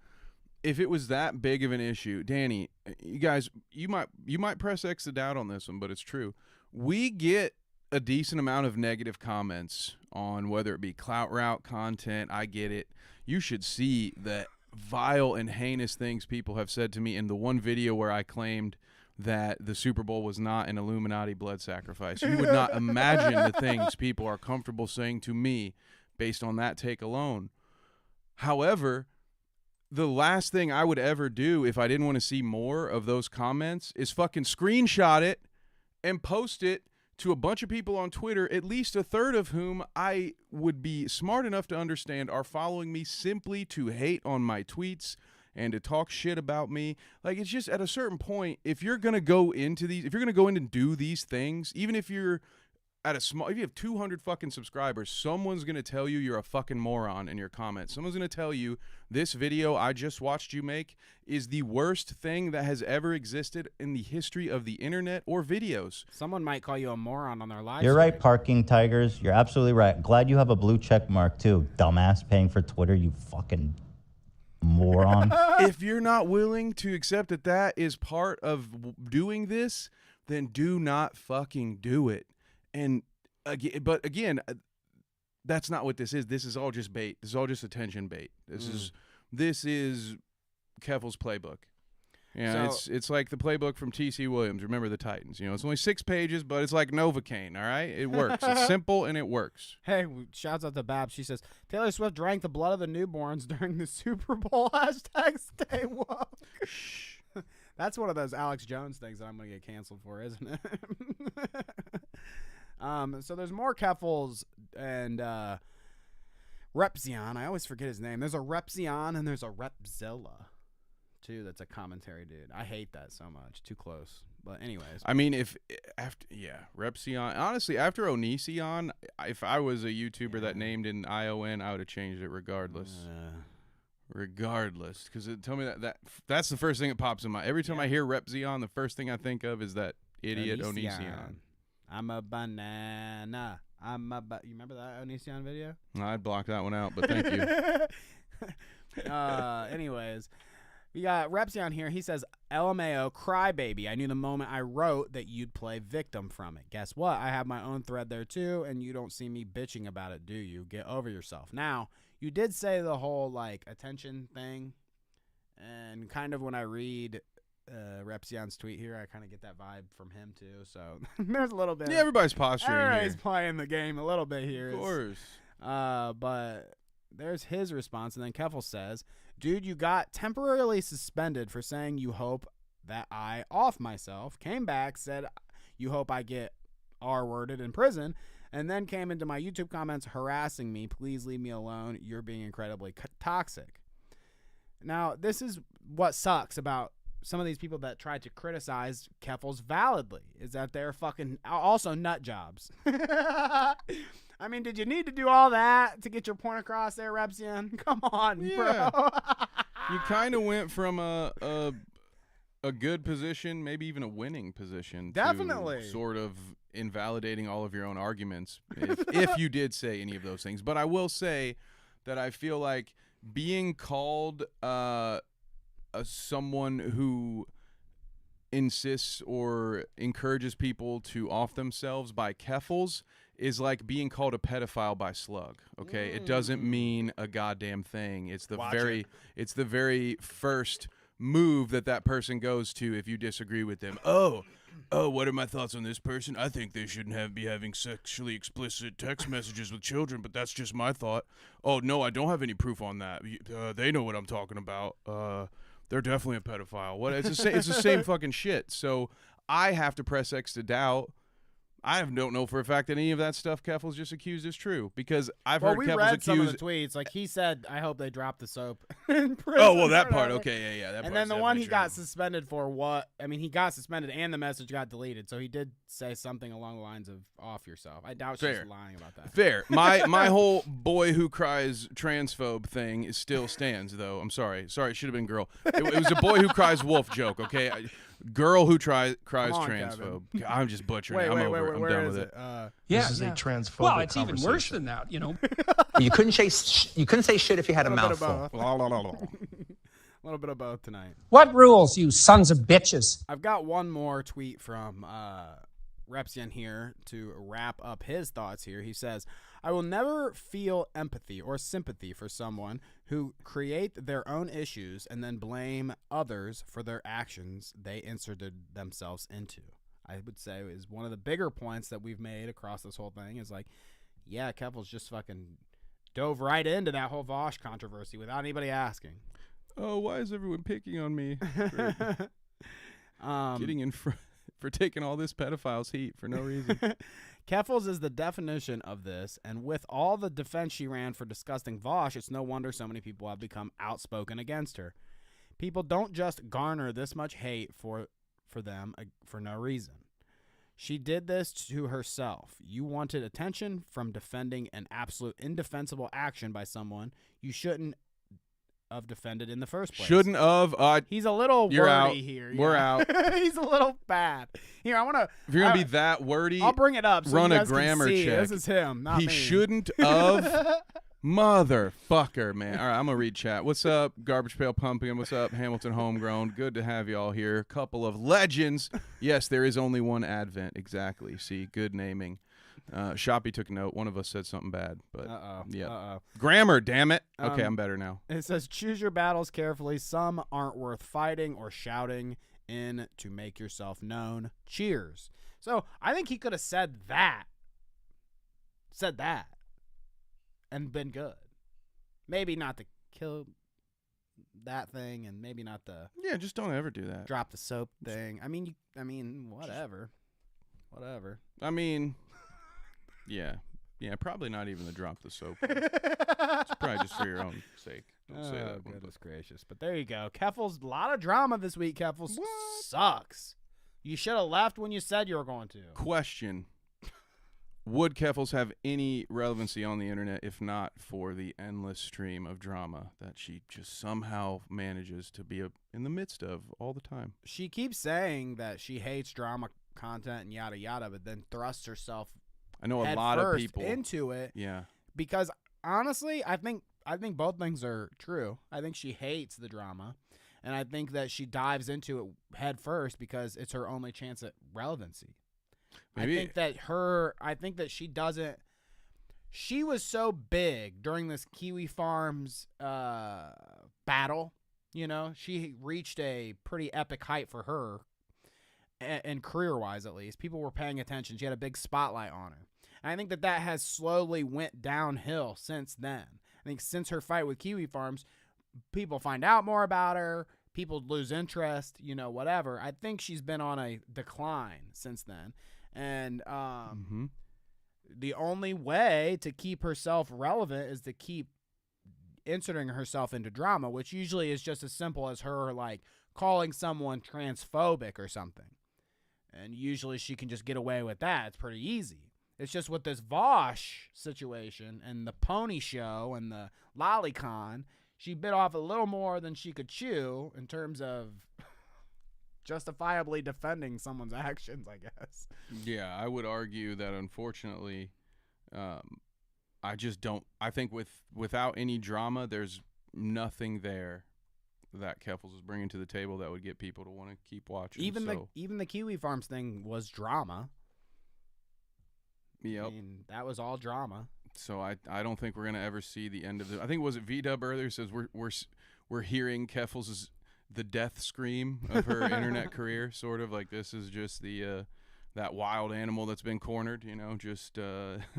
If it was that big of an issue, Danny, you guys, you might press X the doubt on this one, but it's true. We get a decent amount of negative comments on whether it be Clout route content. I get it. You should see the vile and heinous things people have said to me in the one video where I claimed that the Super Bowl was not an Illuminati blood sacrifice. You would not imagine the things people are comfortable saying to me based on that take alone. However, the last thing I would ever do if I didn't want to see more of those comments is fucking screenshot it and post it to a bunch of people on Twitter, at least a third of whom I would be smart enough to understand are following me simply to hate on my tweets and to talk shit about me. Like, it's just at a certain point, if you're going to go into these, if you're going to go in and do these things, even if you're at a small, if you have 200 fucking subscribers, someone's going to tell you you're a fucking moron in your comments. Someone's going to tell you this video I just watched you make is the worst thing that has ever existed in the history of the internet or videos. Someone might call you a moron on their live You're stream. right, Parking Tigers. You're absolutely right. Glad you have a blue check mark, too. Dumbass paying for Twitter, you fucking moron. If you're not willing to accept that that is part of doing this, then do not fucking do it. And again, that's not what this is. This is all just bait. This is all just attention bait. This is Keffals' playbook. Yeah, So- it's like the playbook from T.C. Williams. Remember the Titans. You know, it's only 6 pages, but it's like Novocaine. All right, it works. It's simple and it works. Hey, shouts out to Babs. She says, Taylor Swift drank the blood of the newborns during the Super Bowl. Hashtag stay woke. That's one of those Alex Jones things that I'm going to get canceled for, isn't it? So there's more Keffals and Repzion. I always forget his name. There's a Repzion and there's a Repzilla, too. That's a commentary dude. I hate that so much. Too close. But anyways. I mean, Repzion. Honestly, after Onision, if I was a YouTuber that named in ION, I would have changed it regardless. Regardless, because tell me that's the first thing that pops in my. Every time I hear Repzion, the first thing I think of is that idiot Onision. I'm a banana. You remember that Onision video? I'd block that one out, but thank you. Anyways, we got Repzion here. He says, LMAO, crybaby. I knew the moment I wrote that you'd play victim from it. Guess what? I have my own thread there too, and you don't see me bitching about it, do you? Get over yourself. Now, you did say the whole, like, attention thing, and kind of when I read Repzion's tweet here, I kind of get that vibe from him too, so there's a little bit. Yeah, everybody's posturing Everybody's here. playing the game a little bit here. Of course. But there's his response, and then Keffals says, dude, you got temporarily suspended for saying you hope that I off myself, came back, said you hope I get R-worded in prison, and then came into my YouTube comments harassing me. Please leave me alone. You're being incredibly toxic. Now, this is what sucks about some of these people that tried to criticize Keffals validly, is that they're fucking also nut jobs. I mean, did you need to do all that to get your point across there, Repzion? Come on, bro. You kind of went from a good position, maybe even a winning position, Definitely. to sort of invalidating all of your own arguments if you did say any of those things. But I will say that I feel like being called someone who insists or encourages people to off themselves by Keffals is like being called a pedophile by Slug. Okay, it doesn't mean a goddamn thing. It's the very first move that person goes to if you disagree with them. Oh, what are my thoughts on this person? I think they shouldn't be having sexually explicit text messages with children, but that's just my thought. Oh no, I don't have any proof on that. They know what I'm talking about. They're definitely a pedophile. What? It's the same fucking shit. So I have to press X to doubt I don't know for a fact that any of that stuff Keffals just accused is true because I've Well, heard we Keffals read accuse. some of the tweets. Like he said, I hope they drop the soap in prison. Oh well, that or part. whatever. Okay, yeah. That And part's then the one he definitely got true. suspended for what? I mean, he got suspended and the message got deleted. So he did say something along the lines of "off yourself." I doubt Fair. she's lying about that. Fair. My whole boy who cries transphobe thing is still stands though. I'm sorry. Sorry, it should have been girl. It was a boy who cries wolf joke. Okay, girl who cries on, transphobe. I'm just butchering Wait, it. I'm wait, over wait, it. I'm where done is with it? it. This is a transphobic Well, it's even worse conversation. than that, you know. You couldn't say shit if you had a little bit of mouthful. both. A little bit of both tonight. What rules, you sons of bitches? I've got one more tweet from Repsian here to wrap up his thoughts here. He says, I will never feel empathy or sympathy for someone who create their own issues and then blame others for their actions they inserted themselves into. I would say is one of the bigger points that we've made across this whole thing is like, yeah, Keffals just fucking dove right into that whole Vosh controversy without anybody asking. Oh, why is everyone picking on me for getting in front for taking all this pedophile's heat for no reason? Keffals is the definition of this, and with all the defense she ran for disgusting Vosh, it's no wonder so many people have become outspoken against her. People don't just garner this much hate for them for no reason. She did this to herself. You wanted attention from defending an absolute indefensible action by someone you shouldn't have defended in the first place. Shouldn't of. He's a little you're wordy out. here. We're out. He's a little bad. Here, I want to. If you're gonna be that wordy, I'll bring it up. So run you a guys can grammar see. check. This is him, not he me. shouldn't of. Motherfucker, man. All right, I'm going to read chat. What's up, Garbage Pail Pumpkin? What's up, Hamilton Homegrown? Good to have you all here. Couple of legends. Yes, there is only one Advent. Exactly. See, good naming. Shoppy took note. One of us said something bad, but yeah. Grammar, damn it. Okay, I'm better now. It says, choose your battles carefully. Some aren't worth fighting or shouting in to make yourself known. Cheers. So I think he could have said that. And been good. Maybe not to kill that thing, and maybe not the just don't ever do that. Drop the soap thing. I mean, whatever. I mean, yeah, probably not even the drop the soap. It's probably just for your own sake. Don't say that. Goodness gracious! But there you go. Keffals, a lot of drama this week. Keffals sucks. You should have left when you said you were going to. Question. Would Keffals have any relevancy on the internet if not for the endless stream of drama that she just somehow manages to be in the midst of all the time? She keeps saying that she hates drama content and yada yada, but then thrusts herself I know a lot of people into it. Yeah. Because honestly, I think both things are true. I think she hates the drama, and I think that she dives into it head first because it's her only chance at relevancy. Maybe. I think that she doesn't. She was so big during this Kiwi Farms battle. You know, she reached a pretty epic height for her, and career-wise at least. People were paying attention. She had a big spotlight on her. And I think that has slowly went downhill since then. I think since her fight with Kiwi Farms, people find out more about her. People lose interest, whatever. I think she's been on a decline since then. And the only way to keep herself relevant is to keep inserting herself into drama, which usually is just as simple as her, like, calling someone transphobic or something. And usually she can just get away with that. It's pretty easy. It's just with this Vosh situation and the pony show and the lolicon, she bit off a little more than she could chew in terms of justifiably defending someone's actions, I guess. Yeah, I would argue that unfortunately, I just don't. I think without any drama, there's nothing there that Keffals is bringing to the table that would get people to want to keep watching. Even the Kiwi Farms thing was drama. Yep. I mean, that was all drama. So I don't think we're gonna ever see the end of it. I think was it V-Dub earlier says we're hearing Keffals' the death scream of her internet career, sort of like this is just the that wild animal that's been cornered, just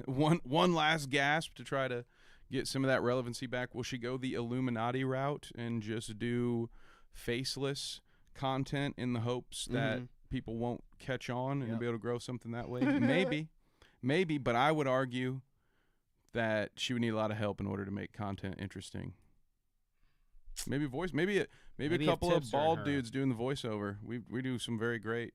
one last gasp to try to get some of that relevancy back. Will she go the Illuminati route and just do faceless content in the hopes that people won't catch on and be able to grow something that way. Maybe, but I would argue that she would need a lot of help in order to make content interesting. Maybe a couple of bald dudes doing the voiceover. We do some very great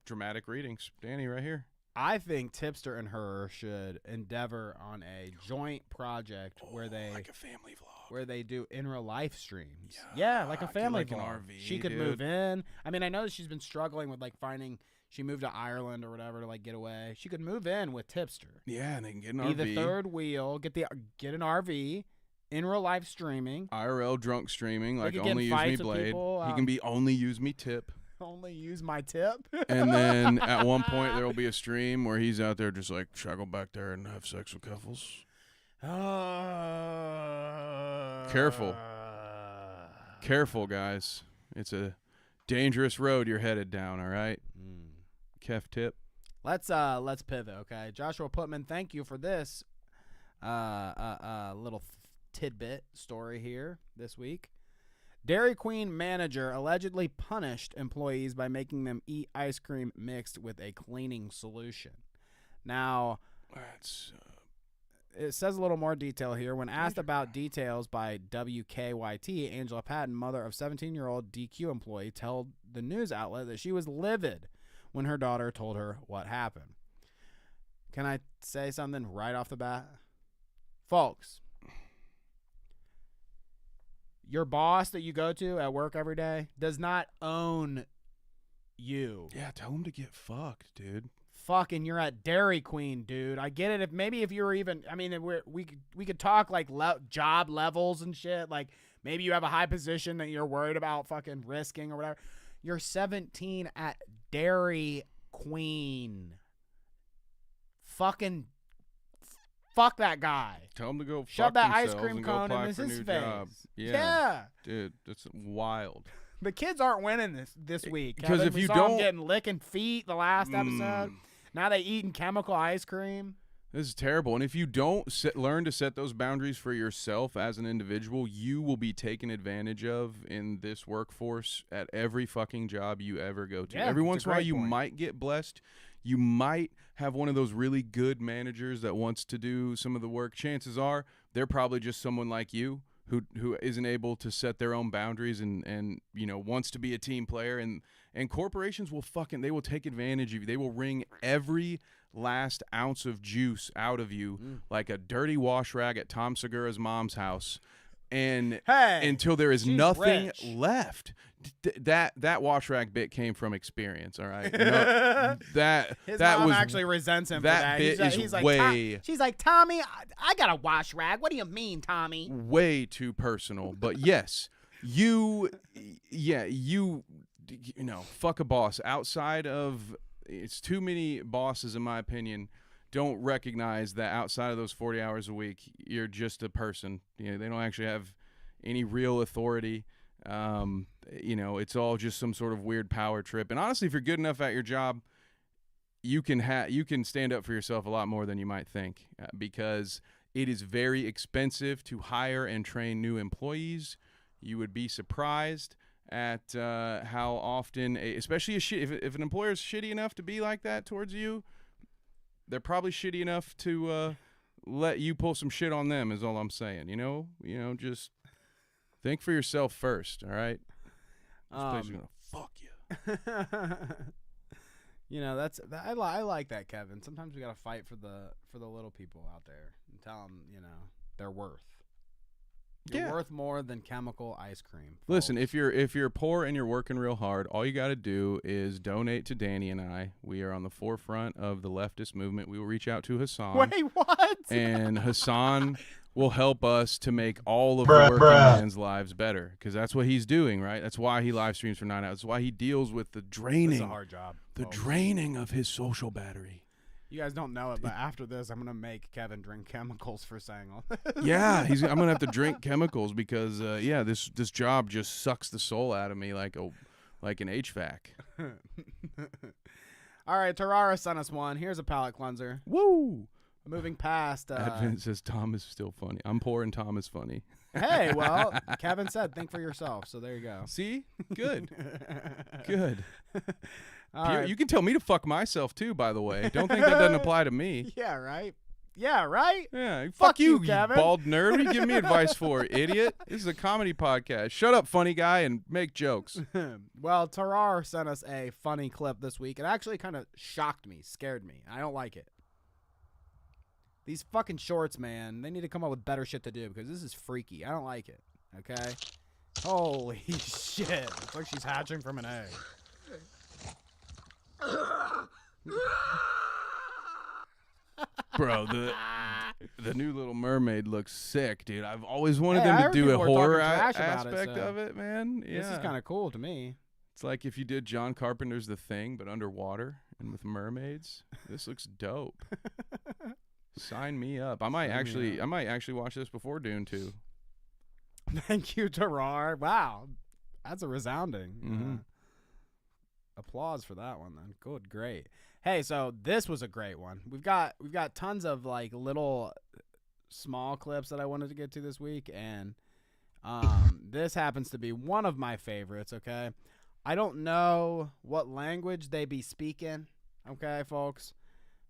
dramatic readings. Danny, right here. I think Tipster and her should endeavor on a joint project where they like a family vlog, where they do in real life streams. Yeah, like a family like an vlog. RV, she could dude. move in. I mean, I know that she's been struggling with like finding. She moved to Ireland or whatever to like get away. She could move in with Tipster. Yeah, and they can get an Be RV. the third wheel. Get an RV. In real life streaming. IRL drunk streaming, like could only get in use me fights with blade. people, He can be only use me tip. Only use my tip. And then at one point there will be a stream where he's out there just like, should I go back there and have sex with Keffals? Careful, guys. It's a dangerous road you're headed down. All right. Keff tip. Let's pivot. Okay, Joshua Putman, thank you for this little tidbit story here this week. Dairy Queen manager allegedly punished employees by making them eat ice cream mixed with a cleaning solution. Now, it says a little more detail here. When asked about details by WKYT, Angela Patton, mother of 17-year-old DQ employee, told the news outlet that she was livid when her daughter told her what happened. Can I say something right off the bat? Folks, your boss that you go to at work every day does not own you. Yeah, tell him to get fucked, dude. Fucking, you're at Dairy Queen, dude. I get it. If you were even, I mean, we could talk like job levels and shit. Like maybe you have a high position that you're worried about fucking risking or whatever. You're 17 at Dairy Queen. Fucking fuck that guy. Tell him to go shove fuck that ice themselves cream and go cone apply in for a his new face. job. Yeah. Dude, that's wild. The kids aren't winning this week. Because if we you saw them don't getting licking feet the last episode. Now they eating chemical ice cream. This is terrible. And if you don't learn to set those boundaries for yourself as an individual, you will be taken advantage of in this workforce at every fucking job you ever go to. Yeah, every it's a once in a while, great you point. might get blessed. You might have one of those really good managers that wants to do some of the work. Chances are they're probably just someone like you who isn't able to set their own boundaries and wants to be a team player. And corporations will they will take advantage of you. They will wring every last ounce of juice out of you like a dirty wash rag at Tom Segura's mom's house, and until there is nothing rich. left. That wash rag bit came from experience. All right, no, His that mom was actually resents him that for that. bit He's is like, way she's like, Tommy, I got a wash rag. What do you mean, Tommy? way too personal. But yes, you fuck a boss. Outside of, it's too many bosses, in my opinion, don't recognize that outside of those 40 hours a week, you're just a person. They don't actually have any real authority. It's all just some sort of weird power trip. And honestly, if you're good enough at your job, you can stand up for yourself a lot more than you might think, because it is very expensive to hire and train new employees. You would be surprised at how often, especially if an employer is shitty enough to be like that towards you, they're probably shitty enough to let you pull some shit on them, is all I'm saying. Just think for yourself first, all right? This place is gonna fuck you. I like that, Kevin. Sometimes we gotta fight for the little people out there and tell them, their worth. You're worth more than chemical ice cream. Folks. Listen, if you're poor and you're working real hard, all you got to do is donate to Danny and I. We are on the forefront of the leftist movement. We will reach out to Hassan. Wait, what? And Hassan will help us to make all of the working man's lives better, because that's what he's doing, right? That's why he live streams for 9 hours. That's why he deals with the draining. It's a hard job. Draining of his social battery. You guys don't know it, but after this, I'm gonna make Kevin drink chemicals for saying all this. Yeah, I'm gonna have to drink chemicals because this job just sucks the soul out of me like an HVAC. All right, Tarara sent us one. Here's a palate cleanser. Woo! moving past. Advent says Tom is still funny. I'm poor and Tom is funny. Hey, well, Kevin said, think for yourself. So there you go. See? Good. Good. Right. You can tell me to fuck myself too, by the way. Don't think that doesn't apply to me. Yeah, right? Yeah, right? Yeah, Fuck you, you Kevin. bald nerd. What are you giving me advice for, idiot? This is a comedy podcast. Shut up, funny guy, and make jokes. Well, Tarar sent us a funny clip this week. It actually kind of shocked me, scared me. I don't like it. These fucking shorts, man, they need to come up with better shit to do because this is freaky. I don't like it, okay? Holy shit. It's like she's hatching from an egg. Bro, the new Little Mermaid looks sick, dude. I've always wanted Hey, them I to heard do a people were talking horror trash about aspect so of it, man. Yeah. This is kind of cool to me. It's like if you did John Carpenter's The Thing, but underwater and with mermaids. This looks dope. Sign me up. I might actually watch this before Dune 2. Thank you, Tarar. Wow. That's a resounding applause for that one then. Good, great. Hey, so this was a great one. We've got tons of like little small clips that I wanted to get to this week, and this happens to be one of my favorites, okay? I don't know what language they be speaking, okay, folks?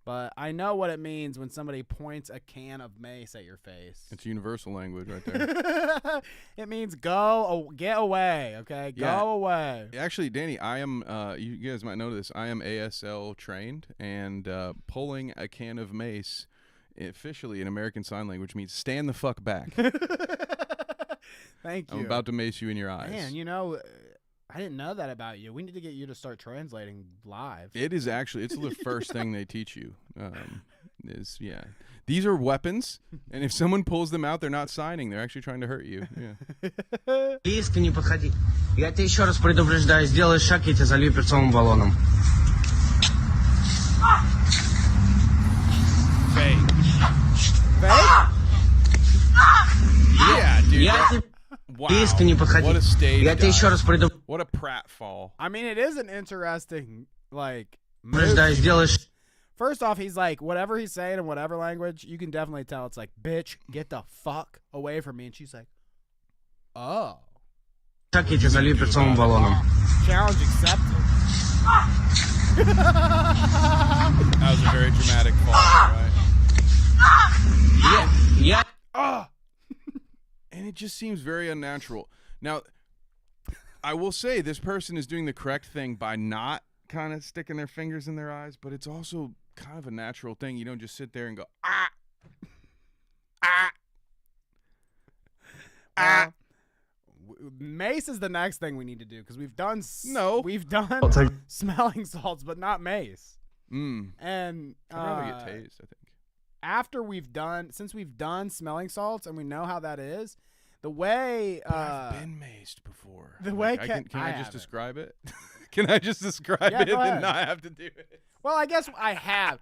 But I know what it means when somebody points a can of mace at your face. It's universal language right there. It means get away, okay? Go away. Actually, Danny, I am, you guys might know this, I am ASL trained, and pulling a can of mace officially in American Sign Language means stand the fuck back. Thank you. I'm about to mace you in your eyes. Man, you know, I didn't know that about you. We need to get you to start translating live. It is actually, it's the first thing they teach you. These are weapons, and if someone pulls them out, they're not signing. They're actually trying to hurt you. Yeah. Близко не подходи. Я тебя еще раз предупреждаю, сделаешь шаг, я тебя залью перцовым баллоном. Fake. Yeah, dude. Wow. Близко не подходи. What a stage Я тебя еще раз предупреждаю. What a pratfall. I mean, it is an interesting, like, Сделаешь. First off, he's like, whatever he's saying in whatever language, you can definitely tell it's like, bitch, get the fuck away from me. And she's like, oh. Шаг, я тебя залью перцовым баллоном. Challenge accepted. That was a very dramatic fall, right? Yeah. And it just seems very unnatural. Now, I will say this person is doing the correct thing by not kind of sticking their fingers in their eyes, but it's also kind of a natural thing. You don't just sit there and go, Mace is the next thing we need to do because we've done smelling salts, but not mace. And I'd rather get tased, I think. Since we've done smelling salts and we know how that is, the way I've been maced before. The way can I just describe it? Can I just describe it and not have to do it? Well, I guess I have.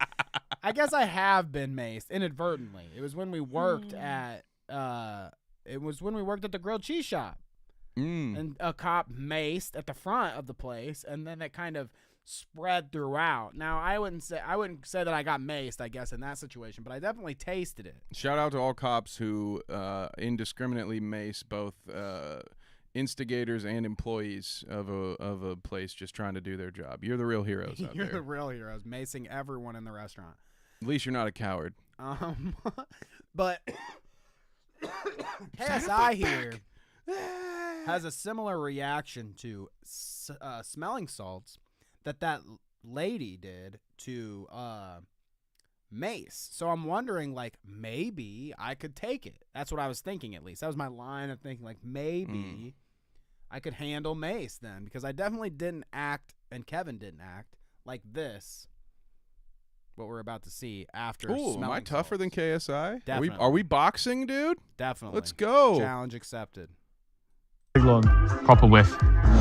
I guess I have been maced inadvertently. It was when we worked at the grilled cheese shop. And a cop maced at the front of the place, and then it kind of spread throughout. Now, I wouldn't say that I got maced, I guess, in that situation, but I definitely tasted it. Shout out to all cops who indiscriminately mace both instigators and employees of a place just trying to do their job. You're the real heroes out there. You're the real heroes, macing everyone in the restaurant. At least you're not a coward. But KSI here has a similar reaction to smelling salts that lady did to Mace. So I'm wondering, like, maybe I could take it. That's what I was thinking, at least. That was my line of thinking, like, maybe I could handle Mace then, because I definitely didn't act, and Kevin didn't act, like this, what we're about to see after Ooh, am I tougher than KSI? Definitely. Are we boxing, dude? Definitely. Let's go. Challenge accepted. Big long. Proper whiff.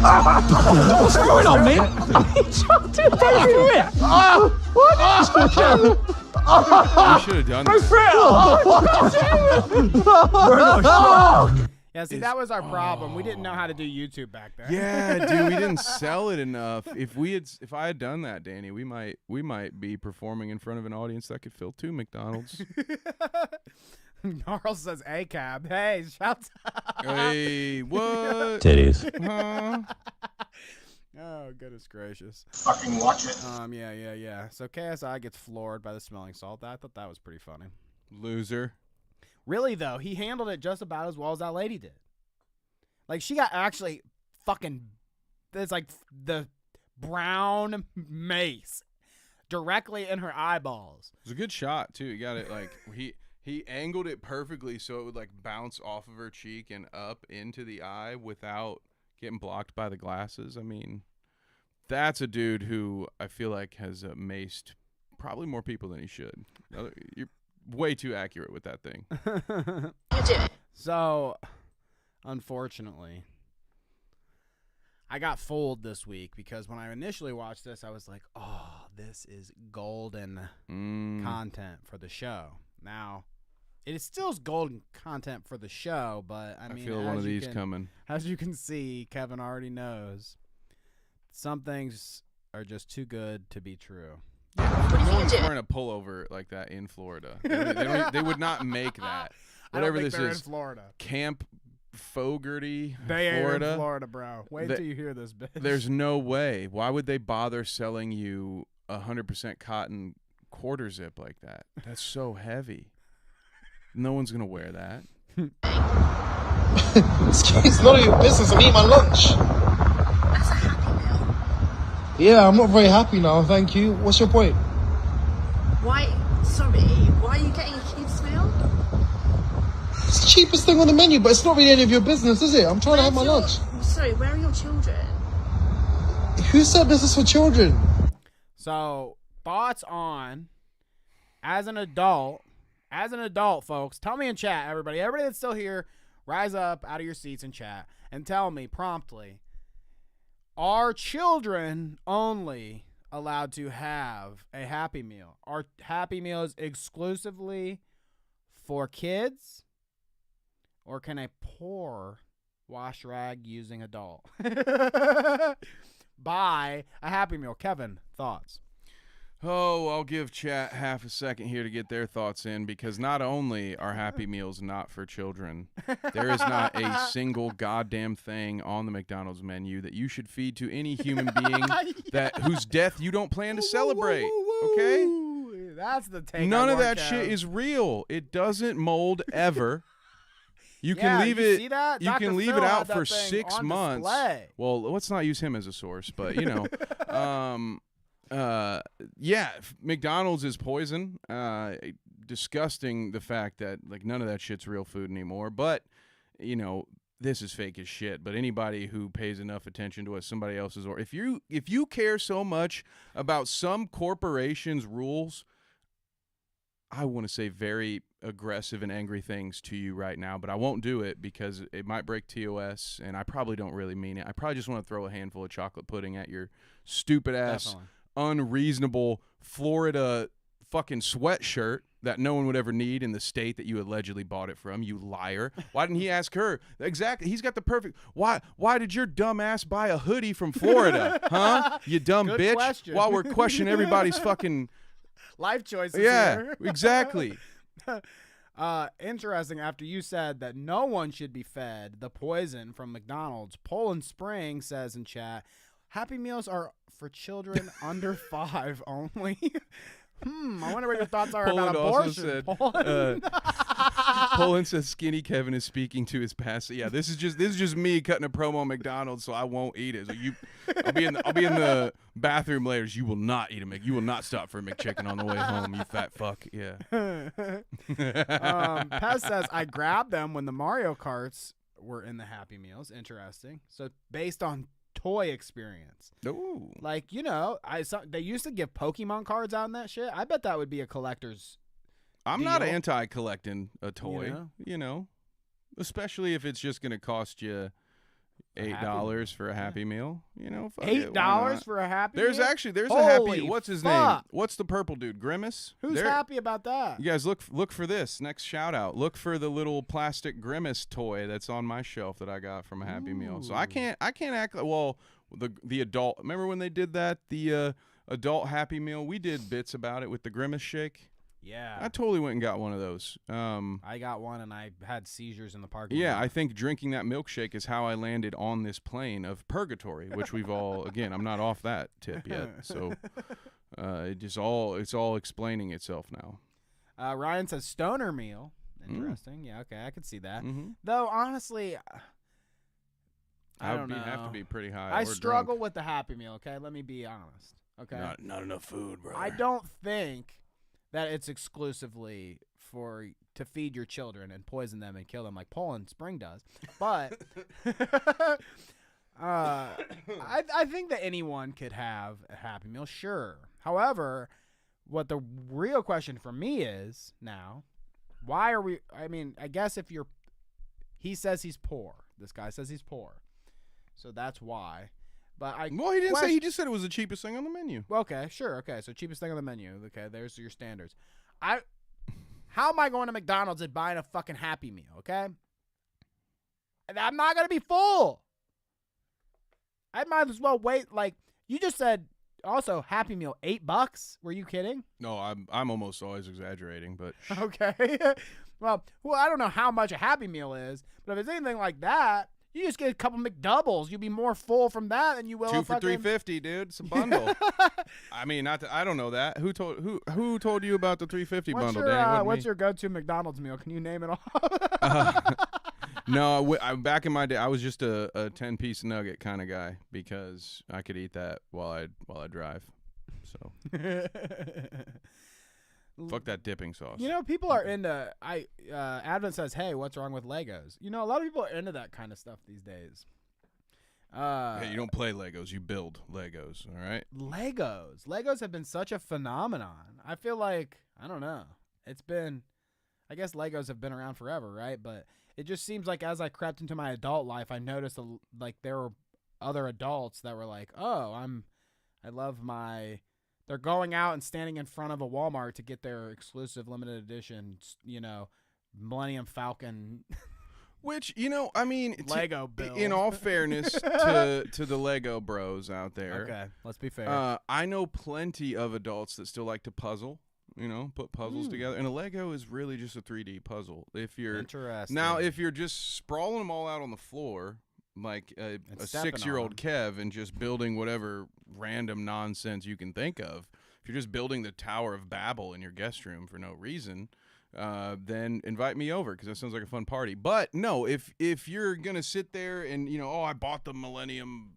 What's going on, mate? Chucked it everywhere. You should have done that. Yeah, see, that was our problem. We didn't know how to do YouTube back then. Yeah, dude, we didn't sell it enough. If I had done that, Danny, we might be performing in front of an audience that could fill 2 McDonald's. Gnarls says A-Cab. Hey, shouts out. Hey, what? Titties. Oh, goodness gracious. Fucking watch it. Yeah. So KSI gets floored by the smelling salt. I thought that was pretty funny. Loser. Really, though, he handled it just about as well as that lady did. Like, she got actually fucking, it's like the brown mace directly in her eyeballs. It was a good shot, too. You got it, like, he angled it perfectly so it would, like, bounce off of her cheek and up into the eye without getting blocked by the glasses. I mean, that's a dude who I feel like has maced probably more people than he should. You're way too accurate with that thing. So, unfortunately, I got fooled this week because when I initially watched this, I was like, oh, this is golden content for the show. Now, it is still golden content for the show, but I mean, feel one of these coming. As you can see, Kevin already knows some things are just too good to be true. No one's wearing a pullover like that in Florida. They would not make that. Whatever this is, in Florida. Camp Fogarty, they Florida. Ain't in Florida, bro. Wait till you hear this, bitch. There's no way. Why would they bother selling you 100% cotton quarter zip like that? That's so heavy. No one's gonna wear that. It's none of your business. I'm eating my lunch. That's a Happy Meal. Yeah, I'm not very happy now. Thank you. What's your point? Why? Sorry. Why are you getting a kids meal? It's the cheapest thing on the menu, but it's not really any of your business, is it? I'm trying to have my lunch. Sorry, where are your children? Who said this is for children? So, thoughts on, as an adult, folks, tell me in chat, everybody that's still here, rise up out of your seats and chat and tell me promptly, are children only allowed to have a Happy Meal? Are Happy Meals exclusively for kids? Or can a poor wash rag using adult buy a Happy Meal? Kevin, thoughts? Oh, I'll give chat half a second here to get their thoughts in, because not only are Happy Meals not for children, there is not a single goddamn thing on the McDonald's menu that you should feed to any human being whose death you don't plan to celebrate. Okay? That's the take. None of that shit is real. It doesn't mold ever. You can leave it. See that? You Dr. can leave Phil it out had for that thing 6 on months. display. Well, let's not use him as a source, but you know, yeah, McDonald's is poison. Disgusting the fact that like none of that shit's real food anymore. But you know, this is fake as shit. But anybody who pays enough attention to what somebody else is, or if you care so much about some corporation's rules, I want to say very aggressive and angry things to you right now, but I won't do it because it might break TOS, and I probably don't really mean it. I probably just want to throw a handful of chocolate pudding at your stupid-ass, unreasonable Florida fucking sweatshirt that no one would ever need in the state that you allegedly bought it from, you liar. Why didn't he ask her? Exactly. He's got the perfect... Why did your dumb ass buy a hoodie from Florida? Huh? You dumb Good bitch. question. While we're questioning everybody's fucking... life choices. Yeah, here. exactly. Interesting. After you said that no one should be fed the poison from McDonald's, Poland Spring says in chat, Happy Meals are for children under 5 only. I wonder what your thoughts are about abortion. Poland says Skinny Kevin is speaking to his past. Yeah, this is just me cutting a promo on McDonald's, so I won't eat it. So I'll be in the bathroom later. You will not eat you will not stop for a McChicken on the way home, you fat fuck. Yeah. Pez says I grabbed them when the Mario Karts were in the Happy Meals. Interesting. So based on toy experience. Ooh. Like, you know, they used to give Pokimane cards out and that shit. I bet that would be a collector's I'm deal. not anti-collecting a toy, you know, especially if it's just going to cost you $8 for a Happy Meal. You know, fuck it, why $8 not? for a Happy There's Meal? actually a Holy Happy. What's his fuck. name? What's the purple dude? Grimace. Who's happy about that? You guys look for this next shout out. Look for the little plastic Grimace toy that's on my shelf that I got from a Happy Meal. So I can't act like, well, the adult. Remember when they did that, the adult Happy Meal? We did bits about it with the Grimace shake. Yeah. I totally went and got one of those. I got one and I had seizures in the parking lot. Yeah, I think drinking that milkshake is how I landed on this plane of purgatory, which we've all, again, I'm not off that tip yet. So it's all explaining itself now. Ryan says stoner meal. Interesting. Yeah, okay, I could see that. Mm-hmm. Though, honestly, I don't know. Have to be pretty high. I or struggle drunk. with the Happy Meal, okay? Let me be honest, okay? Not enough food, bro. I don't think that it's exclusively to feed your children and poison them and kill them like Poland Spring does. But I think that anyone could have a Happy Meal, sure. However, what the real question for me is now, why are we, I mean, I guess if he says he's poor. This guy says he's poor. So that's why. But Well, he didn't say. He just said it was the cheapest thing on the menu. Okay, sure. Okay, so cheapest thing on the menu. Okay, there's your standards. How am I going to McDonald's and buying a fucking Happy Meal? Okay, I'm not gonna be full. I might as well wait. Like you just said. Also, Happy Meal, $8. Were you kidding? No, I'm almost always exaggerating, but okay. well, I don't know how much a Happy Meal is, but if it's anything like that. You just get a couple McDoubles. You'll be more full from that than you will. 2 for $3.50, dude. It's a bundle. I mean, I don't know that. Who told you about the $3.50 bundle? Danny, what's your go-to McDonald's meal? Can you name it all? No, back in my day, I was just a 10-piece nugget kind of guy because I could eat that while I drive. So. Fuck that dipping sauce. You know, people are into. Advent says, "Hey, what's wrong with Legos?" You know, a lot of people are into that kind of stuff these days. Hey, you don't play Legos; you build Legos. All right. Legos have been such a phenomenon. I feel like I don't know. It's been, I guess Legos have been around forever, right? But it just seems like as I crept into my adult life, I noticed like there were other adults that were like, "Oh, I love my." They're going out and standing in front of a Walmart to get their exclusive limited edition, you know, Millennium Falcon. Which, you know, I mean, Lego build. In all fairness to the Lego bros out there. Okay, let's be fair. I know plenty of adults that still like to puzzle, you know, put puzzles together. And a Lego is really just a 3D puzzle. Interesting. Now, if you're just sprawling them all out on the floor, like a 6-year-old Kev and just building whatever random nonsense you can think of. If you're just building the Tower of Babel in your guest room for no reason, then invite me over because that sounds like a fun party. But no, if you're gonna sit there and I bought the Millennium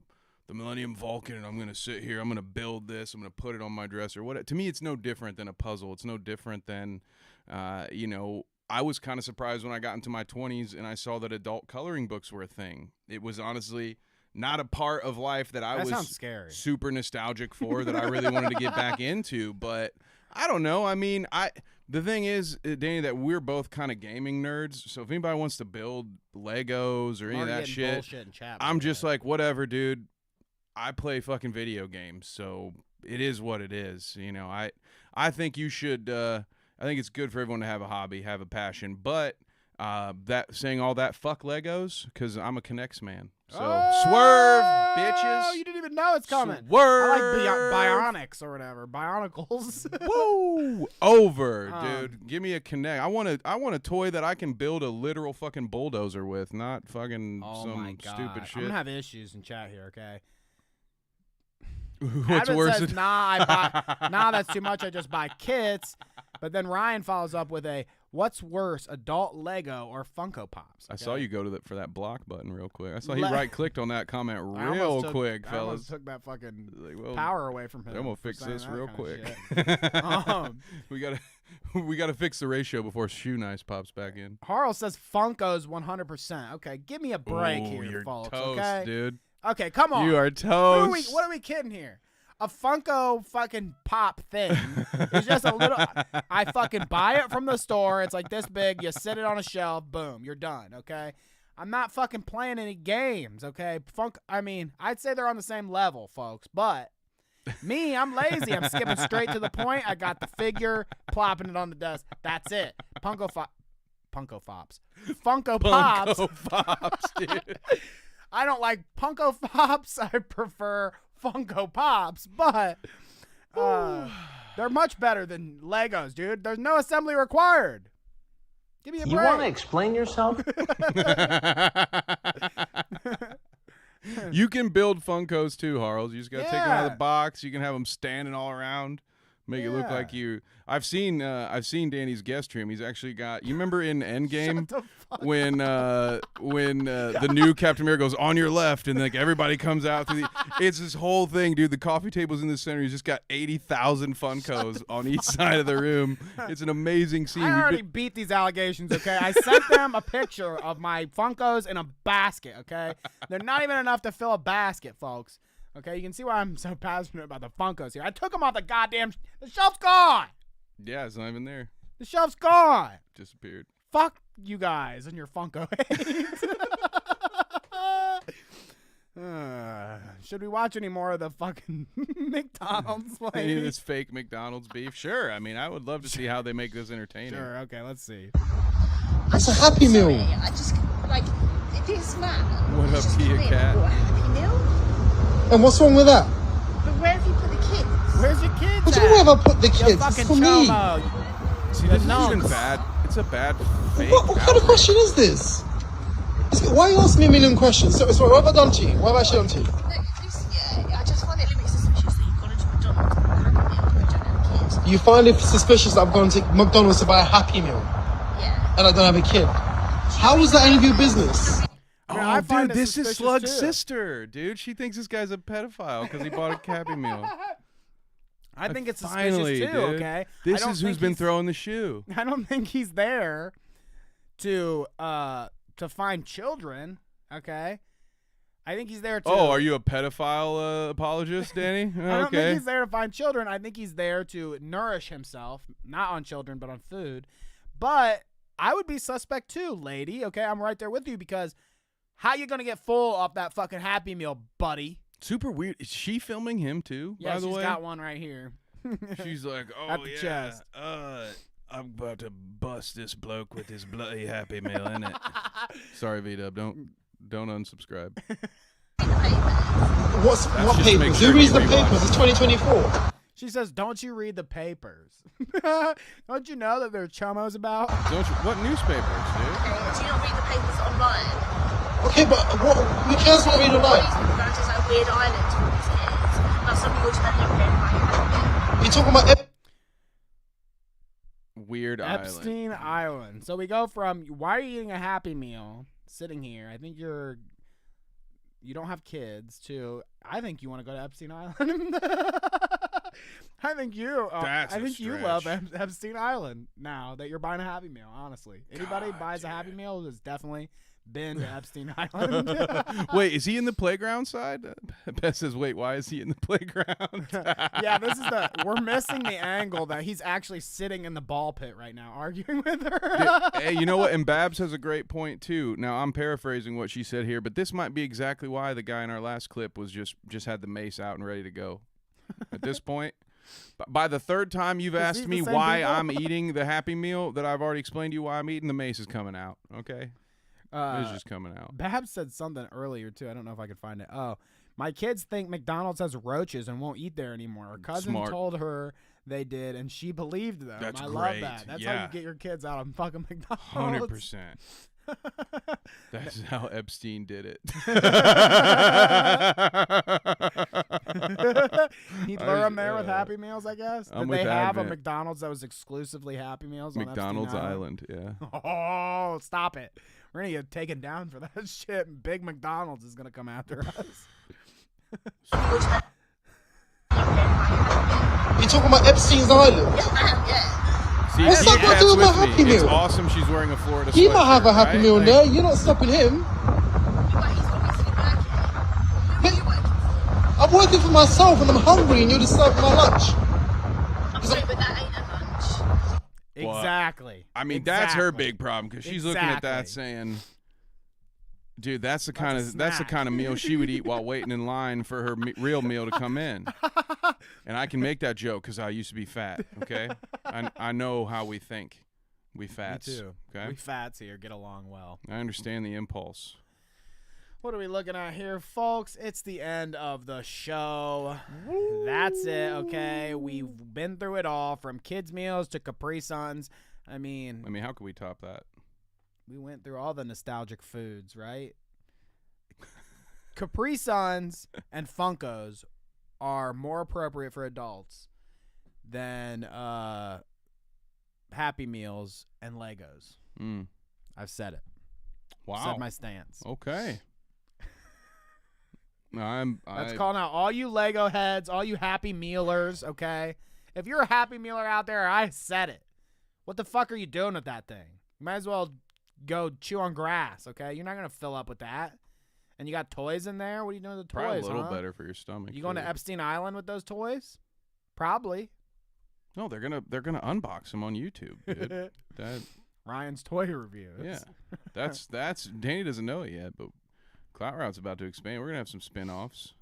Vulcan and I'm gonna sit here, I'm gonna build this, I'm gonna put it on my dresser. To me, it's no different than a puzzle. It's no different than I was kind of surprised when I got into my 20s and I saw that adult coloring books were a thing. It was honestly not a part of life that I was super nostalgic for, that I really wanted to get back into. But I don't know. I mean, the thing is, Danny, that we're both kind of gaming nerds. So if anybody wants to build Legos or any of that shit, I'm just like, whatever, dude. I play fucking video games, so it is what it is. You know, I think you should. I think it's good for everyone to have a hobby, have a passion, but saying all that, fuck Legos, because I'm a Connects man. So swerve, bitches. Oh, you didn't even know it's coming. Swerve. I like Bionics or whatever, Bionicles. Woo! Over, dude. Give me a Connect. I want a toy that I can build a literal fucking bulldozer with, not fucking some stupid shit. I'm gonna have issues in chat here, okay? What's worse? Says, nah, that's too much. I just buy kits. But then Ryan follows up with what's worse, adult Lego or Funko Pops? Okay? I saw you go for that block button real quick. I saw he right-clicked on that comment real quick, fellas. I almost took that fucking power away from him. I'm going to fix this real quick. We gotta fix the ratio before Shoe Nice pops back in. Harl says Funko's 100%. Okay, give me a break here, you're folks. Toast, okay, dude. Okay, come on. You are toast. What are we kidding here? A Funko fucking Pop thing is just a little. I fucking buy it from the store. It's like this big. You sit it on a shelf. Boom, you're done. Okay. I'm not fucking playing any games, okay? I'd say they're on the same level, folks, but me, I'm lazy. I'm skipping straight to the point. I got the figure, plopping it on the desk. That's it. Funko Pops. Funko Pops, dude. I don't like Funko Pops. I prefer Funko Pops, but they're much better than Legos, dude. There's no assembly required. Give me a break. You want to explain yourself? You can build Funkos too, Harles. You just gotta take them out of the box. You can have them standing all around, make it look like you. I've seen Danny's guest stream. He's actually got. You remember in Endgame when the new Captain America goes on your left and like everybody comes out through the. It's this whole thing, dude. The coffee table's in the center. He's just got 80,000 Funkos on each side of the room. It's an amazing scene. I already beat these allegations. Okay, I sent them a picture of my Funkos in a basket. Okay, they're not even enough to fill a basket, folks. Okay, you can see why I'm so passionate about the Funkos here. I took them off the goddamn. The shelf's gone. Yeah, it's not even there. The shelf's gone. Disappeared. Fuck you guys and your Funko hate. Should we watch any more of the fucking McDonald's? Any of this fake McDonald's beef? Sure. I mean, I would love to see how they make this entertaining. Sure. Okay, let's see. It's a Happy Meal. I just, like, this man. What up, Tia Cat? A Happy Meal? And what's wrong with that? But where have you put the kids? Where's your kids? What do you mean where have I put the kids? It's fucking for me. See, this isn't even bad. It's a bad fake. What kind of question is this? Why are you asking me a million questions? So what have I done to you? What have I actually done to you? No, I just find it a little bit suspicious that you've gone into McDonald's and Happy Meal and you don't have kids. You find it suspicious that I've gone to McDonald's to buy a Happy Meal? Yeah. And I don't have a kid? How is that any of your business? Oh, dude, this is Slug's sister, dude. She thinks this guy's a pedophile because he bought a Happy Meal. I think it's Finally, suspicious too, dude. okay? This is who's been throwing the shoe. I don't think he's there to find children, okay? I think he's there to... Oh, are you a pedophile apologist, Danny? I don't think he's there to find children. I think he's there to nourish himself, not on children, but on food. But I would be suspect too, lady, okay? I'm right there with you because how you going to get full off that fucking Happy Meal, buddy? Super weird. Is she filming him too, yeah, by the way? she's got one right here. She's like, oh, at the chest. I'm about to bust this bloke with his bloody Happy Meal in it. Sorry, V-Dub. Don't unsubscribe. What papers? Who reads the papers? It's 2024. She says, don't you read the papers? Don't you know that there are chomos about? Don't you? What newspapers, dude? Do you not read the papers online? Okay, but who cares what I read online? Going to some weird island for these kids. Now some people just don't know. You're talking about Weird Epstein Island. So we go from why are you eating a Happy Meal sitting here? I think you don't have kids. To I think you want to go to Epstein Island. I think you love Epstein Island now that you're buying a Happy Meal. Honestly, anybody buys a Happy Meal has definitely been to Epstein Island. Wait, is he in the playground side? Beth says, wait, why is he in the playground? Yeah, we're missing the angle that he's actually sitting in the ball pit right now arguing with her. Hey, you know what? And Babs has a great point too. Now I'm paraphrasing what she said here, but this might be exactly why the guy in our last clip was just had the mace out and ready to go. At this point, by the third time you've asked me why I'm eating the Happy Meal that I've already explained to you why I'm eating, the mace is coming out. Okay. It's just coming out. Babs said something earlier too. I don't know if I could find it. Oh, my kids think McDonald's has roaches and won't eat there anymore. Her cousin told her they did, and she believed them. That's love great. that. That's how you get your kids out of fucking McDonald's. 100%. That's how Epstein did it. He'd lure them there with Happy Meals, I guess. I'm Did with they have a Advent. McDonald's that was exclusively Happy Meals on McDonald's Epstein Island, yeah. Oh, stop it. We're going to get taken down for that shit. Big McDonald's is going to come after us. You're talking about Epstein's Island? See, what's that got to do with my Happy Meal? It's awesome she's wearing a Florida He might have a Happy right? Meal in there. You're not stopping him. I'm working for myself and I'm hungry and you're just serving my lunch. I'm sorry, but that ain't a lunch. Exactly. I mean, that's her big problem because she's looking at that saying, Dude, that's the kind of meal she would eat while waiting in line for her real meal to come in. And I can make that joke because I used to be fat. Okay, I know how we think. We fats. Me too. Okay, we fats here get along well. I understand the impulse. What are we looking at here, folks? It's the end of the show. Woo. That's it. Okay, we've been through it all from kids meals to Capri-Suns. I mean, how could we top that? We went through all the nostalgic foods, right? Capri-Suns and Funkos are more appropriate for adults than Happy Meals and Legos. I've said it. Wow. Said my stance. Okay. That's calling out all you Lego heads, all you Happy Mealers, okay? If you're a Happy Mealer out there, I said it. What the fuck are you doing with that thing? You might as well go chew on grass, okay? You're not going to fill up with that. And you got toys in there? What are you doing with the Probably toys, a little better for your stomach. You going to Epstein Island with those toys? Probably. No, they're gonna unbox them on YouTube, dude. Ryan's toy review. Yeah. That's Danny doesn't know it yet, but Clout Route's about to expand. We're gonna have some spin-offs,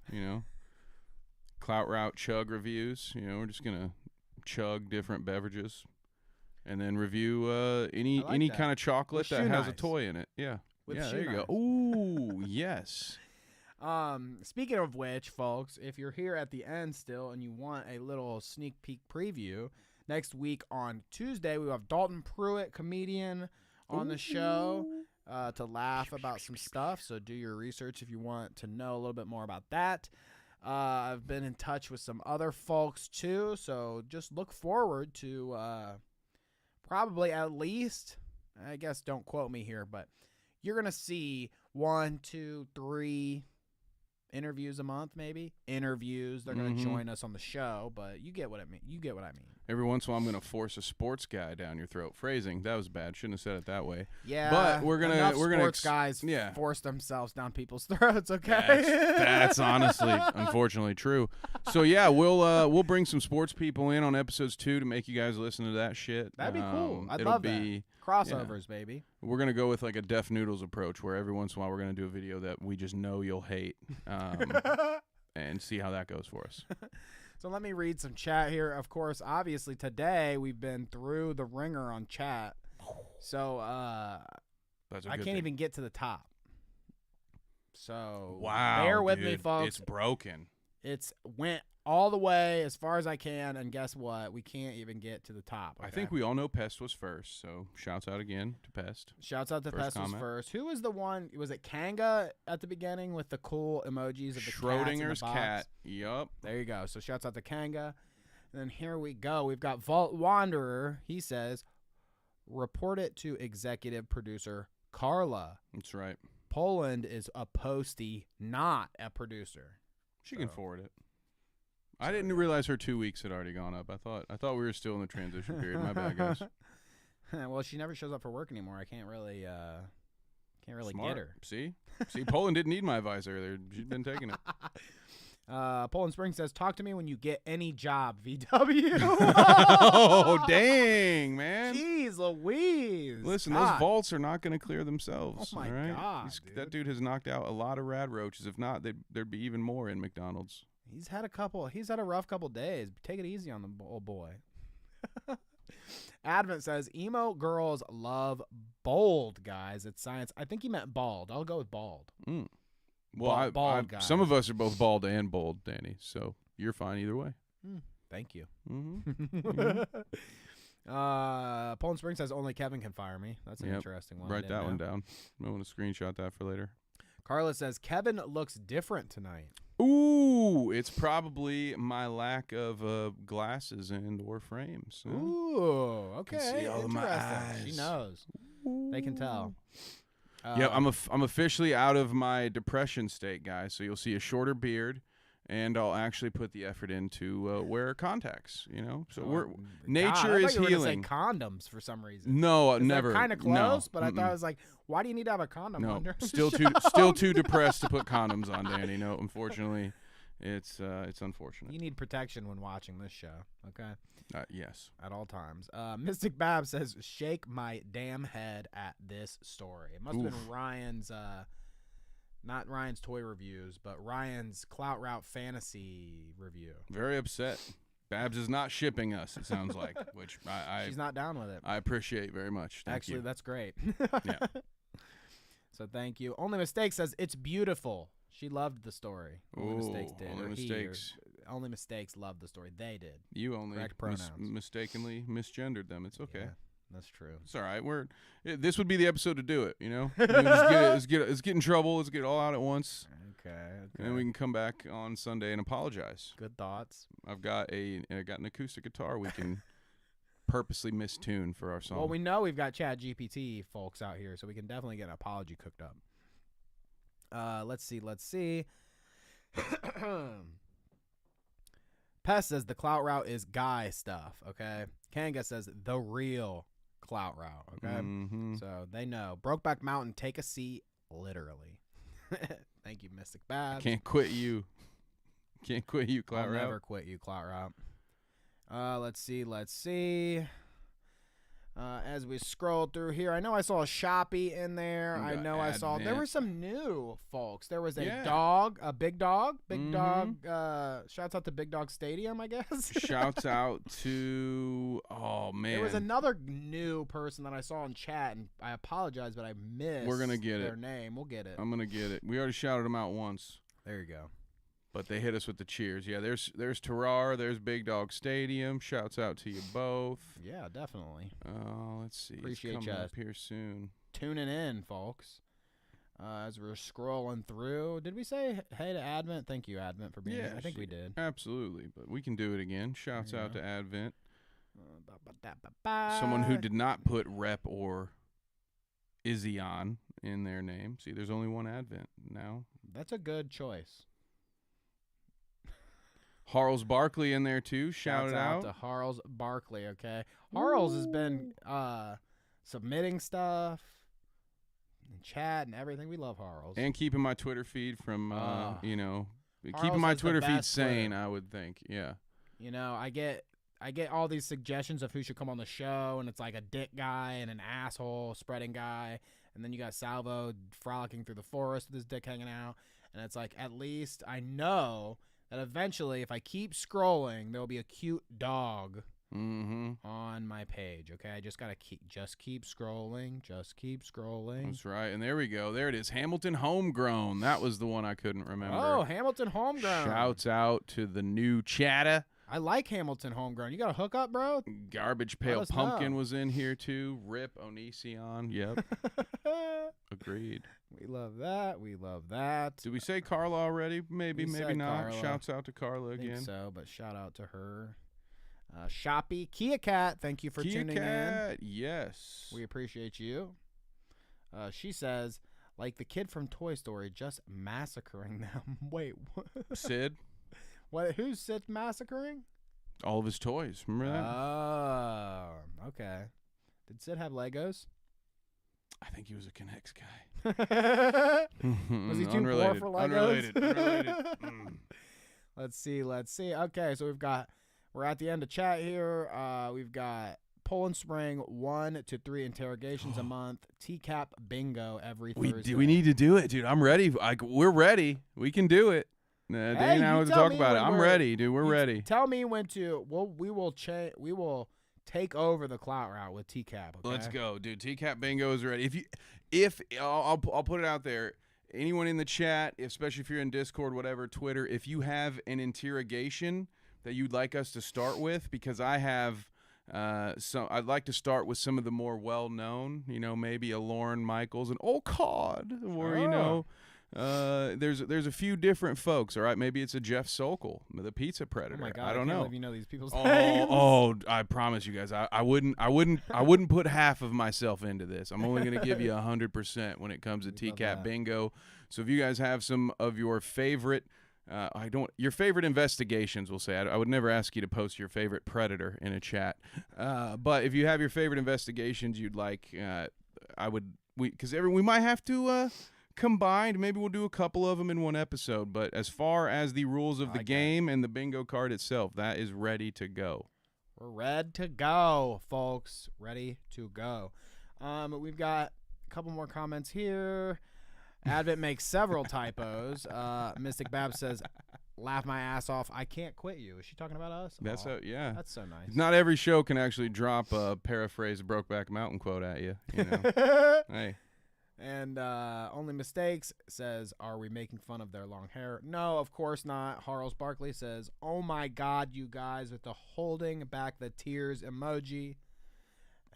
Clout Route chug reviews. We're just gonna chug different beverages and then review any kind of chocolate that has a toy in it. Yeah. There you go. Ooh, yes. Speaking of which, folks, if you're here at the end still and you want a little sneak peek preview, next week on Tuesday we have Dalton Pruitt, comedian, on the show to laugh about some stuff. So do your research if you want to know a little bit more about that. I've been in touch with some other folks too, so just look forward to probably at least, I guess don't quote me here, but you're going to see 1, 2, 3 interviews a month, maybe. Interviews. They're going to join us on the show, but you get what I mean. Every once in a while, I'm going to force a sports guy down your throat. Phrasing, that was bad. Shouldn't have said it that way. Yeah, but we're gonna sports guys force themselves down people's throats. Okay, that's honestly, unfortunately, true. So yeah, we'll bring some sports people in on episodes 2 to make you guys listen to that shit. That'd be cool. I'd love that. Crossovers, baby. We're gonna go with like a Deaf Noodles approach, where every once in a while we're gonna do a video that we just know you'll hate, and see how that goes for us. So let me read some chat here. Of course, obviously today we've been through the ringer on chat, so I can't even get to the top. So wow, bear with me, folks. It's broken. It's went all the way as far as I can, and guess what? We can't even get to the top. Okay? I think we all know Pest was first, so shouts out again to Pest. Shouts out to Pest was first. Who was the one? Was it Kanga at the beginning with the cool emojis of the Schrodinger's cats in the box? cat. Yup. There you go. So shouts out to Kanga. And then here we go. We've got Vault Wanderer. He says, report it to executive producer Carla. That's right. Poland is a postie, not a producer. She can forward it. I didn't realize her 2 weeks had already gone up. I thought we were still in the transition period. My bad, guys. Well, she never shows up for work anymore. I can't really Smart. get her. See, Poland didn't need my advice earlier. She'd been taking it. Poland Spring says, "Talk to me when you get any job, VW." Oh, dang, man! Jeez Louise! Listen, those vaults are not going to clear themselves. Oh my God, dude. That dude has knocked out a lot of rad roaches. If not, there'd be even more in McDonald's. He's had a rough couple days. Take it easy on the old boy. Advent says, emo girls love bold guys. It's science. I think he meant bald. I'll go with bald. Well, bald guys. Some of us are both bald and bold, Danny. So you're fine either way. Thank you. Mm-hmm. Poland Spring says, only Kevin can fire me. That's an interesting one. Write that one down. I want to screenshot that for later. Carla says, Kevin looks different tonight. Ooh, it's probably my lack of glasses and or frames. Ooh, okay. See all of my eyes. She knows. They can tell. Yeah, I'm officially out of my depression state, guys. So you'll see a shorter beard, and I'll actually put the effort into wear contacts. So nature is healing. healing. Were gonna say condoms for some reason. No, never. Kind of close, but I thought I was like, why do you need to have a condom no, under? still too depressed to put condoms on, Danny. No, unfortunately, it's unfortunate. You need protection when watching this show. Okay. Yes. At all times. Mystic Bab says, shake my damn head at this story. It must have been Ryan's Not Ryan's toy reviews, but Ryan's Clout Route fantasy review. Very upset. Babs is not shipping us, it sounds like, which she's not down with it. I appreciate very much. Thank Actually, you. that's great. Yeah. So thank you. Only Mistake says it's beautiful. She loved the story. Only Mistakes did. Only or Mistakes. Only Mistakes loved the story. They did. You only correct pronouns. mistakenly misgendered them. It's okay. Yeah, that's true. It's all right. This would be the episode to do it. You know, let's get in trouble. Let's get it all out at once. Okay. And then we can come back on Sunday and apologize. Good thoughts. I got an acoustic guitar we can purposely mistune for our song. Well, we know we've got Chat GPT folks out here, so we can definitely get an apology cooked up. Let's see. Pest says the Clout Route is guy stuff, okay? Kanga says the real Clout Route, okay? Mm-hmm. So they know. Brokeback Mountain, take a seat, literally. Thank you, Mystic Babs. Can't quit you. Can't quit you, Clout I'll Route. never quit you, Clout Route. Let's see. As we scroll through here, I know I saw a Shoppy in there. I know I saw there were some new folks. There was a dog, a big dog, dog. Shouts out to Big Dog Stadium, I guess. Shouts out to There was another new person that I saw in chat, and I apologize, but I missed. We're gonna get their name. We'll get it. I'm gonna get it. We already shouted them out once. There you go. But they hit us with the cheers. Yeah, there's Terrar, there's Big Dog Stadium. Shouts out to you both. Yeah, definitely. Let's see. Appreciate it's you coming up here soon. Tuning in, folks. As we're scrolling through, did we say hey to Advent? Thank you, Advent, for being here. I think we did. Absolutely, but we can do it again. Shouts out to Advent. Bye. Someone who did not put Rep or Izzy-on in their name. See, there's only one Advent now. That's a good choice. Harles Barkley in there too. Shout out to Harles Barkley. Okay, Harles has been submitting stuff in chat and everything. We love Harles. And keeping my Twitter feed from Harles keeping my is the Twitter feed best sane. Twitter. I would think. Yeah. You know, I get all these suggestions of who should come on the show, and it's like a dick guy and an asshole spreading guy, and then you got Salvo frolicking through the forest with his dick hanging out, and it's like, at least I know that eventually, if I keep scrolling, there will be a cute dog on my page. Okay, I just gotta keep scrolling, just keep scrolling. That's right, and there we go. There it is. Hamilton Homegrown. That was the one I couldn't remember. Oh, Hamilton Homegrown. Shouts out to the new chatter. I like Hamilton Homegrown. You got a hookup, bro? Garbage Pail Pumpkin was in here too. Rip Onision. Yep. Agreed. We love that. We love that. Did we say Carla already? Maybe, maybe not. Carla. Shouts out to Carla again. I think so, but shout out to her. Shoppy Kia Cat, thank you for tuning in. Yes. We appreciate you. She says, like the kid from Toy Story, just massacring them. Wait, what? Sid? What? Who's Sid massacring? All of his toys. Remember that? Oh, okay. Did Sid have Legos? I think he was a Connects guy. Was he too poor for Legos? Unrelated. Let's see. Okay, so we're at the end of chat here. We've got Poland Spring 1 to 3 interrogations a month. TCAP bingo every Thursday. We need to do it, dude. I'm ready. We're ready. We can do it. Dane and I want to talk about it. I'm ready, dude. We're ready. Tell me when to. We will take over the Clout Route with TCAP. Okay? Let's go, dude. TCAP bingo is ready. I'll put it out there. Anyone in the chat, especially if you're in Discord, whatever, Twitter, if you have an interrogation that you'd like us to start with, because I have I'd like to start with some of the more well-known, maybe a Lauren Michaels, and Cod, or there's a few different folks. All right, maybe it's a Jeff Sokol, the Pizza Predator. Oh my God, I don't know. If you know these people's names. I promise you guys, I wouldn't put half of myself into this. I'm only going to give you 100% when it comes to TCAP bingo. So if you guys have some of your favorite. Your favorite investigations, we'll say. I would never ask you to post your favorite predator in a chat. But if you have your favorite investigations you'd like, we might have to combine. Maybe we'll do a couple of them in one episode. But as far as the rules of the game and the bingo card itself, that is ready to go. We're ready to go, folks. Ready to go. We've got a couple more comments here. Advent makes several typos. Mystic Bab says, laugh my ass off. I can't quit you. Is she talking about us? That's yeah. That's so nice. Not every show can actually drop a paraphrase Brokeback Mountain quote at you. You know? Hey. And Only Mistakes says, are we making fun of their long hair? No, of course not. Harles Barkley says, oh my God, you guys, with the holding back the tears emoji.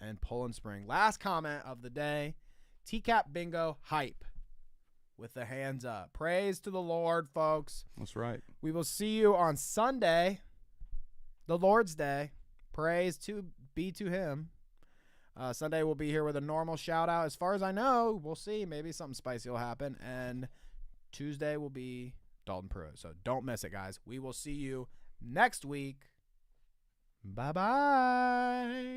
And Poland Spring. Last comment of the day. TCAP Bingo hype with the hands up. Praise to the Lord, folks. That's right. We will see you on Sunday, the Lord's Day. Praise be to him. Sunday we'll be here with a normal shout out. As far as I know, we'll see. Maybe something spicy will happen. And Tuesday will be Dalton Pruitt. So don't miss it, guys. We will see you next week. Bye-bye.